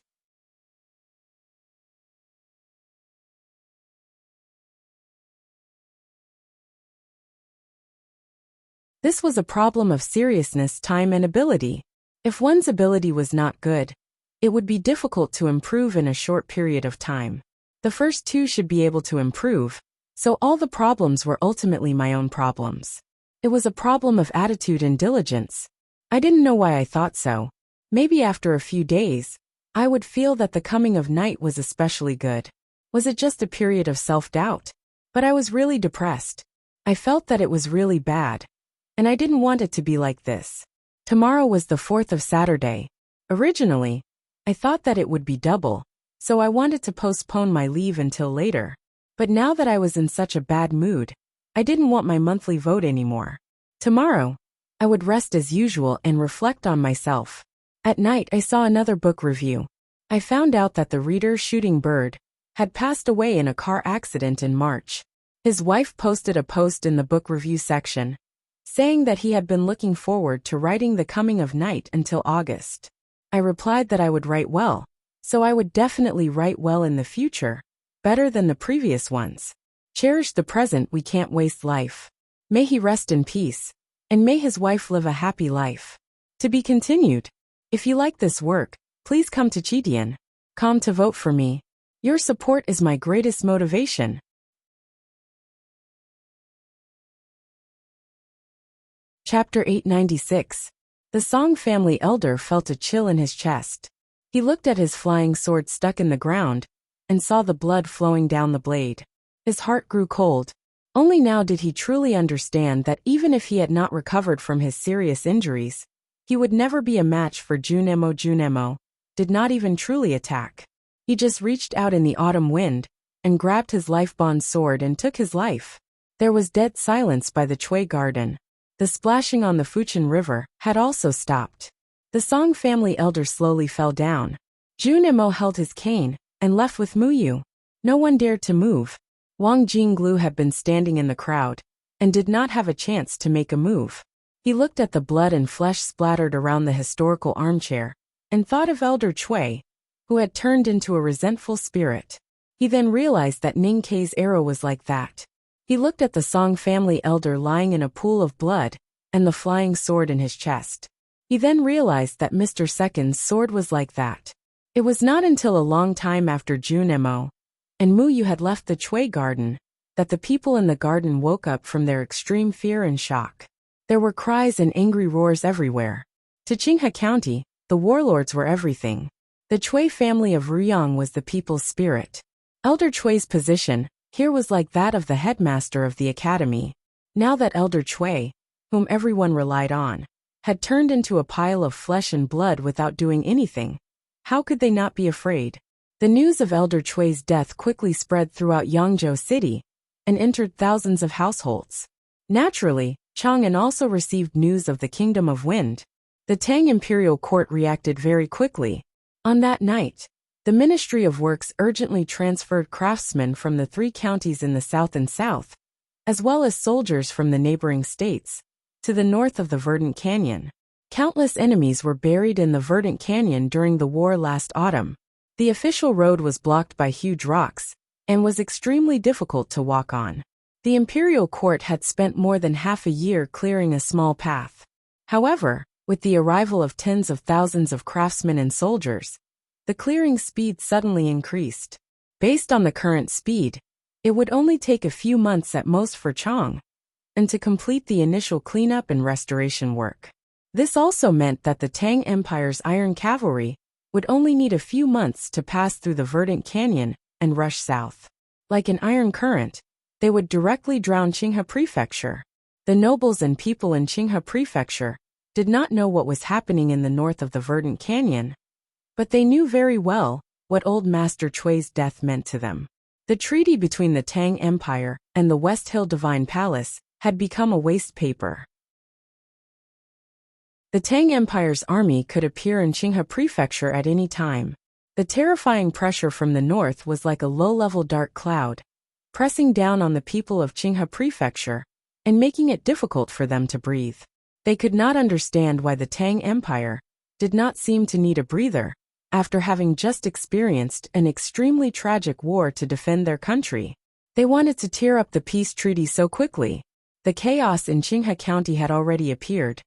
This was a problem of seriousness, time, and ability. If one's ability was not good, it would be difficult to improve in a short period of time. The first two should be able to improve, so all the problems were ultimately my own problems. It was a problem of attitude and diligence. I didn't know why I thought so. Maybe after a few days, I would feel that the coming of night was especially good. Was it just a period of self-doubt? But I was really depressed. I felt that it was really bad. And I didn't want it to be like this. Tomorrow was the 4th of Saturday. Originally, I thought that it would be double, so I wanted to postpone my leave until later. But now that I was in such a bad mood, I didn't want my monthly vote anymore. Tomorrow, I would rest as usual and reflect on myself. At night I saw another book review. I found out that the reader Shooting Bird had passed away in a car accident in March. His wife posted a post in the book review section, saying that he had been looking forward to writing The Coming of Night until August. I replied that I would write well, so I would definitely write well in the future, better than the previous ones. Cherish the present, we can't waste life. May he rest in peace, and may his wife live a happy life. To be continued. If you like this work, please come to Chitian.com to vote for me. Your support is my greatest motivation. Chapter 896. The Song family elder felt a chill in his chest. He looked at his flying sword stuck in the ground, and saw the blood flowing down the blade. His heart grew cold. Only now did he truly understand that even if he had not recovered from his serious injuries, he would never be a match for Junemo. Junemo did not even truly attack. He just reached out in the autumn wind, and grabbed his life-bond sword and took his life. There was dead silence by the Chui garden. The splashing on the Fuchin River had also stopped. The Song family elder slowly fell down. Junemo held his cane, and left with Muyu. No one dared to move. Wang Jinglu had been standing in the crowd, and did not have a chance to make a move. He looked at the blood and flesh splattered around the historical armchair, and thought of Elder Chui, who had turned into a resentful spirit. He then realized that Ning Kei's arrow was like that. He looked at the Song family elder lying in a pool of blood, and the flying sword in his chest. He then realized that Mr. Second's sword was like that. It was not until a long time after Junemo and Muyu had left the Chui garden that the people in the garden woke up from their extreme fear and shock. There were cries and angry roars everywhere. To Qinghe County, the warlords were everything. The Chui family of Ruyang was the people's spirit. Elder Chui's position here was like that of the headmaster of the academy. Now that Elder Chui, whom everyone relied on, had turned into a pile of flesh and blood without doing anything, how could they not be afraid? The news of Elder Chui's death quickly spread throughout Yangzhou City and entered thousands of households. Naturally, Chang'an also received news of the Kingdom of Wind. The Tang Imperial Court reacted very quickly. On that night, the Ministry of Works urgently transferred craftsmen from the 3 counties in the south and south, as well as soldiers from the neighboring states, to the north of the Verdant Canyon. Countless enemies were buried in the Verdant Canyon during the war last autumn. The official road was blocked by huge rocks, and was extremely difficult to walk on. The Imperial Court had spent more than half a year clearing a small path. However, with the arrival of tens of thousands of craftsmen and soldiers, the clearing speed suddenly increased. Based on the current speed, it would only take a few months at most for Chang and to complete the initial cleanup and restoration work. This also meant that the Tang Empire's iron cavalry would only need a few months to pass through the Verdant Canyon and rush south. Like an iron current, they would directly drown Qinghe Prefecture. The nobles and people in Qinghe Prefecture did not know what was happening in the north of the Verdant Canyon, but they knew very well what old Master Chui's death meant to them. The treaty between the Tang Empire and the West Hill Divine Palace had become a waste paper. The Tang Empire's army could appear in Qinghe Prefecture at any time. The terrifying pressure from the north was like a low-level dark cloud, pressing down on the people of Qinghe Prefecture and making it difficult for them to breathe. They could not understand why the Tang Empire did not seem to need a breather after having just experienced an extremely tragic war to defend their country. They wanted to tear up the peace treaty so quickly. The chaos in Qinghe County had already appeared,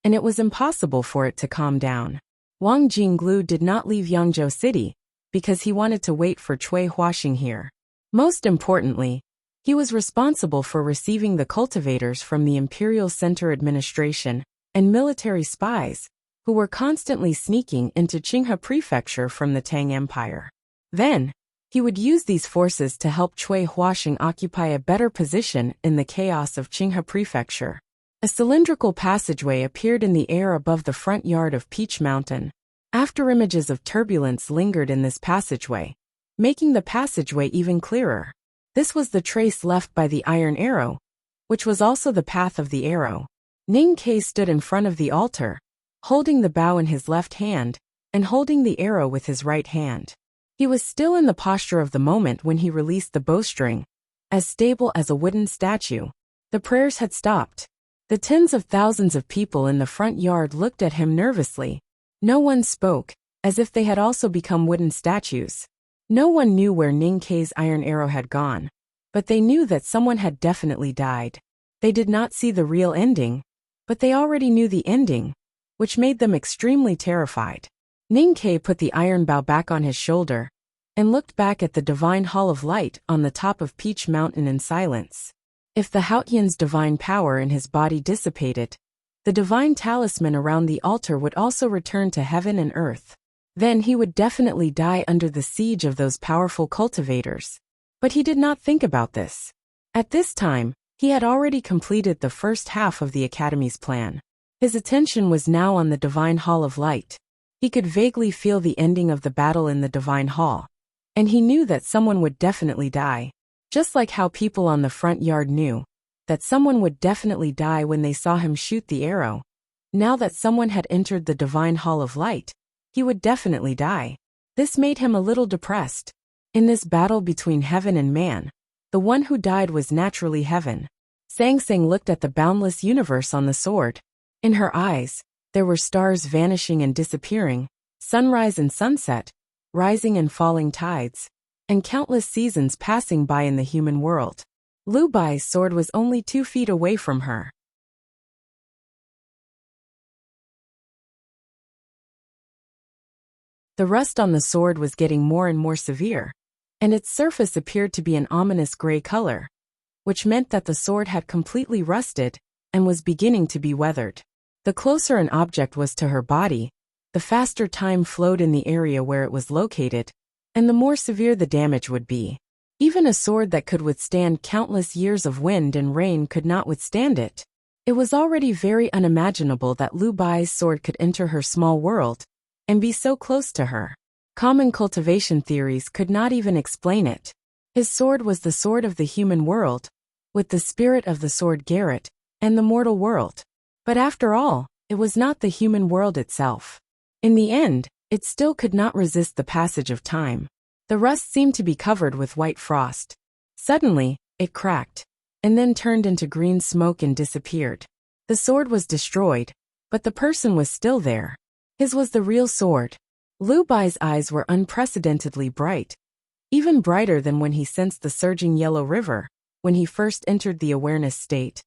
and it was impossible for it to calm down. Wang Jinglu did not leave Yangzhou City because he wanted to wait for Chui Huaxing here. Most importantly, he was responsible for receiving the cultivators from the Imperial Center Administration and military spies who were constantly sneaking into Qinghe Prefecture from the Tang Empire. Then, he would use these forces to help Chui Huaxing occupy a better position in the chaos of Qinghe Prefecture. A cylindrical passageway appeared in the air above the front yard of Peach Mountain. After images of turbulence lingered in this passageway, making the passageway even clearer. This was the trace left by the iron arrow, which was also the path of the arrow. Ning Kei stood in front of the altar, holding the bow in his left hand, and holding the arrow with his right hand. He was still in the posture of the moment when he released the bowstring, as stable as a wooden statue. The prayers had stopped. The tens of thousands of people in the front yard looked at him nervously. No one spoke, as if they had also become wooden statues. No one knew where Ning Kei's iron arrow had gone, but they knew that someone had definitely died. They did not see the real ending, but they already knew the ending, which made them extremely terrified. Ning Ke put the iron bow back on his shoulder and looked back at the divine hall of light on the top of Peach Mountain in silence. If the Haotian's divine power in his body dissipated, the divine talisman around the altar would also return to heaven and earth. Then he would definitely die under the siege of those powerful cultivators. But he did not think about this. At this time, he had already completed the first half of the Academy's plan. His attention was now on the divine hall of light. He could vaguely feel the ending of the battle in the divine hall, and he knew that someone would definitely die. Just like how people on the front yard knew that someone would definitely die when they saw him shoot the arrow. Now that someone had entered the divine hall of light, he would definitely die. This made him a little depressed. In this battle between heaven and man, the one who died was naturally heaven. Sang Sang looked at the boundless universe on the sword. In her eyes, there were stars vanishing and disappearing, sunrise and sunset, rising and falling tides, and countless seasons passing by in the human world. Lu Bai's sword was only 2 feet away from her. The rust on the sword was getting more and more severe, and its surface appeared to be an ominous gray color, which meant that the sword had completely rusted and was beginning to be weathered. The closer an object was to her body, the faster time flowed in the area where it was located, and the more severe the damage would be. Even a sword that could withstand countless years of wind and rain could not withstand it. It was already very unimaginable that Lu Bai's sword could enter her small world and be so close to her. Common cultivation theories could not even explain it. His sword was the sword of the human world, with the spirit of the sword Garrett, and the mortal world. But after all, it was not the human world itself. In the end, it still could not resist the passage of time. The rust seemed to be covered with white frost. Suddenly, it cracked, and then turned into green smoke and disappeared. The sword was destroyed, but the person was still there. His was the real sword. Lu Bai's eyes were unprecedentedly bright, even brighter than when he sensed the surging yellow river, when he first entered the awareness state,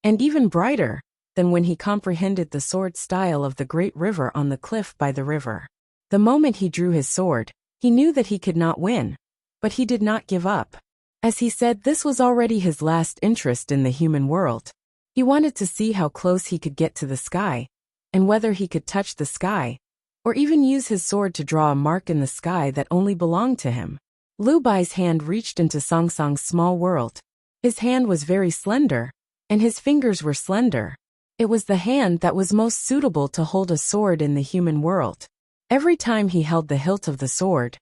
and even brighter than when he comprehended the sword style of the great river on the cliff by the river. The moment he drew his sword, he knew that he could not win, but he did not give up. As he said, this was already his last interest in the human world. He wanted to see how close he could get to the sky, and whether he could touch the sky, or even use his sword to draw a mark in the sky that only belonged to him. Lu Bai's hand reached into Song Song's small world. His hand was very slender, and his fingers were slender. It was the hand that was most suitable to hold a sword in the human world. Every time he held the hilt of the sword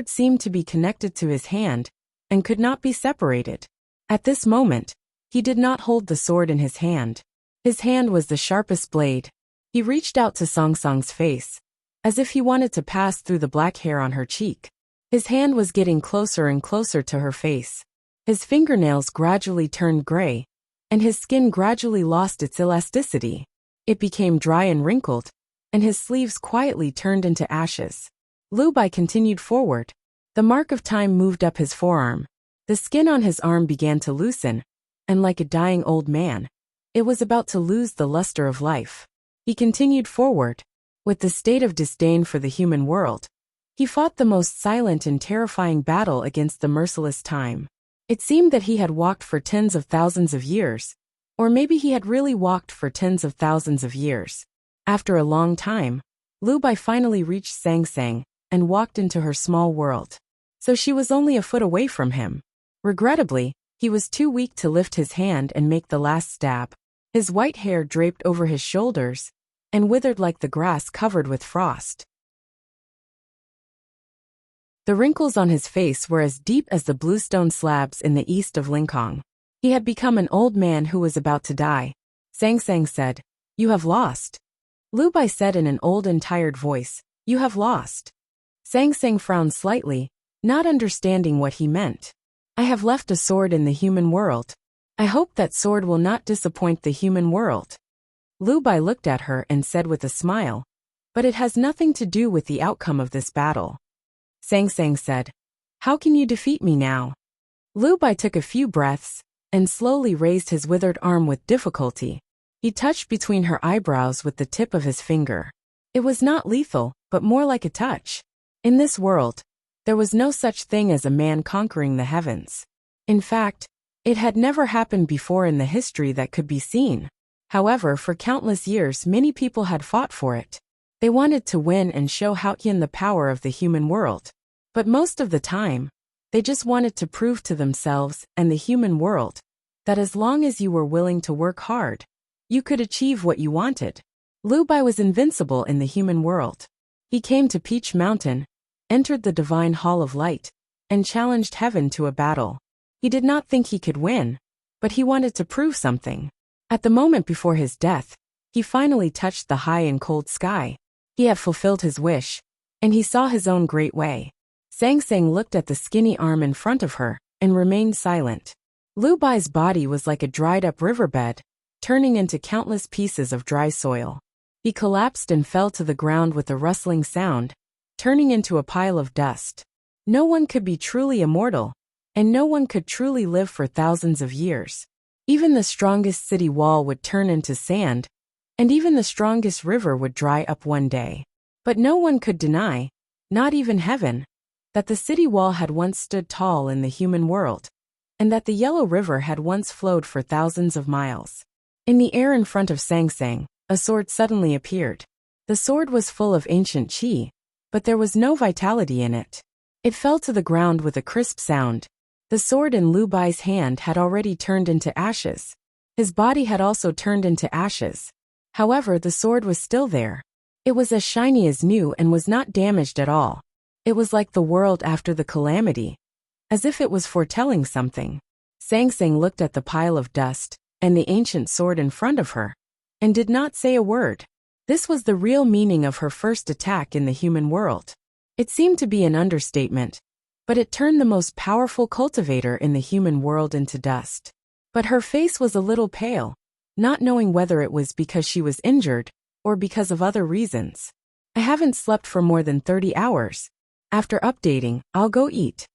seemed to be connected to his hand and could not be separated. At this moment, he did not hold the sword in his hand. His hand was the sharpest blade. He reached out to Song Song's face, as if he wanted to pass through the black hair on her cheek. His hand was getting closer and closer to her face. His fingernails gradually turned gray, and his skin gradually lost its elasticity. It became dry and wrinkled, and his sleeves quietly turned into ashes. Lu Bai continued forward. The mark of time moved up his forearm. The skin on his arm began to loosen, and like a dying old man, it was about to lose the luster of life. He continued forward. With the state of disdain for the human world, he fought the most silent and terrifying battle against the merciless time. It seemed that he had walked for tens of thousands of years, or maybe he had really walked for tens of thousands of years. After a long time, Lu Bai finally reached Sang Sang and walked into her small world. So she was only a foot away from him. Regrettably, he was too weak to lift his hand and make the last stab. His white hair draped over his shoulders and withered like the grass covered with frost. The wrinkles on his face were as deep as the bluestone slabs in the east of Lincoln. He had become an old man who was about to die. Sang Sang said, "You have lost." Lu Bai said in an old and tired voice, "You have lost." Sang Sang frowned slightly, not understanding what he meant. "I have left a sword in the human world. I hope that sword will not disappoint the human world." Lu Bai looked at her and said with a smile, "But it has nothing to do with the outcome of this battle." Sang Sang said, "How can you defeat me now?" Lu Bai took a few breaths and slowly raised his withered arm with difficulty. He touched between her eyebrows with the tip of his finger. It was not lethal, but more like a touch. In this world, there was no such thing as a man conquering the heavens. In fact, it had never happened before in the history that could be seen. However, for countless years many people had fought for it. They wanted to win and show Haotian the power of the human world. But most of the time, they just wanted to prove to themselves and the human world that as long as you were willing to work hard, you could achieve what you wanted. Lu Bai was invincible in the human world. He came to Peach Mountain, entered the divine hall of light, and challenged heaven to a battle. He did not think he could win, but he wanted to prove something. At the moment before his death, he finally touched the high and cold sky. He had fulfilled his wish, and he saw his own great way. Sang Sang looked at the skinny arm in front of her and remained silent. Lu Bai's body was like a dried-up riverbed, turning into countless pieces of dry soil. He collapsed and fell to the ground with a rustling sound, turning into a pile of dust. No one could be truly immortal, and no one could truly live for thousands of years. Even the strongest city wall would turn into sand, and even the strongest river would dry up one day. But no one could deny, not even heaven, that the city wall had once stood tall in the human world, and that the yellow river had once flowed for thousands of miles. In the air in front of Sang Sang, a sword suddenly appeared. The sword was full of ancient qi, but there was no vitality in it. It fell to the ground with a crisp sound. The sword in Lu Bai's hand had already turned into ashes. His body had also turned into ashes. However, the sword was still there. It was as shiny as new and was not damaged at all. It was like the world after the calamity, as if it was foretelling something. Sang Sang looked at the pile of dust and the ancient sword in front of her, and did not say a word. This was the real meaning of her first attack in the human world. It seemed to be an understatement, but it turned the most powerful cultivator in the human world into dust. But her face was a little pale, not knowing whether it was because she was injured or because of other reasons. I haven't slept for more than 30 hours. After updating, I'll go eat.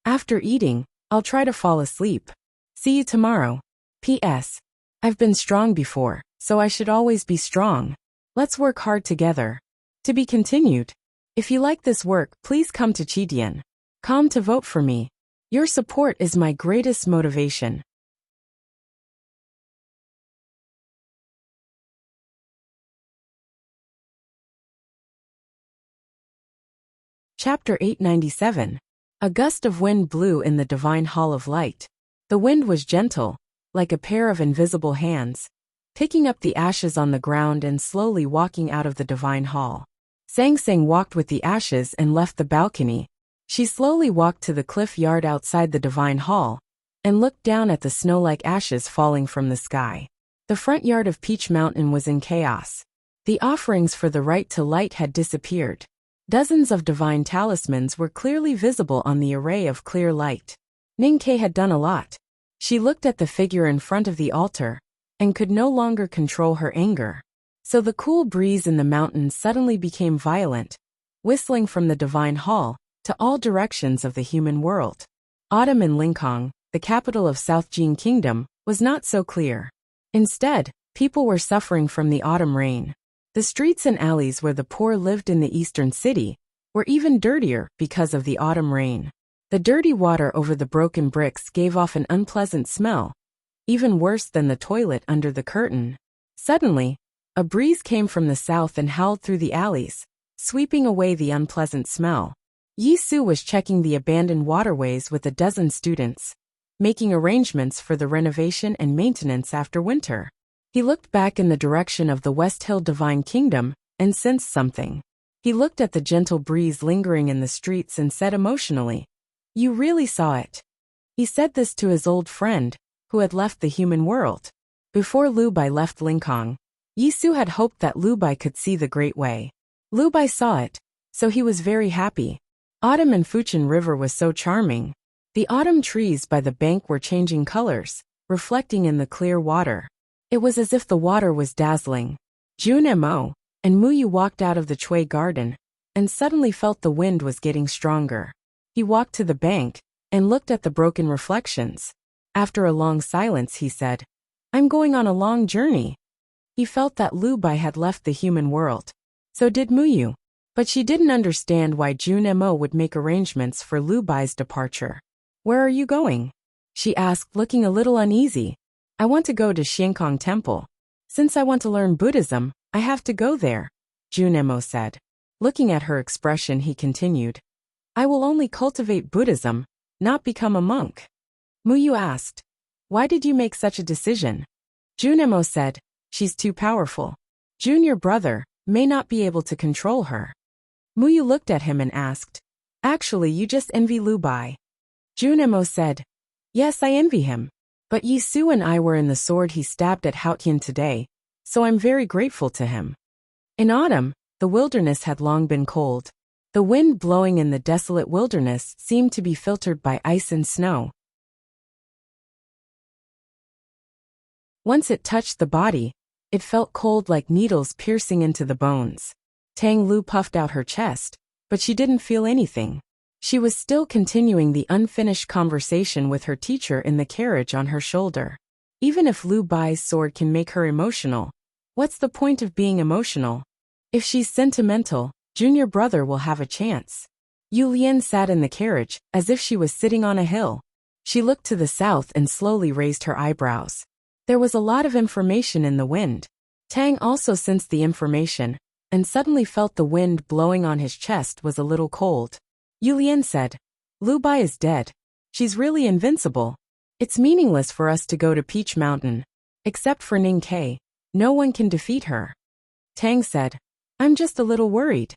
After eating, I'll try to fall asleep. See you tomorrow. P.S. I've been strong before, so I should always be strong. Let's work hard together. To be continued. If you like this work, please come to Chidian.com to vote for me. Your support is my greatest motivation. Chapter 897. A gust of wind blew in the divine hall of light. The wind was gentle, like a pair of invisible hands, picking up the ashes on the ground and slowly walking out of the divine hall. Sang Sang walked with the ashes and left the balcony. She slowly walked to the cliff yard outside the divine hall, and looked down at the snow-like ashes falling from the sky. The front yard of Peach Mountain was in chaos. The offerings for the right to light had disappeared. Dozens of divine talismans were clearly visible on the array of clear light. Ninkei had done a lot. She looked at the figure in front of the altar, and could no longer control her anger. So the cool breeze in the mountains suddenly became violent, whistling from the divine hall to all directions of the human world. Autumn in Linkhong, the capital of South Jin Kingdom, was not so clear. Instead, people were suffering from the autumn rain. The streets and alleys where the poor lived in the eastern city were even dirtier because of the autumn rain. The dirty water over the broken bricks gave off an unpleasant smell, even worse than the toilet under the curtain. Suddenly, a breeze came from the south and howled through the alleys, sweeping away the unpleasant smell. Yi Su was checking the abandoned waterways with a dozen students, making arrangements for the renovation and maintenance after winter. He looked back in the direction of the West Hill Divine Kingdom and sensed something. He looked at the gentle breeze lingering in the streets and said emotionally, "You really saw it." He said this to his old friend, who had left the human world. Before Lu Bai left Linkhong, Yi Su had hoped that Lu Bai could see the Great Way. Lu Bai saw it, so he was very happy. Autumn in Fuchin River was so charming. The autumn trees by the bank were changing colors, reflecting in the clear water. It was as if the water was dazzling. Jun Mo and Muyu walked out of the Chui garden, and suddenly felt the wind was getting stronger. He walked to the bank and looked at the broken reflections. After a long silence, he said, "I'm going on a long journey." He felt that Lu Bai had left the human world. So did Muyu. But she didn't understand why Jun Mo would make arrangements for Lu Bai's departure. "Where are you going?" she asked, looking a little uneasy. "I want to go to Xiankong Temple. Since I want to learn Buddhism, I have to go there," Jun Mo said. Looking at her expression, he continued, "I will only cultivate Buddhism, not become a monk." Muyu asked, "Why did you make such a decision?" Jun Mo said, "She's too powerful. Junior brother may not be able to control her." Muyu looked at him and asked, "Actually, you just envy Lu Bai?" Jun Mo said, "Yes, I envy him. But Yi Su and I were in the sword he stabbed at Haotian today, so I'm very grateful to him." In autumn, the wilderness had long been cold. The wind blowing in the desolate wilderness seemed to be filtered by ice and snow. Once it touched the body, it felt cold like needles piercing into the bones. Tang Lu puffed out her chest, but she didn't feel anything. She was still continuing the unfinished conversation with her teacher in the carriage on her shoulder. Even if Lu Bai's sword can make her emotional, what's the point of being emotional? If she's sentimental, junior brother will have a chance. Yu Lian sat in the carriage, as if she was sitting on a hill. She looked to the south and slowly raised her eyebrows. There was a lot of information in the wind. Tang also sensed the information, and suddenly felt the wind blowing on his chest was a little cold. Yu Lian said, "Lu Bai is dead. She's really invincible. It's meaningless for us to go to Peach Mountain. Except for Ning Ke, no one can defeat her." Tang said, "I'm just a little worried."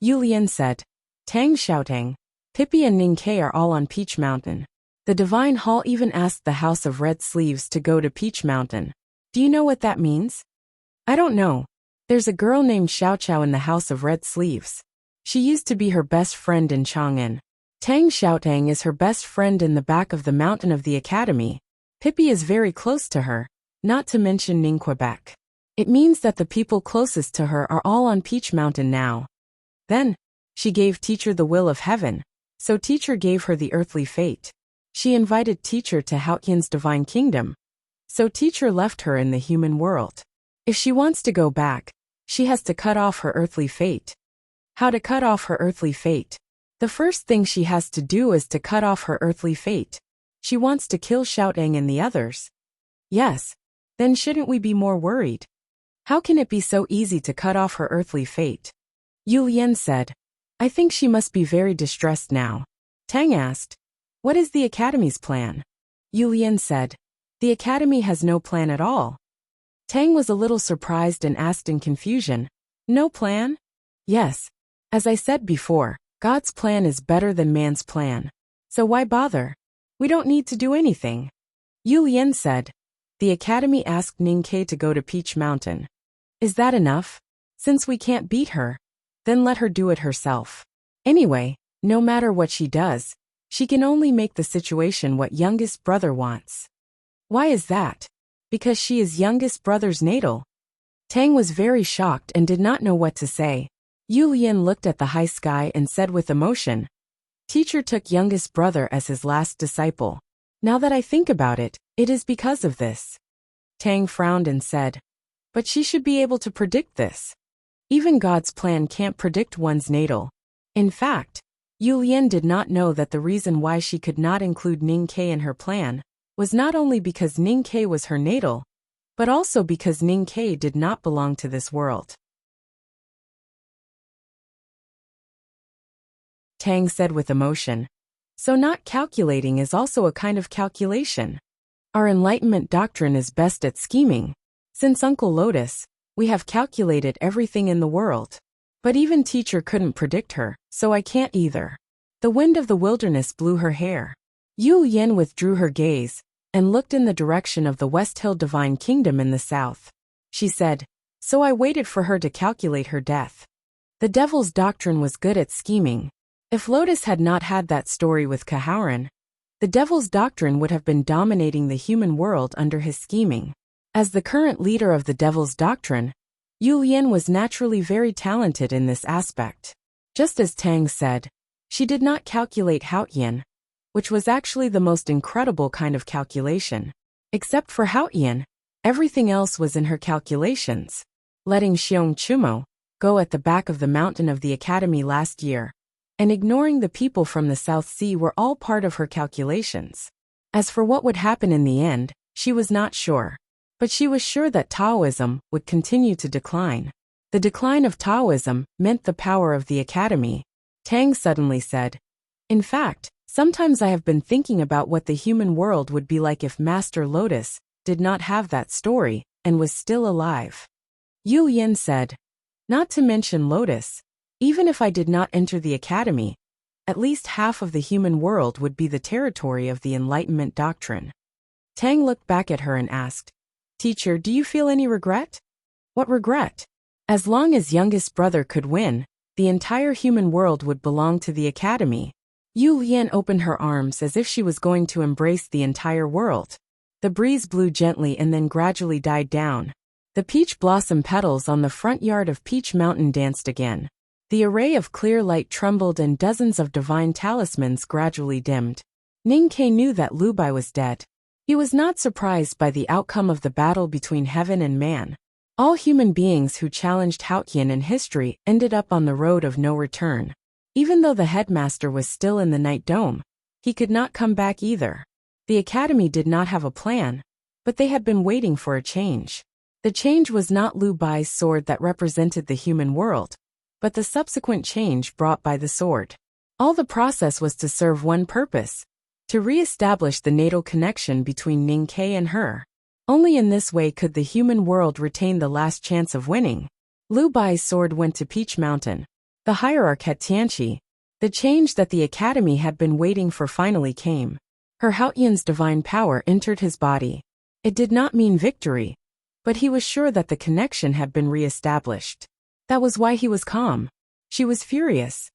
Yu Lian said, "Tang Xiaotang, Pippi and Ning Ke are all on Peach Mountain. The Divine Hall even asked the House of Red Sleeves to go to Peach Mountain. Do you know what that means?" "I don't know. There's a girl named Xiao Chao in the House of Red Sleeves. She used to be her best friend in Chang'an. Tang Xiaotang is her best friend in the back of the mountain of the academy. Pippi is very close to her, not to mention Ning Quebec. It means that the people closest to her are all on Peach Mountain now." Then, she gave teacher the will of heaven, so teacher gave her the earthly fate. She invited teacher to Haotian's divine kingdom, so teacher left her in the human world. If she wants to go back, she has to cut off her earthly fate. How to cut off her earthly fate? The first thing she has to do is to cut off her earthly fate. She wants to kill Xiaotang and the others. Yes. Then shouldn't we be more worried? How can it be so easy to cut off her earthly fate? Yu Lian said, "I think she must be very distressed now." Tang asked, "What is the academy's plan?" Yu Lian said, "The academy has no plan at all." Tang was a little surprised and asked in confusion, "No plan?" "Yes. As I said before, God's plan is better than man's plan. So why bother? We don't need to do anything." Yu Lian said, "The academy asked Ning Ke to go to Peach Mountain. Is that enough? Since we can't beat her, then let her do it herself. Anyway, no matter what she does, she can only make the situation what youngest brother wants." "Why is that?" "Because she is youngest brother's natal." Tang was very shocked and did not know what to say. Yu Lian looked at the high sky and said with emotion, "Teacher took youngest brother as his last disciple. Now that I think about it, it is because of this." Tang frowned and said, "But she should be able to predict this. Even God's plan can't predict one's natal." In fact, Yu Lian did not know that the reason why she could not include Ning Ke in her plan was not only because Ning Ke was her natal, but also because Ning Ke did not belong to this world. Tang said with emotion, "So not calculating is also a kind of calculation. Our enlightenment doctrine is best at scheming. Since Uncle Lotus, we have calculated everything in the world. But even teacher couldn't predict her, so I can't either." The wind of the wilderness blew her hair. Yu Lian withdrew her gaze and looked in the direction of the West Hill Divine Kingdom in the south. She said, "So I waited for her to calculate her death." The devil's doctrine was good at scheming. If Lotus had not had that story with Kaharan, the devil's doctrine would have been dominating the human world under his scheming. As the current leader of the devil's doctrine, Yu Lian was naturally very talented in this aspect. Just as Tang said, she did not calculate Haotian, which was actually the most incredible kind of calculation. Except for Haotian, everything else was in her calculations. Letting Xiong Chumo go at the back of the mountain of the academy last year, and ignoring the people from the South Sea were all part of her calculations. As for what would happen in the end, she was not sure. But she was sure that Taoism would continue to decline. The decline of Taoism meant the power of the academy. Tang suddenly said, "In fact, sometimes I have been thinking about what the human world would be like if Master Lotus did not have that story and was still alive." Yu Yin said, "Not to mention Lotus, even if I did not enter the academy, at least half of the human world would be the territory of the Enlightenment doctrine." Tang looked back at her and asked, "Teacher, do you feel any regret?" "What regret? As long as youngest brother could win, the entire human world would belong to the academy." Yu Lian opened her arms as if she was going to embrace the entire world. The breeze blew gently and then gradually died down. The peach blossom petals on the front yard of Peach Mountain danced again. The array of clear light trembled and dozens of divine talismans gradually dimmed. Ning Ke knew that Lu Bai was dead. He was not surprised by the outcome of the battle between heaven and man. All human beings who challenged Haotian in history ended up on the road of no return. Even though the headmaster was still in the Night Dome, he could not come back either. The academy did not have a plan, but they had been waiting for a change. The change was not Lu Bai's sword that represented the human world, but the subsequent change brought by the sword. All the process was to serve one purpose: to re-establish the natal connection between Ning Ke and her. Only in this way could the human world retain the last chance of winning. Lu Bai's sword went to Peach Mountain. The hierarch had Tianqi. The change that the academy had been waiting for finally came. Her Haotian's divine power entered his body. It did not mean victory, but he was sure that the connection had been re-established. That was why he was calm. She was furious.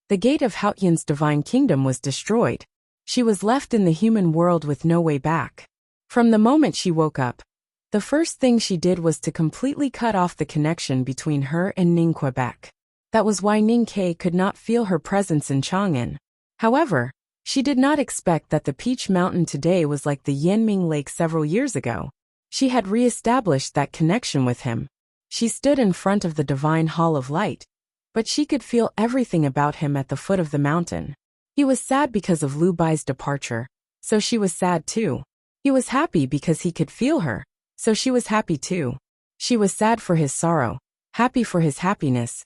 The gate of Haotian's divine kingdom was destroyed. She was left in the human world with no way back. From the moment she woke up, the first thing she did was to completely cut off the connection between her and Ning Quebec. That was why Ning Ke could not feel her presence in Chang'an. However, she did not expect that the Peach Mountain today was like the Yanming Lake several years ago. She had re-established that connection with him. She stood in front of the divine hall of light, but she could feel everything about him at the foot of the mountain. He was sad because of Lu Bai's departure, so she was sad too. He was happy because he could feel her, so she was happy too. She was sad for his sorrow, happy for his happiness,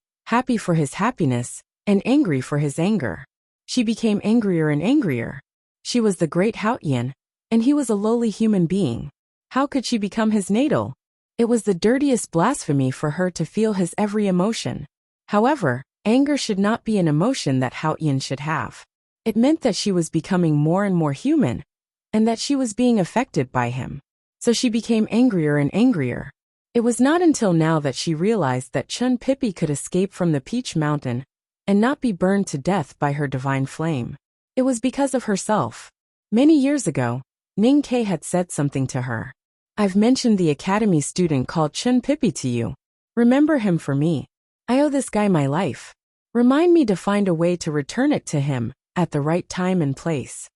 and angry for his anger. She became angrier and angrier. She was the great Haotian, and he was a lowly human being. How could she become his natal? It was the dirtiest blasphemy for her to feel his every emotion. However, anger should not be an emotion that Haotian should have. It meant that she was becoming more and more human, and that she was being affected by him. So she became angrier and angrier. It was not until now that she realized that Chun Pippi could escape from the Peach Mountain and not be burned to death by her divine flame. It was because of herself. Many years ago, Ning Ke had said something to her. "I've mentioned the academy student called Chun Pippi to you. Remember him for me. I owe this guy my life. Remind me to find a way to return it to him at the right time and place."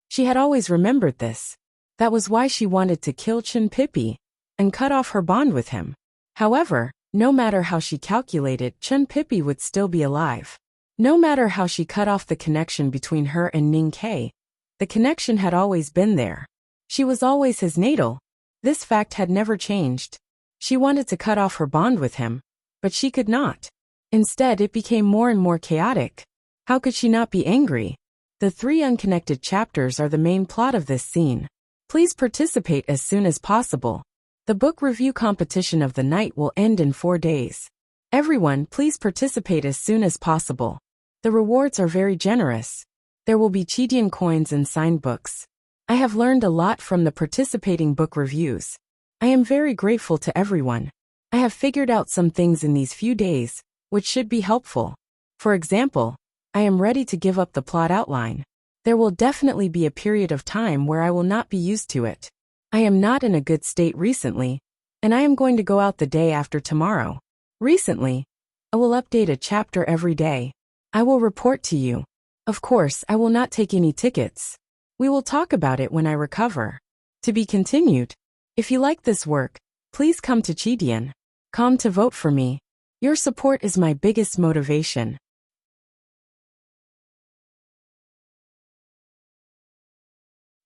She had always remembered this. That was why she wanted to kill Chun Pippi and cut off her bond with him. However, no matter how she calculated, Chun Pippi would still be alive. No matter how she cut off the connection between her and Ning Ke, the connection had always been there. She was always his natal. This fact had never changed. She wanted to cut off her bond with him, but she could not. Instead, it became more and more chaotic. How could she not be angry? The 3 unconnected chapters are the main plot of this scene. Please participate as soon as possible. The book review competition of the night will end in 4 days. Everyone, please participate as soon as possible. The rewards are very generous. There will be Chidian coins and signed books. I have learned a lot from the participating book reviews. I am very grateful to everyone. I have figured out some things in these few days, which should be helpful. For example, I am ready to give up the plot outline. There will definitely be a period of time where I will not be used to it. I am not in a good state recently, and I am going to go out the day after tomorrow. Recently, I will update a chapter every day. I will report to you. Of course, I will not take any tickets. We will talk about it when I recover. To be continued. If you like this work, please come to Chidian.com to vote for me. Your support is my biggest motivation.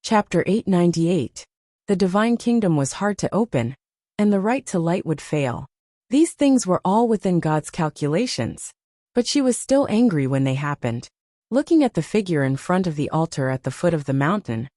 Chapter 898. The divine kingdom was hard to open, and the right to light would fail. These things were all within God's calculations, but she was still angry when they happened. Looking at the figure in front of the altar at the foot of the mountain,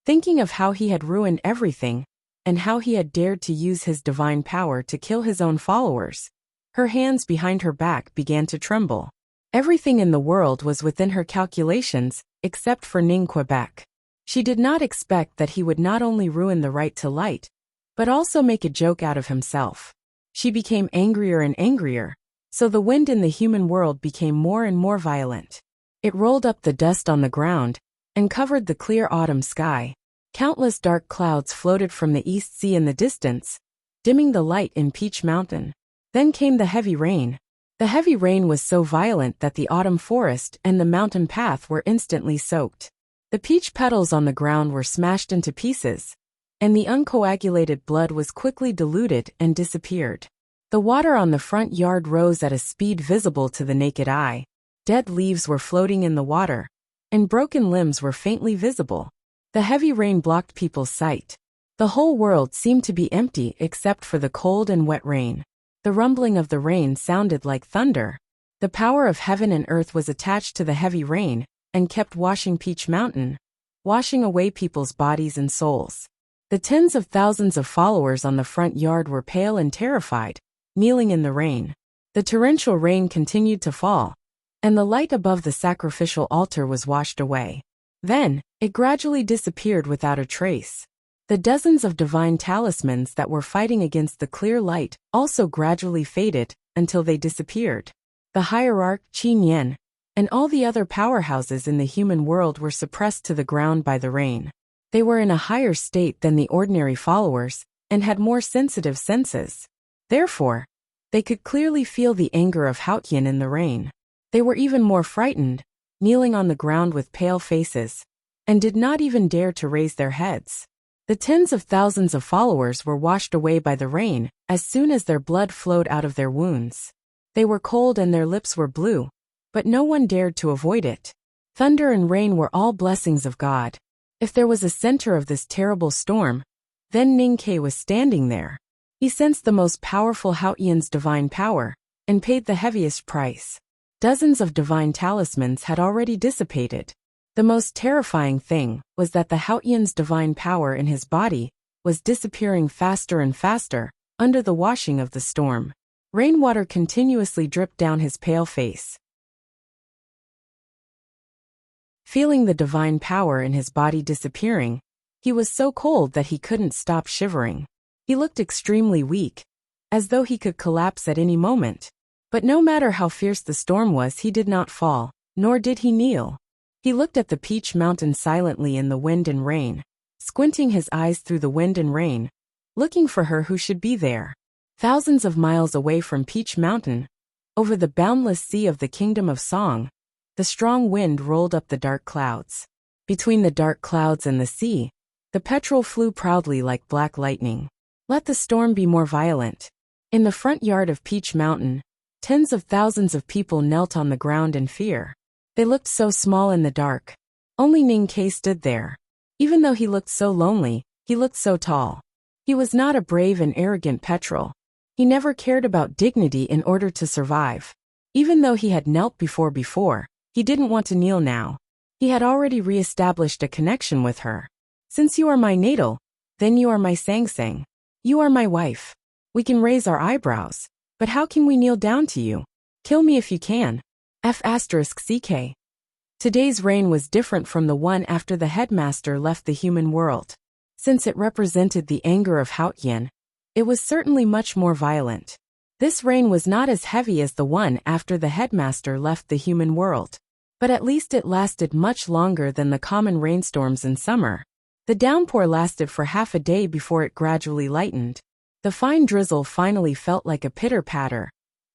thinking of how he had ruined everything, and how he had dared to use his divine power to kill his own followers, her hands behind her back began to tremble. Everything in the world was within her calculations, except for Ning Quebec. She did not expect that he would not only ruin the right to light, but also make a joke out of himself. She became angrier and angrier, so the wind in the human world became more and more violent. It rolled up the dust on the ground, and covered the clear autumn sky. Countless dark clouds floated from the East Sea in the distance, dimming the light in Peach Mountain. Then came the heavy rain. The heavy rain was so violent that the autumn forest and the mountain path were instantly soaked. The peach petals on the ground were smashed into pieces, and the uncoagulated blood was quickly diluted and disappeared. The water on the front yard rose at a speed visible to the naked eye. Dead leaves were floating in the water, and broken limbs were faintly visible. The heavy rain blocked people's sight. The whole world seemed to be empty except for the cold and wet rain. The rumbling of the rain sounded like thunder. The power of heaven and earth was attached to the heavy rain, and kept washing Peach Mountain, washing away people's bodies and souls. The tens of thousands of followers on the front yard were pale and terrified, kneeling in the rain. The torrential rain continued to fall, and the light above the sacrificial altar was washed away. Then, it gradually disappeared without a trace. The dozens of divine talismans that were fighting against the clear light also gradually faded until they disappeared. The hierarch Qin Yen and all the other powerhouses in the human world were suppressed to the ground by the rain. They were in a higher state than the ordinary followers, and had more sensitive senses. Therefore, they could clearly feel the anger of Haotian in the rain. They were even more frightened, kneeling on the ground with pale faces, and did not even dare to raise their heads. The tens of thousands of followers were washed away by the rain as soon as their blood flowed out of their wounds. They were cold and their lips were blue, but no one dared to avoid it. Thunder and rain were all blessings of God. If there was a center of this terrible storm, then Ning Ke was standing there. He sensed the most powerful Haotian's divine power, and paid the heaviest price. Dozens of divine talismans had already dissipated. The most terrifying thing was that the Haotian's divine power in his body was disappearing faster and faster under the washing of the storm. Rainwater continuously dripped down his pale face. Feeling the divine power in his body disappearing, he was so cold that he couldn't stop shivering. He looked extremely weak, as though he could collapse at any moment. But no matter how fierce the storm was, he did not fall, nor did he kneel. He looked at the Peach Mountain silently in the wind and rain, squinting his eyes through the wind and rain, looking for her who should be there. Thousands of miles away from Peach Mountain, over the boundless sea of the Kingdom of Song, the strong wind rolled up the dark clouds. Between the dark clouds and the sea, the petrel flew proudly like black lightning. Let the storm be more violent. In the front yard of Peach Mountain, tens of thousands of people knelt on the ground in fear. They looked so small in the dark. Only Ning Ke stood there. Even though he looked so lonely, he looked so tall. He was not a brave and arrogant petrel. He never cared about dignity in order to survive. Even though he had knelt before, he didn't want to kneel now. He had already re-established a connection with her. Since you are my natal, then you are my Sang-Sang. You are my wife. We can raise our eyebrows, but how can we kneel down to you? Kill me if you can. F***CK. Today's rain was different from the one after the headmaster left the human world. Since it represented the anger of Haotian, it was certainly much more violent. This rain was not as heavy as the one after the headmaster left the human world, but at least it lasted much longer than the common rainstorms in summer. The downpour lasted for half a day before it gradually lightened. The fine drizzle finally felt like a pitter-patter,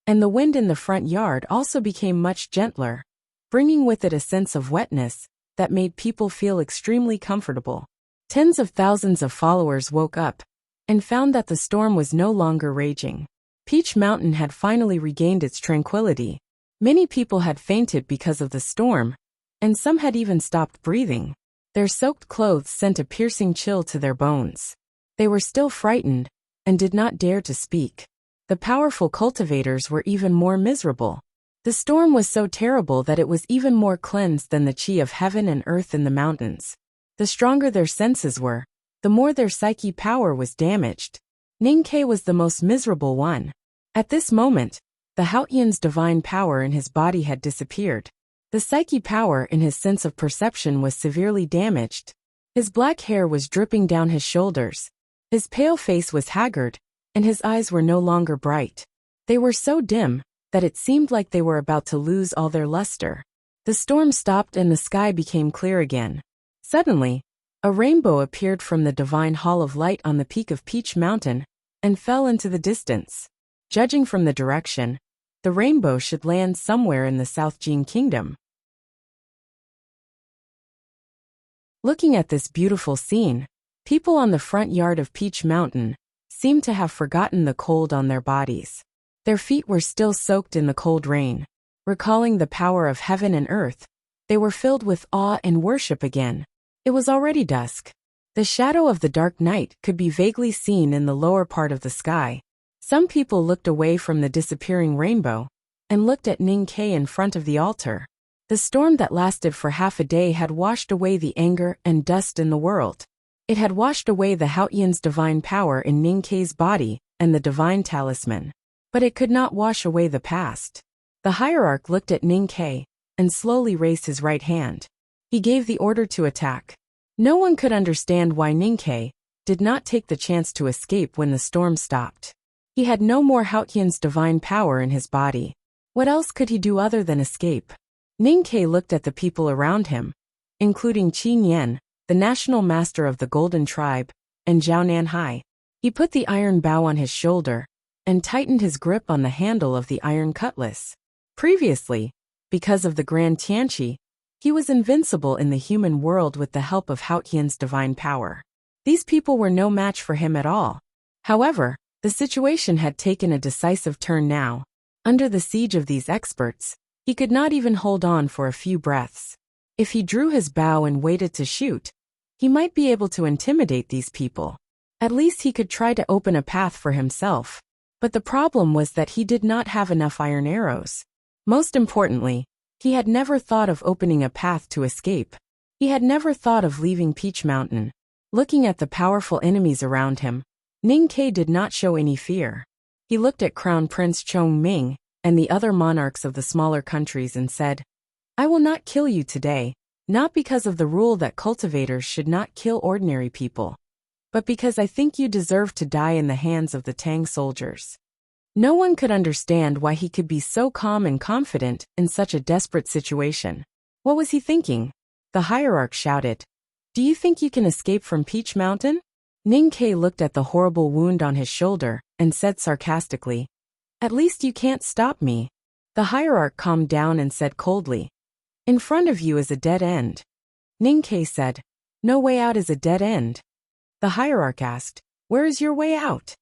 and the wind in the front yard also became much gentler, bringing with it a sense of wetness that made people feel extremely comfortable. Tens of thousands of followers woke up and found that the storm was no longer raging. Peach Mountain had finally regained its tranquility. Many people had fainted because of the storm, and some had even stopped breathing. Their soaked clothes sent a piercing chill to their bones. They were still frightened and did not dare to speak. The powerful cultivators were even more miserable. The storm was so terrible that it was even more cleansed than the chi of heaven and earth in the mountains. The stronger their senses were, the more their psyche power was damaged. Ningke was the most miserable one. At this moment, the Haotian's divine power in his body had disappeared. The psyche power in his sense of perception was severely damaged. His black hair was dripping down his shoulders. His pale face was haggard, and his eyes were no longer bright. They were so dim that it seemed like they were about to lose all their luster. The storm stopped and the sky became clear again. Suddenly, a rainbow appeared from the divine hall of light on the peak of Peach Mountain and fell into the distance. Judging from the direction, the rainbow should land somewhere in the South Jin Kingdom. Looking at this beautiful scene, people on the front yard of Peach Mountain seemed to have forgotten the cold on their bodies. Their feet were still soaked in the cold rain. Recalling the power of heaven and earth, they were filled with awe and worship again. It was already dusk. The shadow of the dark night could be vaguely seen in the lower part of the sky. Some people looked away from the disappearing rainbow and looked at Ningke in front of the altar. The storm that lasted for half a day had washed away the anger and dust in the world. It had washed away the Haotian's divine power in Ningke's body and the divine talisman. But it could not wash away the past. The hierarch looked at Ningke and slowly raised his right hand. He gave the order to attack. No one could understand why Ningke did not take the chance to escape when the storm stopped. He had no more Haotian's divine power in his body. What else could he do other than escape? Ningke looked at the people around him, including Qi Nian, the national master of the Golden Tribe, and Zhao Nanhai. He put the iron bow on his shoulder and tightened his grip on the handle of the iron cutlass. Previously, because of the Grand Tianqi, he was invincible in the human world with the help of Haotian's divine power. These people were no match for him at all. However, the situation had taken a decisive turn now. Under the siege of these experts, he could not even hold on for a few breaths. If he drew his bow and waited to shoot, he might be able to intimidate these people. At least he could try to open a path for himself. But the problem was that he did not have enough iron arrows. Most importantly, he had never thought of opening a path to escape. He had never thought of leaving Peach Mountain. Looking at the powerful enemies around him, Ningke did not show any fear. He looked at Crown Prince Chongming and the other monarchs of the smaller countries and said, "I will not kill you today, not because of the rule that cultivators should not kill ordinary people, but because I think you deserve to die in the hands of the Tang soldiers." No one could understand why he could be so calm and confident in such a desperate situation. What was he thinking? The hierarch shouted, "Do you think you can escape from Peach Mountain?" Ningke looked at the horrible wound on his shoulder and said sarcastically, "At least you can't stop me." The hierarch calmed down and said coldly, "In front of you is a dead end." Ningke said, "No way out is a dead end." The hierarch asked, "Where is your way out?"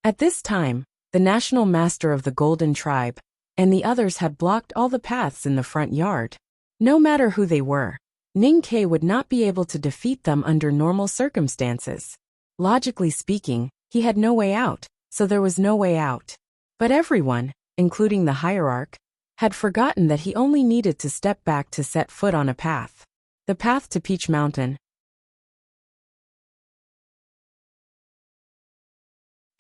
At this time, the national master of the Golden Tribe and the others had blocked all the paths in the front yard. No matter who they were, Ningke would not be able to defeat them under normal circumstances. Logically speaking, he had no way out, so there was no way out. But everyone, including the hierarch, had forgotten that he only needed to step back to set foot on a path. The path to Peach Mountain.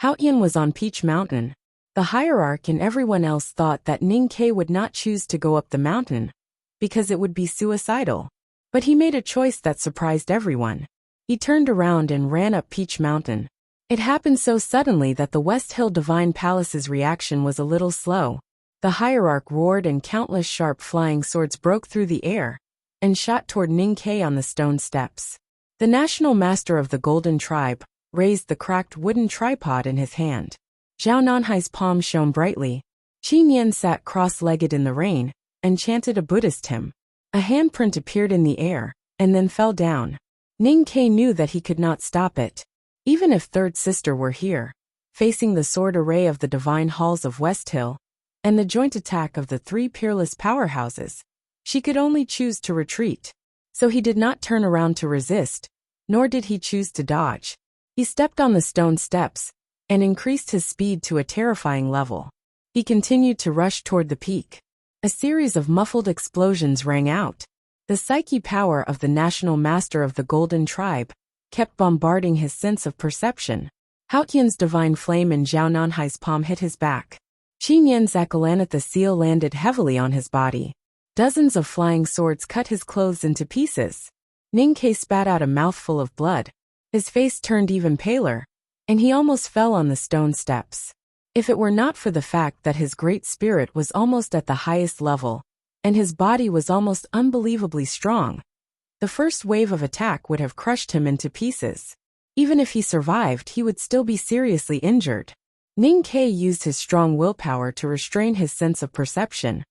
Haotian was on Peach Mountain. The hierarch and everyone else thought that Ningke would not choose to go up the mountain because it would be suicidal. But he made a choice that surprised everyone. He turned around and ran up Peach Mountain. It happened so suddenly that the West Hill Divine Palace's reaction was a little slow. The hierarch roared and countless sharp flying swords broke through the air and shot toward Ningke on the stone steps. The national master of the Golden Tribe raised the cracked wooden tripod in his hand. Zhao Nanhai's palm shone brightly. Qi Nian sat cross-legged in the rain and chanted a Buddhist hymn. A handprint appeared in the air and then fell down. Ning Ke knew that he could not stop it. Even if Third Sister were here, facing the sword array of the divine halls of West Hill and the joint attack of the three peerless powerhouses, she could only choose to retreat. So he did not turn around to resist, nor did he choose to dodge. He stepped on the stone steps and increased his speed to a terrifying level. He continued to rush toward the peak. A series of muffled explosions rang out. The psyche power of the national master of the Golden Tribe kept bombarding his sense of perception. Haotian's divine flame in Zhao Nanhai's palm hit his back. Qi Nian's Akalanatha seal landed heavily on his body. Dozens of flying swords cut his clothes into pieces. Ning Ke spat out a mouthful of blood. His face turned even paler, and he almost fell on the stone steps. If it were not for the fact that his great spirit was almost at the highest level, and his body was almost unbelievably strong, the first wave of attack would have crushed him into pieces. Even if he survived, he would still be seriously injured. Ning Ke used his strong willpower to restrain his sense of perception,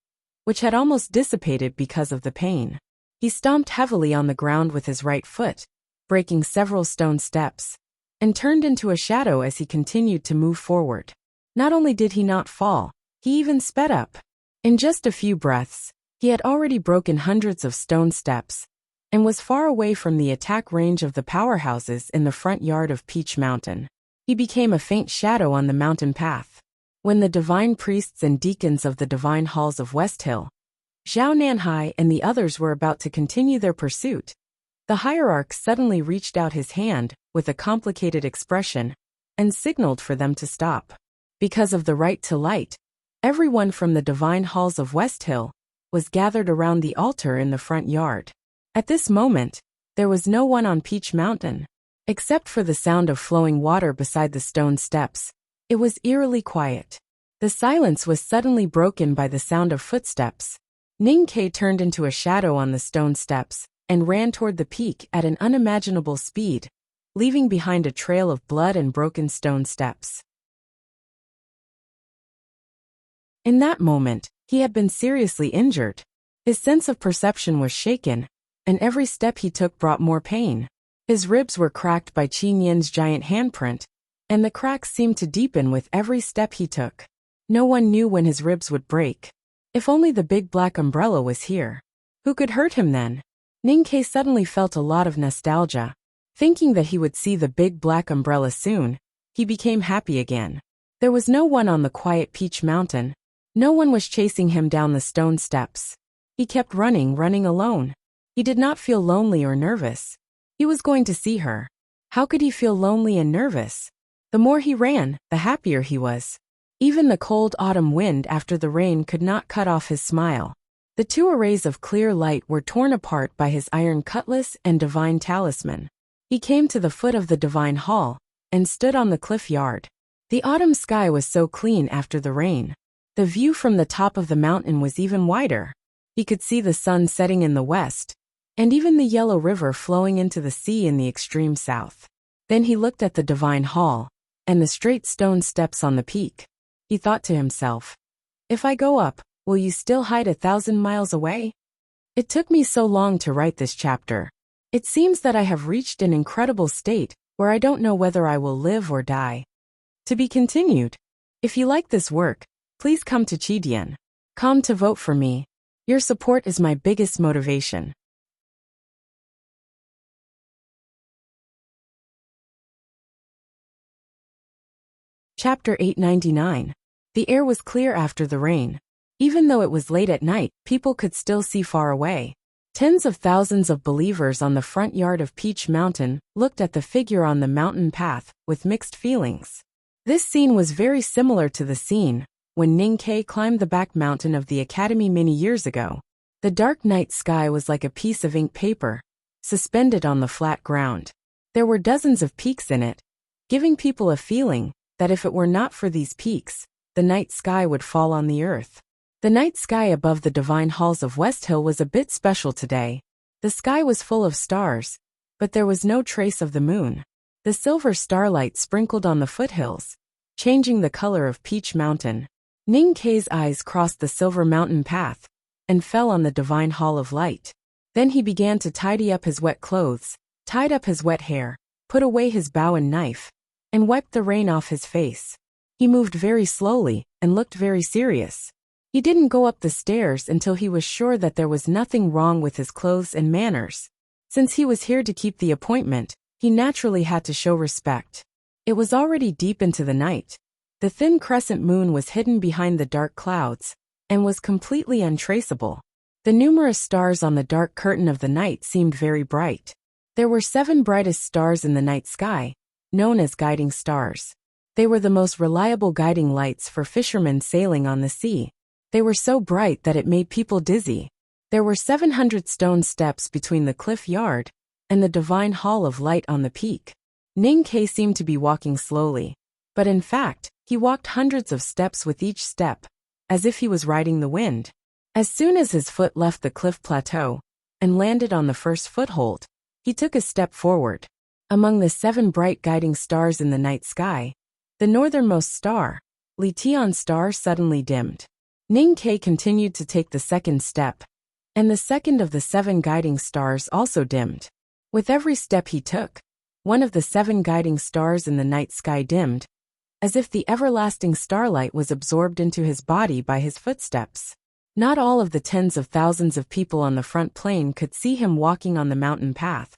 which had almost dissipated because of the pain. He stomped heavily on the ground with his right foot, breaking several stone steps, and turned into a shadow as he continued to move forward. Not only did he not fall, he even sped up. In just a few breaths, he had already broken hundreds of stone steps, and was far away from the attack range of the powerhouses in the front yard of Peach Mountain. He became a faint shadow on the mountain path. When the divine priests and deacons of the divine halls of West Hill, Zhao Nanhai and the others were about to continue their pursuit, the hierarch suddenly reached out his hand with a complicated expression and signaled for them to stop. Because of the right to light, everyone from the divine halls of West Hill was gathered around the altar in the front yard. At this moment, there was no one on Peach Mountain. Except for the sound of flowing water beside the stone steps, it was eerily quiet. The silence was suddenly broken by the sound of footsteps. Ning Ke turned into a shadow on the stone steps and ran toward the peak at an unimaginable speed, leaving behind a trail of blood and broken stone steps. In that moment, he had been seriously injured. His sense of perception was shaken, and every step he took brought more pain. His ribs were cracked by Qi Nian's giant handprint, and the cracks seemed to deepen with every step he took. No one knew when his ribs would break. If only the big black umbrella was here. Who could hurt him then? Ning Ke suddenly felt a lot of nostalgia. Thinking that he would see the big black umbrella soon, he became happy again. There was no one on the quiet Peach Mountain. No one was chasing him down the stone steps. He kept running alone. He did not feel lonely or nervous. He was going to see her. How could he feel lonely and nervous? The more he ran, the happier he was. Even the cold autumn wind after the rain could not cut off his smile. The two arrays of clear light were torn apart by his iron cutlass and divine talisman. He came to the foot of the divine hall and stood on the cliff yard. The autumn sky was so clean after the rain. The view from the top of the mountain was even wider. He could see the sun setting in the west, and even the yellow river flowing into the sea in the extreme south. Then he looked at the divine hall and the straight stone steps on the peak. He thought to himself, "If I go up, will you still hide 1,000 miles away?" It took me so long to write this chapter. It seems that I have reached an incredible state where I don't know whether I will live or die. To be continued. If you like this work, please come to Chidian.com to vote for me. Your support is my biggest motivation. Chapter 899. The air was clear after the rain. Even though it was late at night, people could still see far away. Tens of thousands of believers on the front yard of Peach Mountain looked at the figure on the mountain path with mixed feelings. This scene was very similar to the scene when Ning Ke climbed the back mountain of the academy many years ago. The dark night sky was like a piece of ink paper, suspended on the flat ground. There were dozens of peaks in it, giving people a feeling that if it were not for these peaks, the night sky would fall on the earth. The night sky above the divine halls of West Hill was a bit special today. The sky was full of stars, but there was no trace of the moon. The silver starlight sprinkled on the foothills, changing the color of Peach Mountain. Ning Kei's eyes crossed the silver mountain path and fell on the divine hall of light. Then he began to tidy up his wet clothes, tied up his wet hair, put away his bow and knife, and wiped the rain off his face. He moved very slowly and looked very serious. He didn't go up the stairs until he was sure that there was nothing wrong with his clothes and manners. Since he was here to keep the appointment, he naturally had to show respect. It was already deep into the night. The thin crescent moon was hidden behind the dark clouds and was completely untraceable. The numerous stars on the dark curtain of the night seemed very bright. There were 7 brightest stars in the night sky, known as guiding stars. They were the most reliable guiding lights for fishermen sailing on the sea. They were so bright that it made people dizzy. There were 700 stone steps between the cliff yard and the divine hall of light on the peak. Ning Kei seemed to be walking slowly, but in fact, he walked hundreds of steps with each step, as if he was riding the wind. As soon as his foot left the cliff plateau and landed on the first foothold, he took a step forward. Among the 7 bright guiding stars in the night sky, the northernmost star, Li Tian's star, suddenly dimmed. Ning Kei continued to take the second step, and the second of the 7 guiding stars also dimmed. With every step he took, one of the 7 guiding stars in the night sky dimmed, as if the everlasting starlight was absorbed into his body by his footsteps. Not all of the tens of thousands of people on the front plain could see him walking on the mountain path,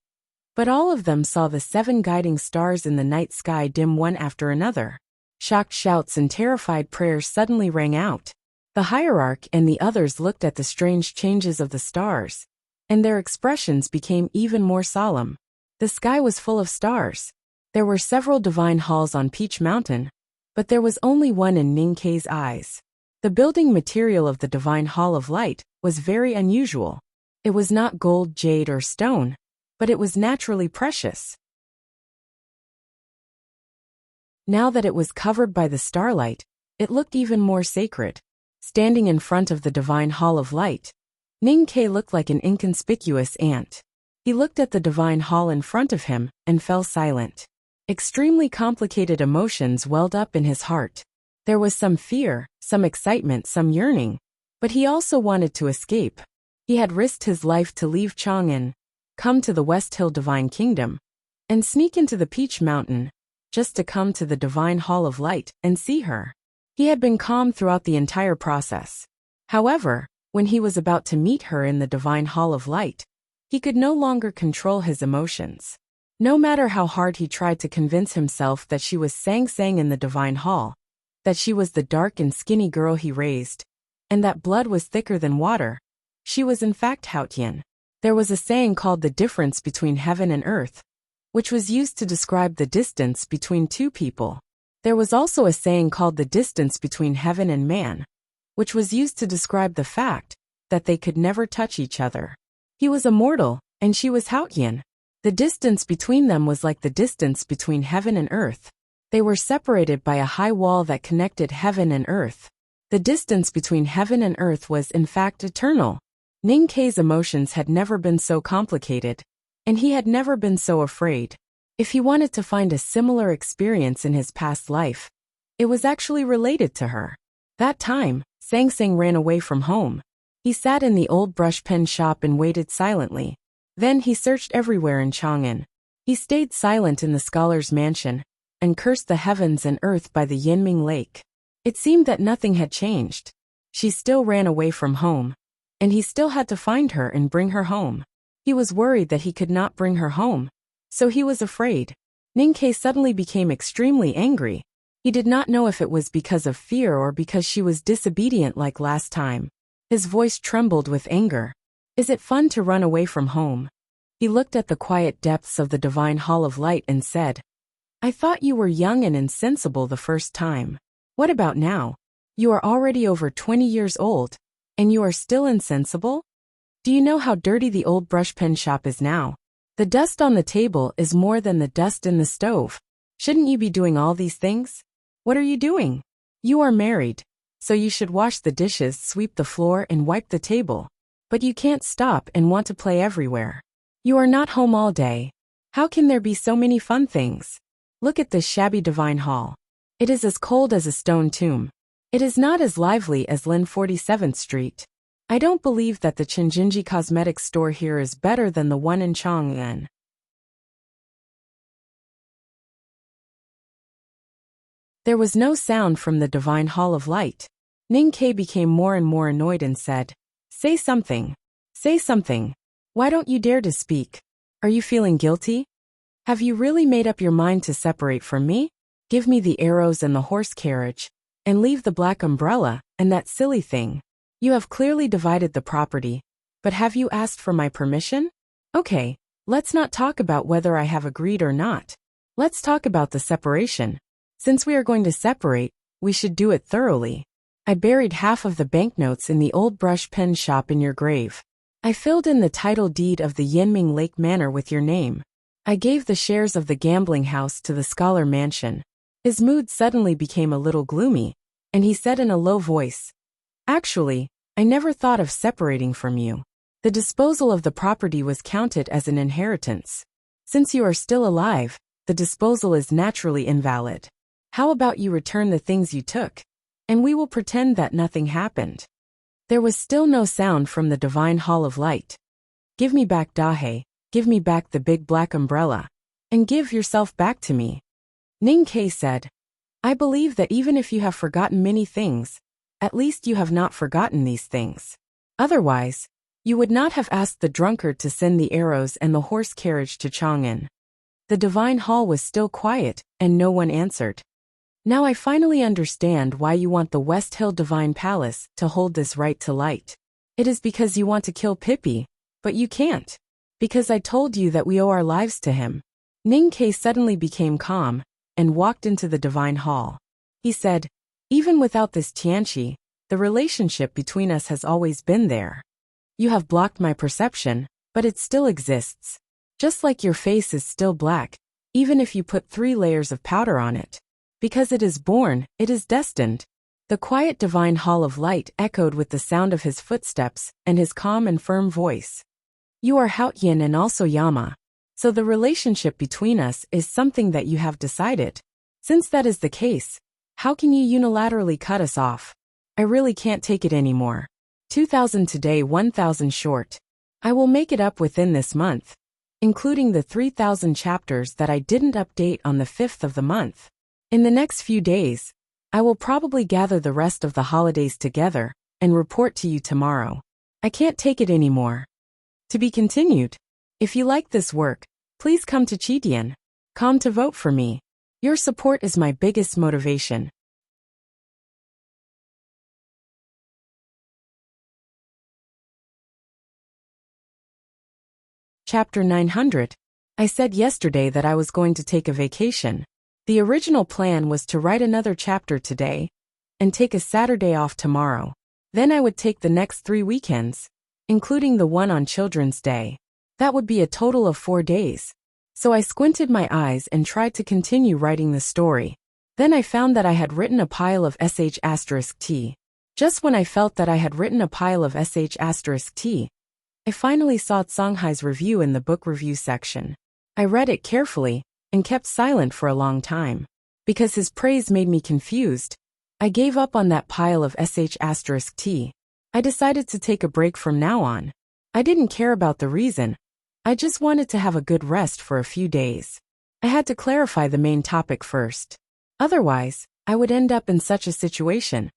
but all of them saw the 7 guiding stars in the night sky dim one after another. Shocked shouts and terrified prayers suddenly rang out. The hierarch and the others looked at the strange changes of the stars, and their expressions became even more solemn. The sky was full of stars. There were several divine halls on Peach Mountain, but there was only one in Ning Kei's eyes. The building material of the divine hall of light was very unusual. It was not gold, jade, or stone, but it was naturally precious. Now that it was covered by the starlight, it looked even more sacred. Standing in front of the divine hall of light, Ning Kei looked like an inconspicuous ant. He looked at the divine hall in front of him and fell silent. Extremely complicated emotions welled up in his heart. There was some fear, some excitement, some yearning, but he also wanted to escape. He had risked his life to leave Chang'an, come to the West Hill Divine Kingdom, and sneak into the Peach Mountain, just to come to the Divine Hall of Light and see her. He had been calm throughout the entire process. However, when he was about to meet her in the Divine Hall of Light, he could no longer control his emotions. No matter how hard he tried to convince himself that she was Sang Sang in the Divine Hall, that she was the dark and skinny girl he raised, and that blood was thicker than water, she was in fact Haotian. There was a saying called the difference between heaven and earth, which was used to describe the distance between 2 people. There was also a saying called the distance between heaven and man, which was used to describe the fact that they could never touch each other. He was a mortal, and she was Haotian. The distance between them was like the distance between heaven and earth. They were separated by a high wall that connected heaven and earth. The distance between heaven and earth was in fact eternal. Ning Kei's emotions had never been so complicated, and he had never been so afraid. If he wanted to find a similar experience in his past life, it was actually related to her. That time, Sang Sang ran away from home. He sat in the old brush pen shop and waited silently. Then he searched everywhere in Chang'an. He stayed silent in the scholar's mansion, and cursed the heavens and earth by the Yinming Lake. It seemed that nothing had changed. She still ran away from home, and he still had to find her and bring her home. He was worried that he could not bring her home, so he was afraid. Ning Kei suddenly became extremely angry. He did not know if it was because of fear or because she was disobedient like last time. His voice trembled with anger. Is it fun to run away from home? He looked at the quiet depths of the Divine Hall of Light and said, I thought you were young and insensible the first time. What about now? You are already over 20 years old, and you are still insensible? Do you know how dirty the old brush pen shop is now? The dust on the table is more than the dust in the stove. Shouldn't you be doing all these things? What are you doing? You are married, so you should wash the dishes, sweep the floor, and wipe the table. But you can't stop and want to play everywhere. You are not home all day. How can there be so many fun things? Look at this shabby divine hall. It is as cold as a stone tomb. It is not as lively as Lin 47th Street. I don't believe that the Chinjinji cosmetics store here is better than the one in Chang'an. There was no sound from the divine hall of light. Ning Ke became more and more annoyed and said, "Say something. Say something. Why don't you dare to speak? Are you feeling guilty? Have you really made up your mind to separate from me? Give me the arrows and the horse carriage, and leave the black umbrella and that silly thing. You have clearly divided the property, but have you asked for my permission? Okay, let's not talk about whether I have agreed or not. Let's talk about the separation. Since we are going to separate, we should do it thoroughly. I buried half of the banknotes in the old brush pen shop in your grave. I filled in the title deed of the Yenming Lake Manor with your name. I gave the shares of the gambling house to the Scholar Mansion." His mood suddenly became a little gloomy, and he said in a low voice, "Actually, I never thought of separating from you. The disposal of the property was counted as an inheritance. Since you are still alive, the disposal is naturally invalid. How about you return the things you took, and we will pretend that nothing happened." There was still no sound from the divine hall of light. "Give me back Dahe, give me back the big black umbrella, and give yourself back to me." Ning Ke said, "I believe that even if you have forgotten many things, at least you have not forgotten these things. Otherwise, you would not have asked the drunkard to send the arrows and the horse carriage to Chang'an." The divine hall was still quiet, and no one answered. "Now I finally understand why you want the West Hill Divine Palace to hold this right to light. It is because you want to kill Pippi, but you can't. Because I told you that we owe our lives to him." Ning Ke suddenly became calm and walked into the divine hall. He said, "Even without this Tianqi, the relationship between us has always been there. You have blocked my perception, but it still exists. Just like your face is still black, even if you put 3 layers of powder on it. Because it is born, it is destined." The quiet divine hall of light echoed with the sound of his footsteps and his calm and firm voice. "You are Haoyin and also Yama. So the relationship between us is something that you have decided. Since that is the case, how can you unilaterally cut us off? I really can't take it anymore. 2,000 today, 1,000 short. I will make it up within this month, including the 3,000 chapters that I didn't update on the 5th of the month. In the next few days, I will probably gather the rest of the holidays together and report to you tomorrow. I can't take it anymore." To be continued. If you like this work, please come to Chidian.com to vote for me. Your support is my biggest motivation. Chapter 900. I said yesterday that I was going to take a vacation. The original plan was to write another chapter today and take a Saturday off tomorrow. Then I would take the next 3 weekends, including the one on Children's Day. That would be a total of 4 days. So I squinted my eyes and tried to continue writing the story. Then I found that I had written a pile of sh*t. Just when I felt that I had written a pile of sh*t, I finally saw Songhai's review in the book review section. I read it carefully and kept silent for a long time. Because his praise made me confused, I gave up on that pile of sh*t. I decided to take a break from now on. I didn't care about the reason. I just wanted to have a good rest for a few days. I had to clarify the main topic first. Otherwise, I would end up in such a situation.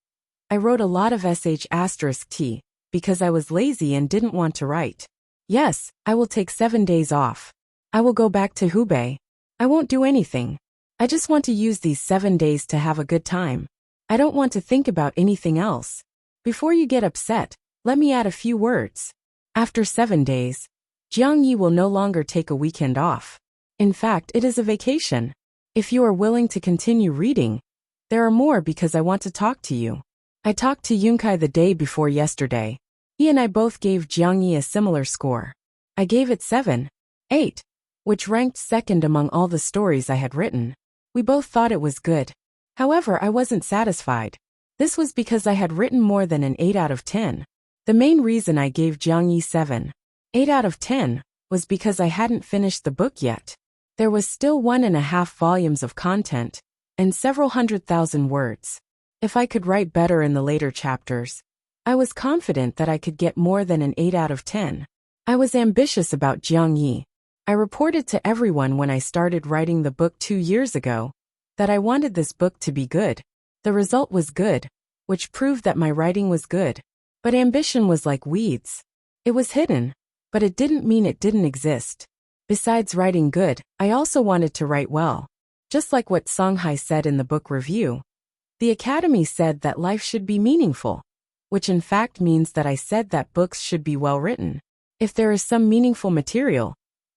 I wrote a lot of sh*t because I was lazy and didn't want to write. Yes, I will take 7 days off. I will go back to Hubei. I won't do anything. I just want to use these 7 days to have a good time. I don't want to think about anything else. Before you get upset, let me add a few words. After 7 days, Jiang Yi will no longer take a weekend off. In fact, it is a vacation. If you are willing to continue reading, there are more because I want to talk to you. I talked to Yunkai the day before yesterday. He and I both gave Jiang Yi a similar score. I gave it 7.8, which ranked second among all the stories I had written. We both thought it was good. However, I wasn't satisfied. This was because I had written more than an 8 out of 10. The main reason I gave Jiang Yi 7.8 out of 10 was because I hadn't finished the book yet. There was still 1.5 volumes of content, and several 100,000 words. If I could write better in the later chapters, I was confident that I could get more than an 8 out of 10. I was ambitious about Jiang Yi. I reported to everyone when I started writing the book 2 years ago that I wanted this book to be good. The result was good, which proved that my writing was good. But ambition was like weeds. It was hidden, but it didn't mean it didn't exist. Besides writing good, I also wanted to write well. Just like what Songhai said in the book review. The Academy said that life should be meaningful, which in fact means that I said that books should be well written. If there is some meaningful material,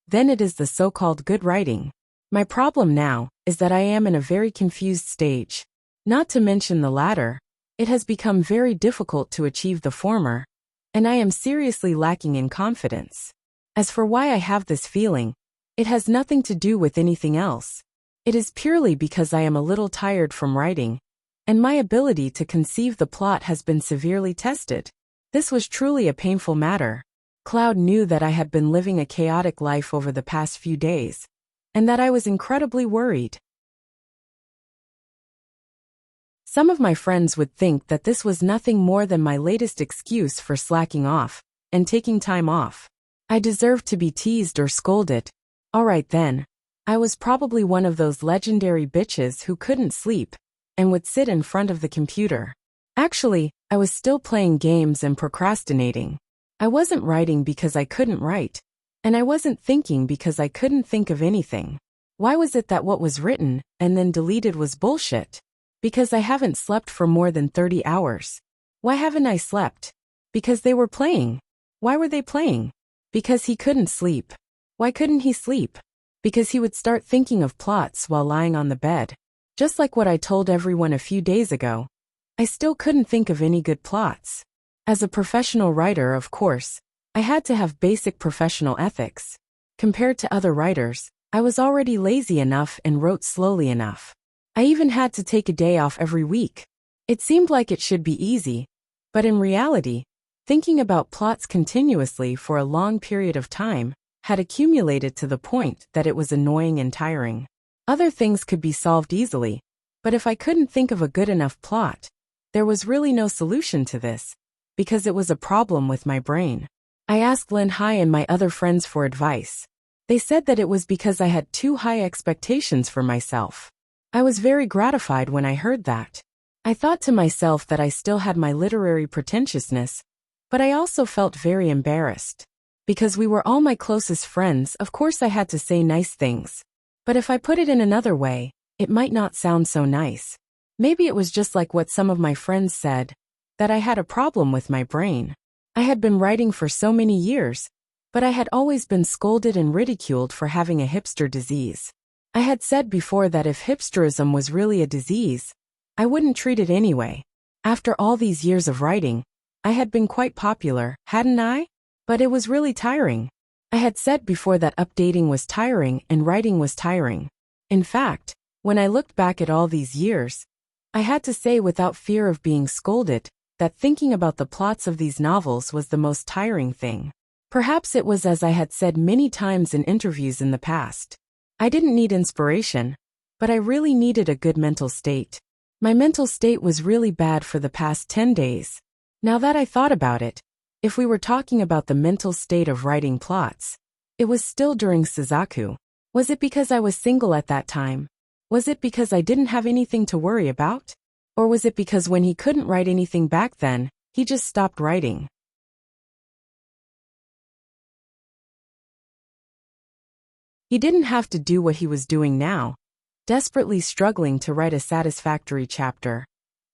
then it is the so-called good writing. My problem now is that I am in a very confused stage. Not to mention the latter, it has become very difficult to achieve the former, and I am seriously lacking in confidence. As for why I have this feeling, it has nothing to do with anything else. It is purely because I am a little tired from writing, and my ability to conceive the plot has been severely tested. This was truly a painful matter. Cloud knew that I had been living a chaotic life over the past few days, and that I was incredibly worried. Some of my friends would think that this was nothing more than my latest excuse for slacking off and taking time off. I deserved to be teased or scolded. All right then. I was probably one of those legendary bitches who couldn't sleep and would sit in front of the computer. Actually, I was still playing games and procrastinating. I wasn't writing because I couldn't write, and I wasn't thinking because I couldn't think of anything. Why was it that what was written and then deleted was bullshit? Because I haven't slept for more than 30 hours. Why haven't I slept? Because they were playing. Why were they playing? Because he couldn't sleep. Why couldn't he sleep? Because he would start thinking of plots while lying on the bed. Just like what I told everyone a few days ago. I still couldn't think of any good plots. As a professional writer, of course, I had to have basic professional ethics. Compared to other writers, I was already lazy enough and wrote slowly enough. I even had to take a day off every week. It seemed like it should be easy, but in reality, thinking about plots continuously for a long period of time had accumulated to the point that it was annoying and tiring. Other things could be solved easily, but if I couldn't think of a good enough plot, there was really no solution to this, because it was a problem with my brain. I asked Lin Hai and my other friends for advice. They said that it was because I had too high expectations for myself. I was very gratified when I heard that. I thought to myself that I still had my literary pretentiousness, but I also felt very embarrassed. Because we were all my closest friends, of course I had to say nice things. But if I put it in another way, it might not sound so nice. Maybe it was just like what some of my friends said, that I had a problem with my brain. I had been writing for so many years, but I had always been scolded and ridiculed for having a hipster disease. I had said before that if hipsterism was really a disease, I wouldn't treat it anyway. After all these years of writing, I had been quite popular, hadn't I? But it was really tiring. I had said before that updating was tiring and writing was tiring. In fact, when I looked back at all these years, I had to say without fear of being scolded, that thinking about the plots of these novels was the most tiring thing. Perhaps it was as I had said many times in interviews in the past. I didn't need inspiration, but I really needed a good mental state. My mental state was really bad for the past 10 days. Now that I thought about it, if we were talking about the mental state of writing plots, it was still during Suzaku. Was it because I was single at that time? Was it because I didn't have anything to worry about? Or was it because when he couldn't write anything back then, he just stopped writing? He didn't have to do what he was doing now, desperately struggling to write a satisfactory chapter,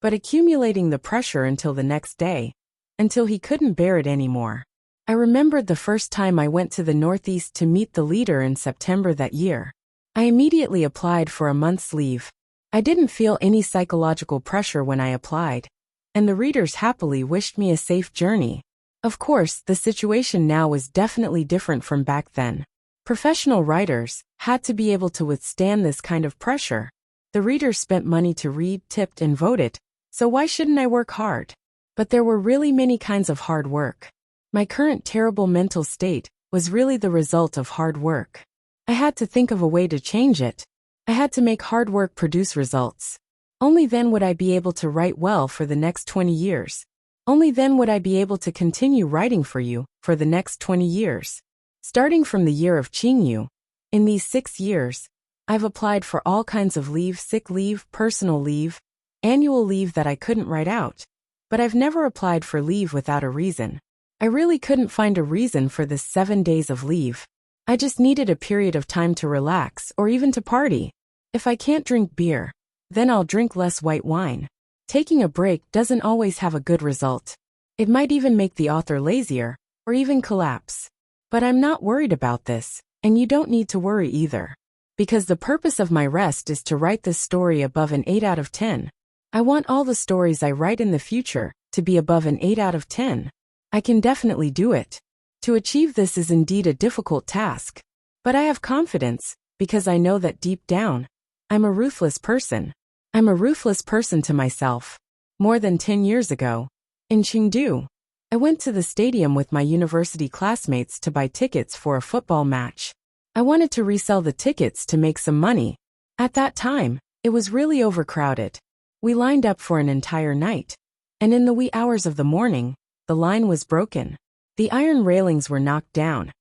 but accumulating the pressure until the next day, until he couldn't bear it anymore. I remembered the first time I went to the Northeast to meet the leader in September that year. I immediately applied for a month's leave. I didn't feel any psychological pressure when I applied, and the readers happily wished me a safe journey. Of course, the situation now was definitely different from back then. Professional writers had to be able to withstand this kind of pressure. The readers spent money to read, tipped, and voted, so why shouldn't I work hard? But there were really many kinds of hard work. My current terrible mental state was really the result of hard work. I had to think of a way to change it. I had to make hard work produce results. Only then would I be able to write well for the next 20 years. Only then would I be able to continue writing for you for the next 20 years. Starting from the year of Qingyu, in these 6 years, I've applied for all kinds of leave, sick leave, personal leave, annual leave that I couldn't write out. But I've never applied for leave without a reason. I really couldn't find a reason for this 7 days of leave. I just needed a period of time to relax or even to party. If I can't drink beer, then I'll drink less white wine. Taking a break doesn't always have a good result. It might even make the author lazier, or even collapse. But I'm not worried about this, and you don't need to worry either. Because the purpose of my rest is to write this story above an 8 out of 10. I want all the stories I write in the future to be above an 8 out of 10. I can definitely do it. To achieve this is indeed a difficult task. But I have confidence, because I know that deep down, I'm a ruthless person. I'm a ruthless person to myself. More than 10 years ago, in Chengdu, I went to the stadium with my university classmates to buy tickets for a football match. I wanted to resell the tickets to make some money. At that time, it was really overcrowded. We lined up for an entire night. And in the wee hours of the morning, the line was broken. The iron railings were knocked down.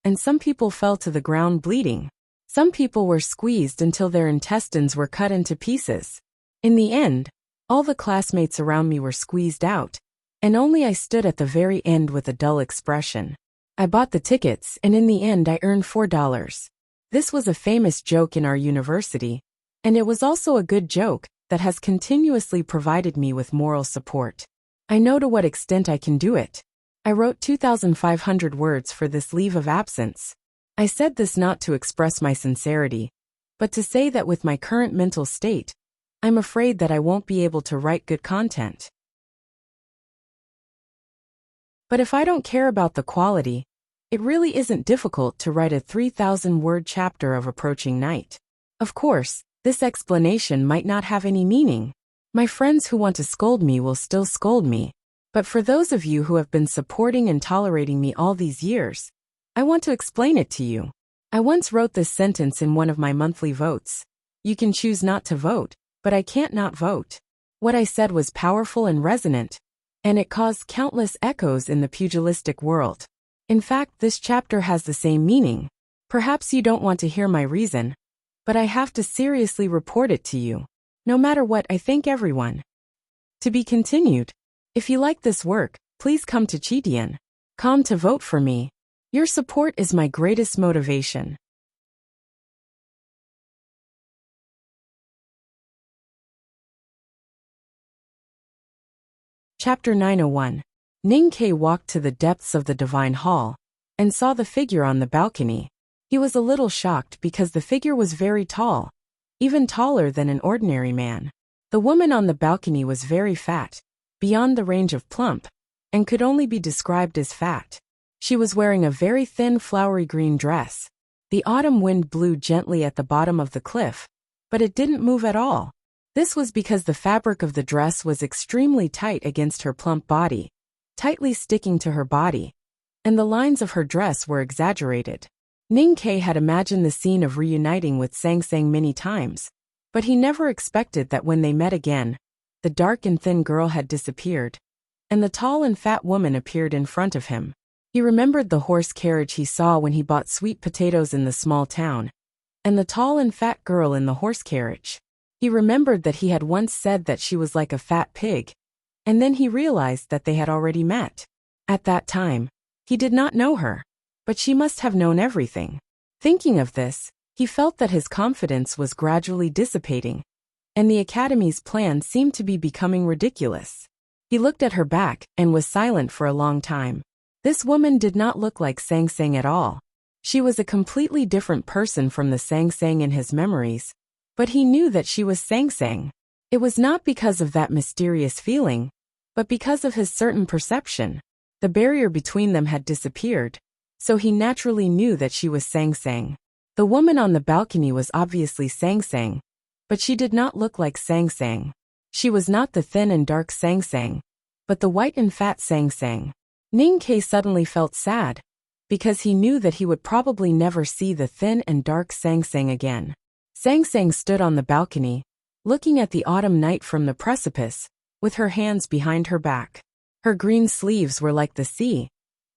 And some people fell to the ground bleeding. Some people were squeezed until their intestines were cut into pieces. In the end, all the classmates around me were squeezed out, and only I stood at the very end with a dull expression. I bought the tickets, and in the end I earned $4. This was a famous joke in our university, and it was also a good joke that has continuously provided me with moral support. I know to what extent I can do it. I wrote 2,500 words for this leave of absence. I said this not to express my sincerity, but to say that with my current mental state, I'm afraid that I won't be able to write good content. But if I don't care about the quality, it really isn't difficult to write a 3,000-word chapter of Approaching Night. Of course, this explanation might not have any meaning. My friends who want to scold me will still scold me. But for those of you who have been supporting and tolerating me all these years, I want to explain it to you. I once wrote this sentence in one of my monthly votes. You can choose not to vote, but I can't not vote. What I said was powerful and resonant, and it caused countless echoes in the pugilistic world. In fact, this chapter has the same meaning. Perhaps you don't want to hear my reason, but I have to seriously report it to you. No matter what, I thank everyone. To be continued. If you like this work, please come to Chitian.com to vote for me. Your support is my greatest motivation. Chapter 901. Ning Ke walked to the depths of the divine hall and saw the figure on the balcony. He was a little shocked because the figure was very tall, even taller than an ordinary man. The woman on the balcony was very fat, beyond the range of plump, and could only be described as fat. She was wearing a very thin flowery green dress. The autumn wind blew gently at the bottom of the cliff, but it didn't move at all. This was because the fabric of the dress was extremely tight against her plump body, tightly sticking to her body, and the lines of her dress were exaggerated. Ning Ke had imagined the scene of reuniting with Sang Sang many times, but he never expected that when they met again, the dark and thin girl had disappeared, and the tall and fat woman appeared in front of him. He remembered the horse carriage he saw when he bought sweet potatoes in the small town, and the tall and fat girl in the horse carriage. He remembered that he had once said that she was like a fat pig, and then he realized that they had already met. At that time, he did not know her, but she must have known everything. Thinking of this, he felt that his confidence was gradually dissipating, and the Academy's plan seemed to be becoming ridiculous. He looked at her back and was silent for a long time. This woman did not look like Sang Sang at all. She was a completely different person from the Sang Sang in his memories, but he knew that she was Sang Sang. It was not because of that mysterious feeling, but because of his certain perception. The barrier between them had disappeared, so he naturally knew that she was Sang Sang. The woman on the balcony was obviously Sang Sang, but she did not look like Sang Sang. She was not the thin and dark Sang Sang, but the white and fat Sang Sang. Ning Ke suddenly felt sad, because he knew that he would probably never see the thin and dark Sang Sang again. Sang Sang stood on the balcony, looking at the autumn night from the precipice, with her hands behind her back. Her green sleeves were like the sea,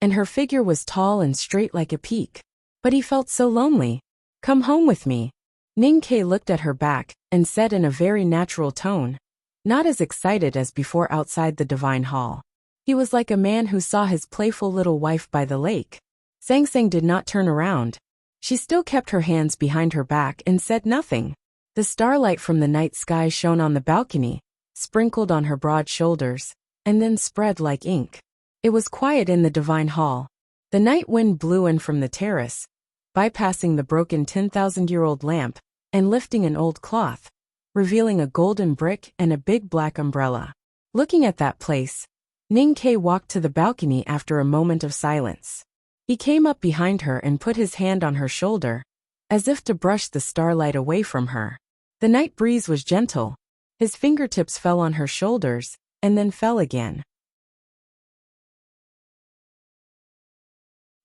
and her figure was tall and straight like a peak. But he felt so lonely. "Come home with me." Ning Ke looked at her back and said in a very natural tone, not as excited as before outside the divine hall. He was like a man who saw his playful little wife by the lake. Sang Sang did not turn around. She still kept her hands behind her back and said nothing. The starlight from the night sky shone on the balcony, sprinkled on her broad shoulders, and then spread like ink. It was quiet in the divine hall. The night wind blew in from the terrace, bypassing the broken 10,000-year-old lamp and lifting an old cloth, revealing a golden brick and a big black umbrella. Looking at that place, Ning Ke walked to the balcony after a moment of silence. He came up behind her and put his hand on her shoulder, as if to brush the starlight away from her. The night breeze was gentle. His fingertips fell on her shoulders, and then fell again.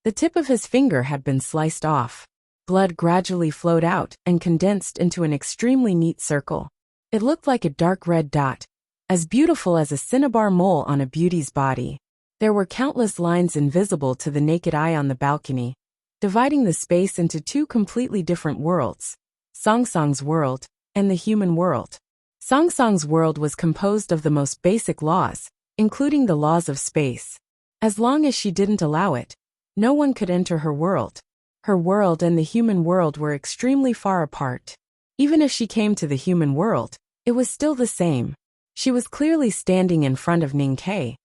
The tip of his finger had been sliced off. Blood gradually flowed out and condensed into an extremely neat circle. It looked like a dark red dot, as beautiful as a cinnabar mole on a beauty's body. There were countless lines invisible to the naked eye on the balcony, dividing the space into two completely different worlds, Sang Sang's world and the human world. Sang Sang's world was composed of the most basic laws, including the laws of space. As long as she didn't allow it, no one could enter her world. Her world and the human world were extremely far apart. Even if she came to the human world, it was still the same. She was clearly standing in front of Ning Ke,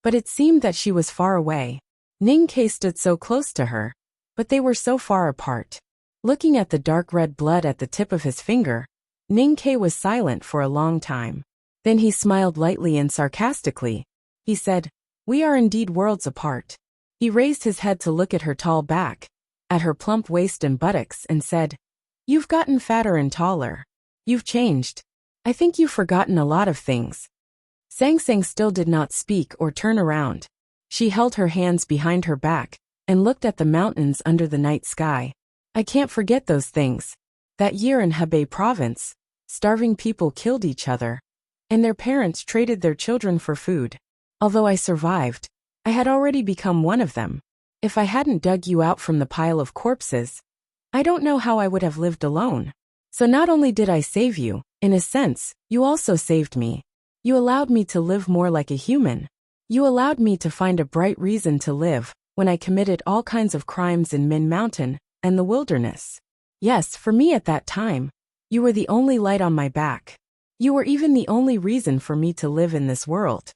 but it seemed that she was far away. Ning Ke stood so close to her, but they were so far apart. Looking at the dark red blood at the tip of his finger, Ning Ke was silent for a long time. Then he smiled lightly and sarcastically. He said, "We are indeed worlds apart." He raised his head to look at her tall back, at her plump waist and buttocks, and said, "You've gotten fatter and taller. You've changed. I think you've forgotten a lot of things." Sang Sang still did not speak or turn around. She held her hands behind her back and looked at the mountains under the night sky. "I can't forget those things. That year in Hebei province, starving people killed each other, and their parents traded their children for food. Although I survived, I had already become one of them. If I hadn't dug you out from the pile of corpses, I don't know how I would have lived alone. So not only did I save you, in a sense, you also saved me. You allowed me to live more like a human. You allowed me to find a bright reason to live when I committed all kinds of crimes in Min Mountain and the wilderness. Yes, for me at that time, you were the only light on my back. You were even the only reason for me to live in this world."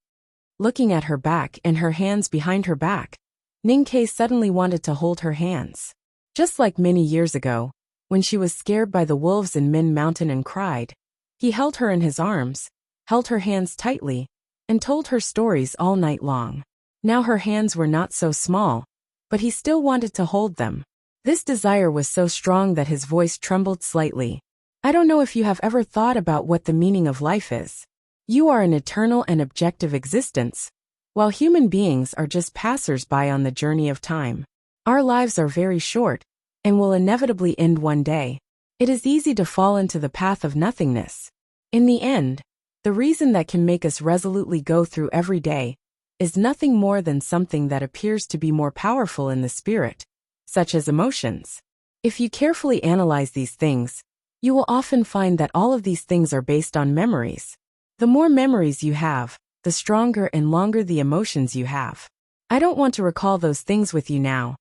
Looking at her back and her hands behind her back, Ning Ke suddenly wanted to hold her hands. Just like many years ago, when she was scared by the wolves in Min Mountain and cried, he held her in his arms, held her hands tightly, and told her stories all night long. Now her hands were not so small, but he still wanted to hold them. This desire was so strong that his voice trembled slightly. "I don't know if you have ever thought about what the meaning of life is. You are an eternal and objective existence, while human beings are just passers-by on the journey of time. Our lives are very short, and will inevitably end one day. It is easy to fall into the path of nothingness. In the end, the reason that can make us resolutely go through every day is nothing more than something that appears to be more powerful in the spirit, such as emotions. If you carefully analyze these things, you will often find that all of these things are based on memories. The more memories you have, the stronger and longer the emotions you have. I don't want to recall those things with you now.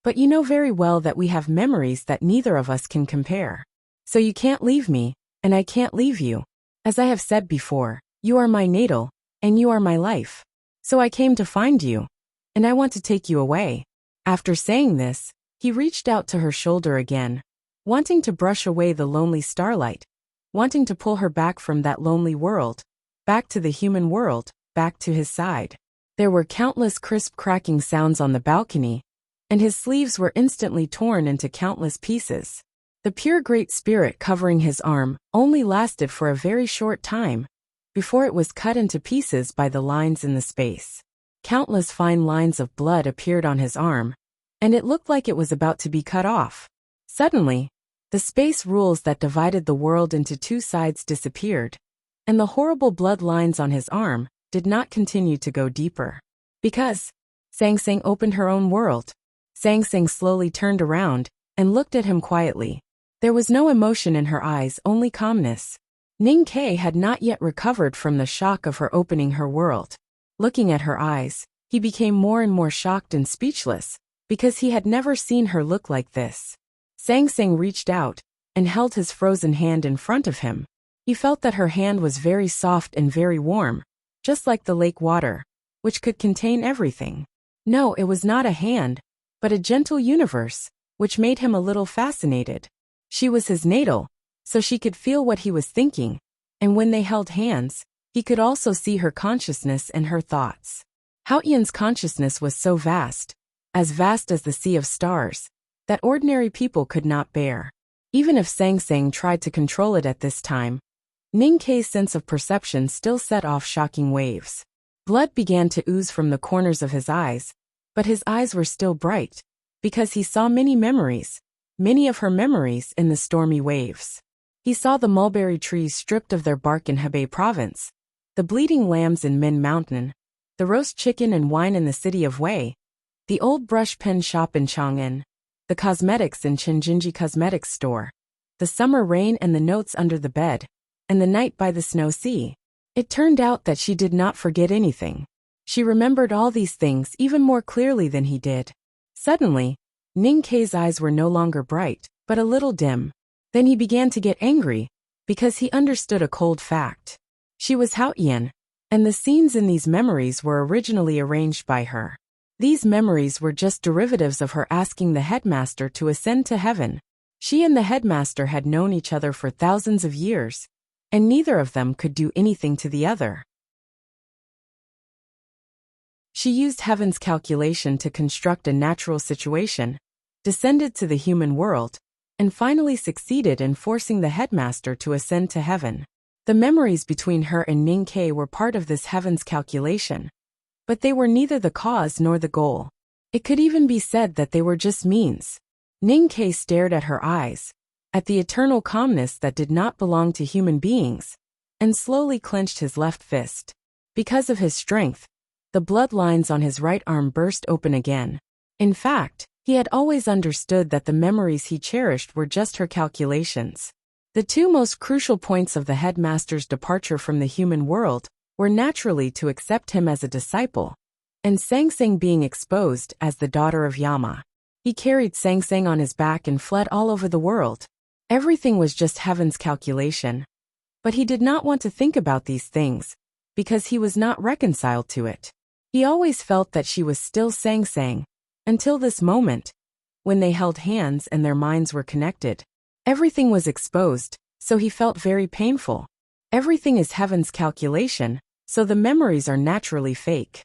But you know very well that we have memories that neither of us can compare. So you can't leave me, and I can't leave you. As I have said before, you are my natal, and you are my life. So I came to find you, and I want to take you away." After saying this, he reached out to her shoulder again, wanting to brush away the lonely starlight, wanting to pull her back from that lonely world, back to the human world, back to his side. There were countless crisp cracking sounds on the balcony, and his sleeves were instantly torn into countless pieces. The pure Great Spirit covering his arm only lasted for a very short time, before it was cut into pieces by the lines in the space. Countless fine lines of blood appeared on his arm, and it looked like it was about to be cut off. Suddenly, the space rules that divided the world into two sides disappeared, and the horrible blood lines on his arm did not continue to go deeper. Because Sang Sang opened her own world. Sang Sang slowly turned around and looked at him quietly. There was no emotion in her eyes, only calmness. Ning Ke had not yet recovered from the shock of her opening her world. Looking at her eyes, he became more and more shocked and speechless, because he had never seen her look like this. Sang Sang reached out and held his frozen hand in front of him. He felt that her hand was very soft and very warm, just like the lake water, which could contain everything. No, it was not a hand, but a gentle universe, which made him a little fascinated. She was his natal, so she could feel what he was thinking, and when they held hands, he could also see her consciousness and her thoughts. Haotian's consciousness was so vast as the sea of stars, that ordinary people could not bear. Even if Sang Sang tried to control it at this time, Ning Ke's sense of perception still set off shocking waves. Blood began to ooze from the corners of his eyes, but his eyes were still bright, because he saw many of her memories in the stormy waves. He saw the mulberry trees stripped of their bark in Hebei province, the bleeding lambs in Min Mountain, the roast chicken and wine in the city of Wei, the old brush pen shop in Chang'an, the cosmetics in Chenjinji Cosmetics store, the summer rain and the notes under the bed, and the night by the snow sea. It turned out that she did not forget anything. She remembered all these things even more clearly than he did. Suddenly, Ning Ke's eyes were no longer bright, but a little dim. Then he began to get angry, because he understood a cold fact. She was Haotian, and the scenes in these memories were originally arranged by her. These memories were just derivatives of her asking the headmaster to ascend to heaven. She and the headmaster had known each other for thousands of years, and neither of them could do anything to the other. She used heaven's calculation to construct a natural situation, descended to the human world, and finally succeeded in forcing the headmaster to ascend to heaven. The memories between her and Ning Ke were part of this heaven's calculation, but they were neither the cause nor the goal. It could even be said that they were just means. Ning Ke stared at her eyes, at the eternal calmness that did not belong to human beings, and slowly clenched his left fist. Because of his strength, the blood lines on his right arm burst open again. In fact, he had always understood that the memories he cherished were just her calculations. The two most crucial points of the headmaster's departure from the human world were naturally to accept him as a disciple, and Sang Sang being exposed as the daughter of Yama. He carried Sang Sang on his back and fled all over the world. Everything was just heaven's calculation. But he did not want to think about these things, because he was not reconciled to it. He always felt that she was still Sang Sang, until this moment, when they held hands and their minds were connected. Everything was exposed, so he felt very painful. Everything is heaven's calculation, so the memories are naturally fake.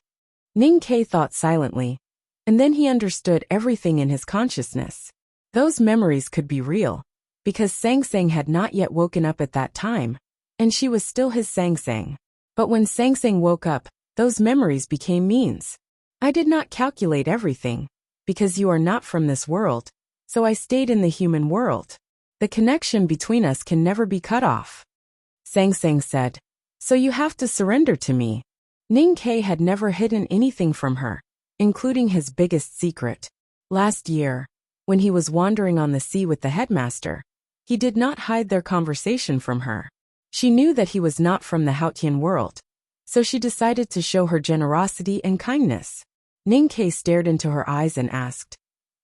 Ning Ke thought silently, and then he understood everything in his consciousness. Those memories could be real, because Sang Sang had not yet woken up at that time, and she was still his Sang Sang. But when Sang Sang woke up, those memories became means. I did not calculate everything, because you are not from this world, so I stayed in the human world. The connection between us can never be cut off. Sang Sang said, so you have to surrender to me. Ning Ke had never hidden anything from her, including his biggest secret. Last year, when he was wandering on the sea with the headmaster, he did not hide their conversation from her. She knew that he was not from the Haotian world, so she decided to show her generosity and kindness. Ning Ke stared into her eyes and asked,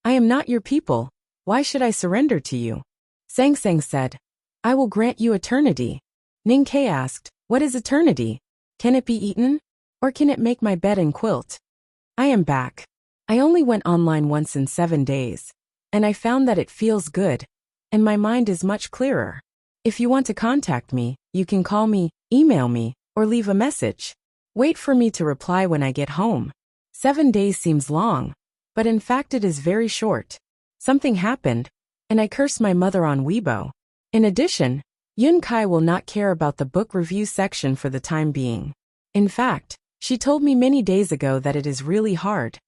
I am not your people, why should I surrender to you? Sang Sang said, I will grant you eternity. Ning Ke asked, what is eternity? Can it be eaten? Or can it make my bed and quilt? I am back. I only went online once in 7 days, and I found that it feels good, and my mind is much clearer. If you want to contact me, you can call me, email me, or leave a message. Wait for me to reply when I get home. 7 days seems long, but in fact it is very short. Something happened, and I cursed my mother on Weibo. In addition, Yun Kai will not care about the book review section for the time being. In fact, She told me many days ago that it is really hard.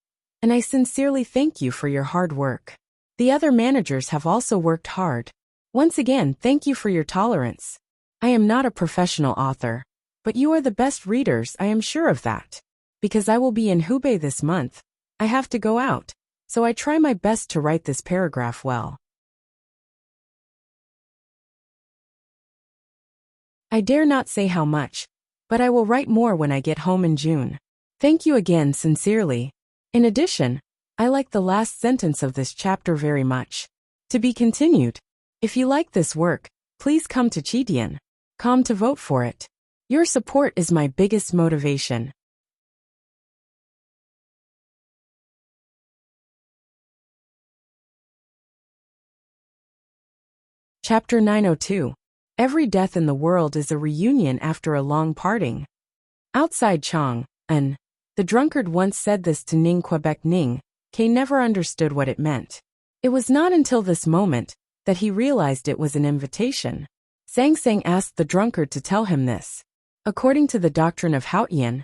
And I sincerely thank you for your hard work. The other managers have also worked hard. Once again, thank you for your tolerance. I am not a professional author, but you are the best readers, I am sure of that. Because I will be in Hubei this month, I have to go out, so I try my best to write this paragraph well. I dare not say how much, but I will write more when I get home in June. Thank you again sincerely. In addition, I like the last sentence of this chapter very much. To be continued. If you like this work, please come to Chidian.com to vote for it. Your support is my biggest motivation. Chapter 902. Every death in the world is a reunion after a long parting. Outside Chang'an, the drunkard once said this to Ning Quebec. Ning K never understood what it meant. It was not until this moment that he realized it was an invitation. Sang Sang asked the drunkard to tell him this. According to the doctrine of Haotian,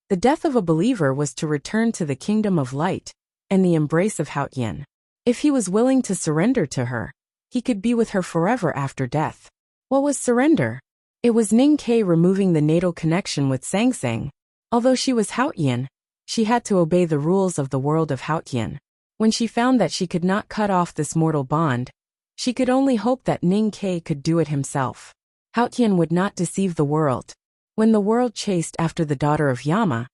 the death of a believer was to return to the kingdom of light and the embrace of Haotian. If he was willing to surrender to her, he could be with her forever after death. What was surrender? It was Ning K removing the natal connection with Sang Sang. Although she was Haotian, she had to obey the rules of the world of Haotian. When she found that she could not cut off this mortal bond, she could only hope that Ning K could do it himself. Haotian would not deceive the world. When the world chased after the daughter of Yama,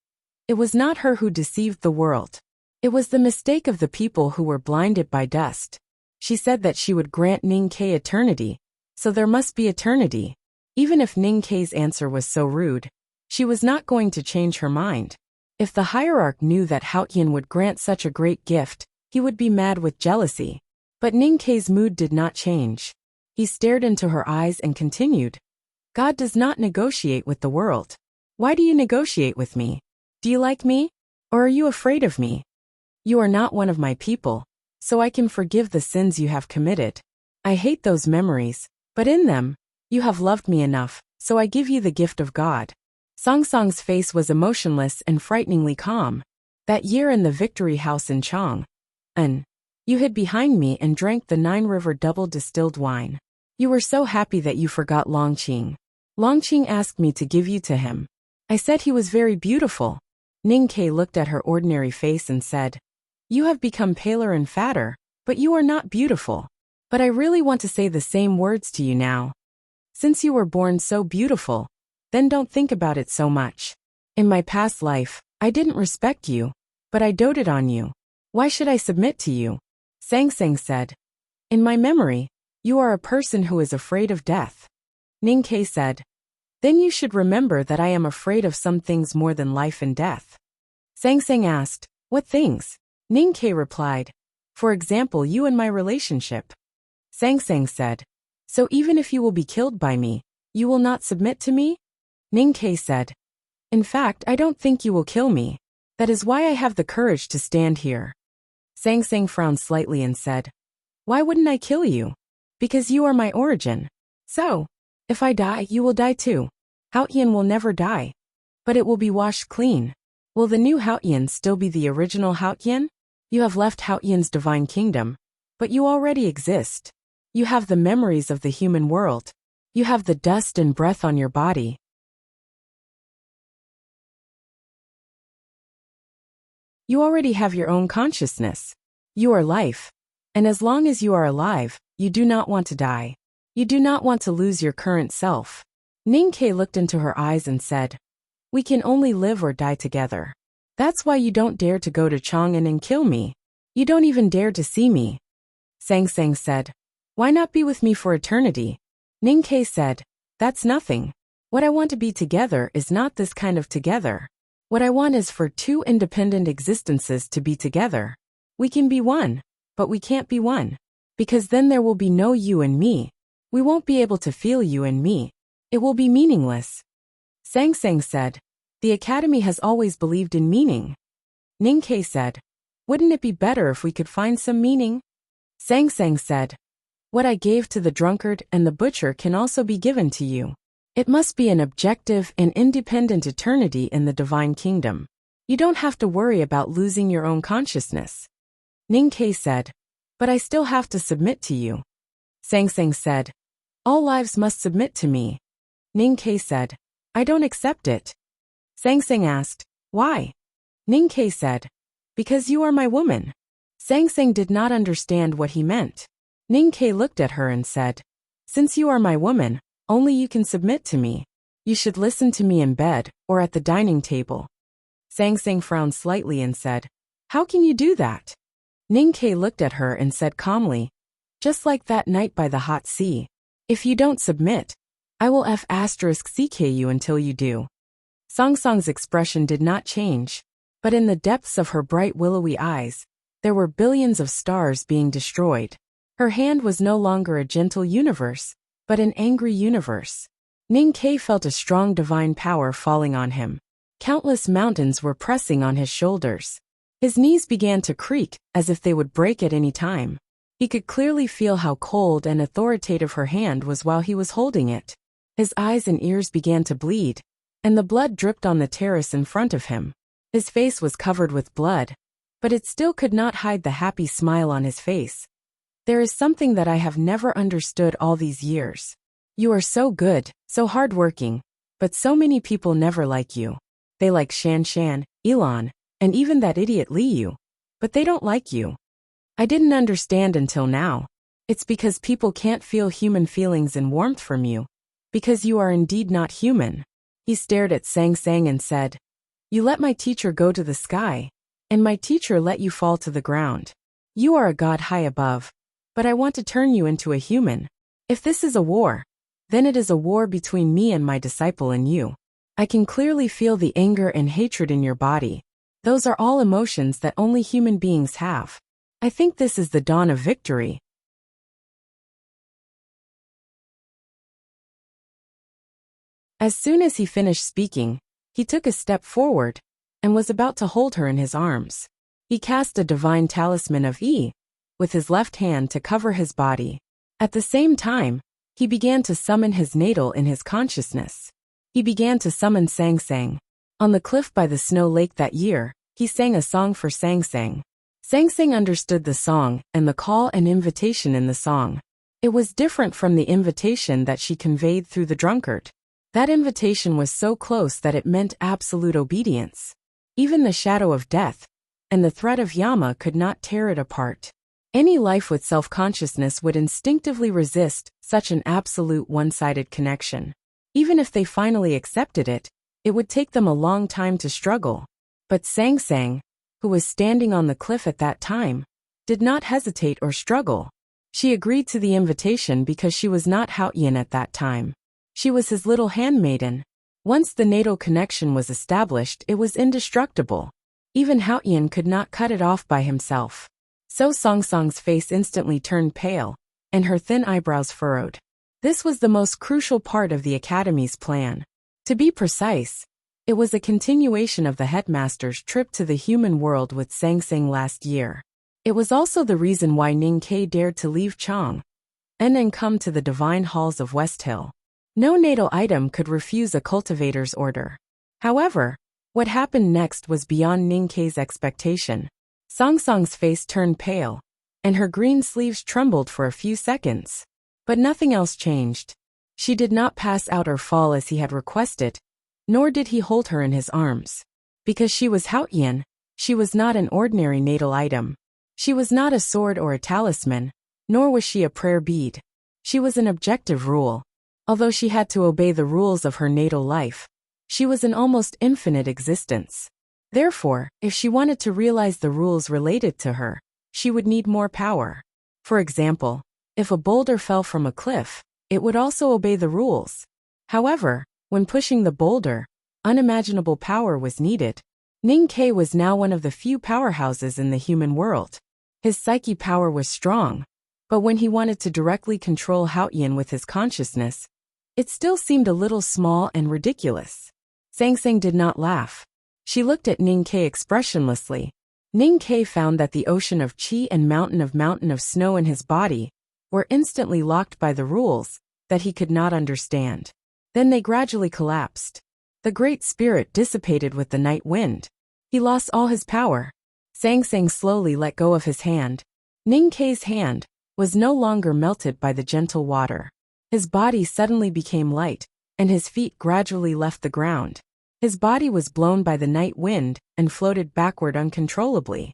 it was not her who deceived the world. It was the mistake of the people who were blinded by dust. She said that she would grant Ning K eternity, so there must be eternity. Even if Ning K's answer was so rude, she was not going to change her mind. If the hierarch knew that Haotian would grant such a great gift, he would be mad with jealousy. But Ning K's mood did not change. He stared into her eyes and continued. God does not negotiate with the world. Why do you negotiate with me? Do you like me? Or are you afraid of me? You are not one of my people, so I can forgive the sins you have committed. I hate those memories, but in them, you have loved me enough, so I give you the gift of God. Song Song's face was emotionless and frighteningly calm. That year in the Victory House in Chang'an, you hid behind me and drank the 9-river double distilled wine. You were so happy that you forgot Longqing. Longqing asked me to give you to him. I said he was very beautiful. Ning K looked at her ordinary face and said, You have become paler and fatter, but you are not beautiful. But I really want to say the same words to you now. Since you were born so beautiful, then don't think about it so much. In my past life, I didn't respect you, but I doted on you. Why should I submit to you? Sang Sang said. In my memory, you are a person who is afraid of death. Ning K said. Then you should remember that I am afraid of some things more than life and death. Sang Sang asked, What things? Ning K replied, For example, you and my relationship. Sang Sang said, So even if you will be killed by me, you will not submit to me? Ning K said, In fact, I don't think you will kill me. That is why I have the courage to stand here. Sang Sang frowned slightly and said, Why wouldn't I kill you? Because you are my origin. So, if I die, you will die too. Haotian will never die. But it will be washed clean. Will the new Haotian still be the original Haotian? You have left Haotian's divine kingdom, but you already exist. You have the memories of the human world. You have the dust and breath on your body. You already have your own consciousness. You are life. And as long as you are alive, you do not want to die. You do not want to lose your current self. Ning K looked into her eyes and said, We can only live or die together. That's why you don't dare to go to Chang'an and kill me. You don't even dare to see me. Sang Sang said, Why not be with me for eternity? Ning K said, That's nothing. What I want to be together is not this kind of together. What I want is for two independent existences to be together. We can be one, but we can't be one. Because then there will be no you and me. We won't be able to feel you and me. It will be meaningless. Sang Sang said, The Academy has always believed in meaning. Ning K said, Wouldn't it be better if we could find some meaning? Sang Sang said, What I gave to the drunkard and the butcher can also be given to you. It must be an objective and independent eternity in the divine kingdom. You don't have to worry about losing your own consciousness. Ning-Ke said, but I still have to submit to you. Sang-Sang said, all lives must submit to me. Ning-Ke said, I don't accept it. Sang-Sang asked, why? Ning-Ke said, because you are my woman. Sang-Sang did not understand what he meant. Ning-Ke looked at her and said, since you are my woman, only you can submit to me. You should listen to me in bed or at the dining table. Sang-Sang frowned slightly and said, how can you do that? Ning-Ke looked at her and said calmly, just like that night by the hot sea. If you don't submit, I will *CK you until you do. Sang-Sang's expression did not change, but in the depths of her bright willowy eyes, there were billions of stars being destroyed. Her hand was no longer a gentle universe, but an angry universe. Ning-Ke felt a strong divine power falling on him. Countless mountains were pressing on his shoulders. His knees began to creak, as if they would break at any time. He could clearly feel how cold and authoritative her hand was while he was holding it. His eyes and ears began to bleed, and the blood dripped on the terrace in front of him. His face was covered with blood, but it still could not hide the happy smile on his face. There is something that I have never understood all these years. You are so good, so hardworking, but so many people never like you. They like Shan, Elon, and even that idiot Liu, but they don't like you. I didn't understand until now. It's because people can't feel human feelings and warmth from you, because you are indeed not human. He stared at Sang-Sang and said, you let my teacher go to the sky, and my teacher let you fall to the ground. You are a god high above, but I want to turn you into a human. If this is a war, then it is a war between me and my disciple and you. I can clearly feel the anger and hatred in your body. Those are all emotions that only human beings have. I think this is the dawn of victory. As soon as he finished speaking, he took a step forward and was about to hold her in his arms. He cast a divine talisman of E with his left hand to cover his body. At the same time, he began to summon his natal in his consciousness. He began to summon Sang-Sang. On the cliff by the snow lake that year, he sang a song for Sang-Sang. Sang-Sang understood the song and the call and invitation in the song. It was different from the invitation that she conveyed through the drunkard. That invitation was so close that it meant absolute obedience. Even the shadow of death and the threat of Yama could not tear it apart. Any life with self-consciousness would instinctively resist such an absolute one-sided connection. Even if they finally accepted it, it would take them a long time to struggle. But Sang-Sang, who was standing on the cliff at that time, did not hesitate or struggle. She agreed to the invitation because she was not Haoyan at that time. She was his little handmaiden. Once the natal connection was established, it was indestructible. Even Haoyan could not cut it off by himself. So Sang-Sang's face instantly turned pale, and her thin eyebrows furrowed. This was the most crucial part of the Academy's plan. To be precise, it was a continuation of the headmaster's trip to the human world with Sang-Sang last year. It was also the reason why Ning-Ke dared to leave Chang and come to the divine halls of West Hill. No natal item could refuse a cultivator's order. However, what happened next was beyond Ning-Ke's expectation. Sang-Sang's face turned pale, and her green sleeves trembled for a few seconds. But nothing else changed. She did not pass out or fall as he had requested, nor did he hold her in his arms. Because she was Haoyan, she was not an ordinary natal item. She was not a sword or a talisman, nor was she a prayer bead. She was an objective rule. Although she had to obey the rules of her natal life, she was an almost infinite existence. Therefore, if she wanted to realize the rules related to her, she would need more power. For example, if a boulder fell from a cliff, it would also obey the rules. However, when pushing the boulder, unimaginable power was needed. Ning-Ke was now one of the few powerhouses in the human world. His psyche power was strong, but when he wanted to directly control Haoyan with his consciousness, it still seemed a little small and ridiculous. Sang-Sang did not laugh. She looked at Ning-Ke expressionlessly. Ning-Ke found that the ocean of qi and mountain of snow in his body were instantly locked by the rules that he could not understand. Then they gradually collapsed. The Great Spirit dissipated with the night wind. He lost all his power. Sang Sang slowly let go of his hand. Ning Kei's hand was no longer melted by the gentle water. His body suddenly became light, and his feet gradually left the ground. His body was blown by the night wind and floated backward uncontrollably.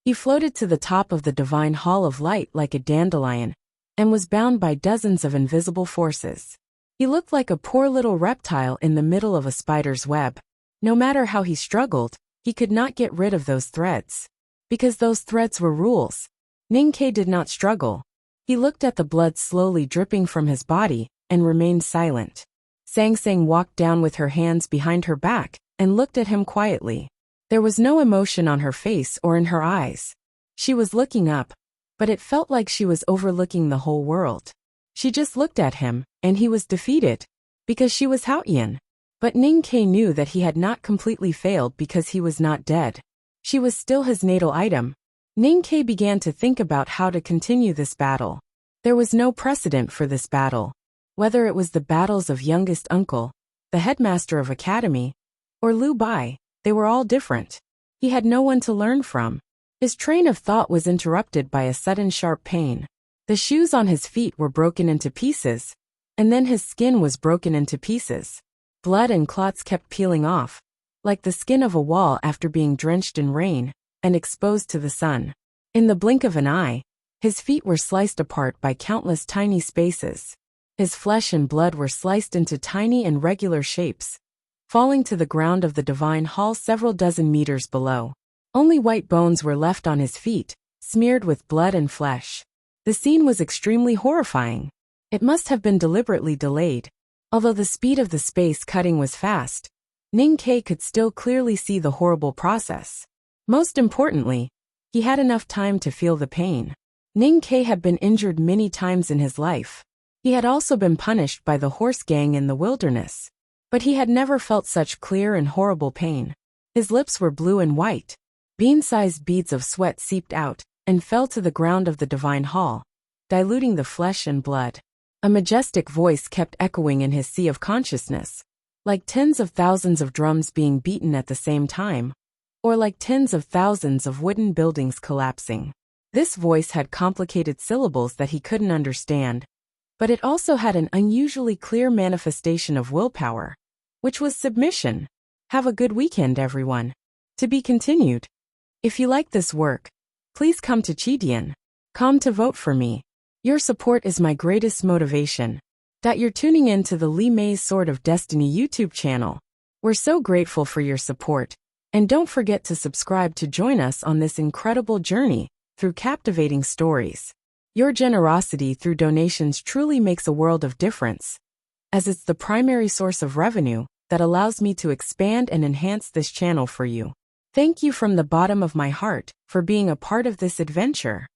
He floated to the top of the divine hall of light like a dandelion, and was bound by dozens of invisible forces. He looked like a poor little reptile in the middle of a spider's web. No matter how he struggled, he could not get rid of those threads. Because those threads were rules. Ning Kei did not struggle. He looked at the blood slowly dripping from his body and remained silent. Sang Sang walked down with her hands behind her back and looked at him quietly. There was no emotion on her face or in her eyes. She was looking up, but it felt like she was overlooking the whole world. She just looked at him, and he was defeated, because she was Haoyan. But Ning Kei knew that he had not completely failed because he was not dead. She was still his natal item. Ning Kei began to think about how to continue this battle. There was no precedent for this battle. Whether it was the battles of youngest uncle, the headmaster of academy, or Liu Bai, they were all different. He had no one to learn from. His train of thought was interrupted by a sudden sharp pain. The shoes on his feet were broken into pieces, and then his skin was broken into pieces. Blood and clots kept peeling off, like the skin of a wall after being drenched in rain and exposed to the sun. In the blink of an eye, his feet were sliced apart by countless tiny spaces. His flesh and blood were sliced into tiny and regular shapes, falling to the ground of the divine hall several dozen meters below. Only white bones were left on his feet, smeared with blood and flesh. The scene was extremely horrifying. It must have been deliberately delayed. Although the speed of the space cutting was fast, Ning Kei could still clearly see the horrible process. Most importantly, he had enough time to feel the pain. Ning Kei had been injured many times in his life. He had also been punished by the horse gang in the wilderness. But he had never felt such clear and horrible pain. His lips were blue and white. Bean-sized beads of sweat seeped out and fell to the ground of the divine hall, diluting the flesh and blood. A majestic voice kept echoing in his sea of consciousness, like tens of thousands of drums being beaten at the same time, or like tens of thousands of wooden buildings collapsing. This voice had complicated syllables that he couldn't understand, but it also had an unusually clear manifestation of willpower, which was submission. Have a good weekend, everyone. To be continued. If you like this work, please come to Chidian.com to vote for me. Your support is my greatest motivation. You're tuning in to the Li Mei's Sword of Destiny YouTube channel. We're so grateful for your support, and don't forget to subscribe to join us on this incredible journey through captivating stories. Your generosity through donations truly makes a world of difference, as it's the primary source of revenue that allows me to expand and enhance this channel for you. Thank you from the bottom of my heart for being a part of this adventure.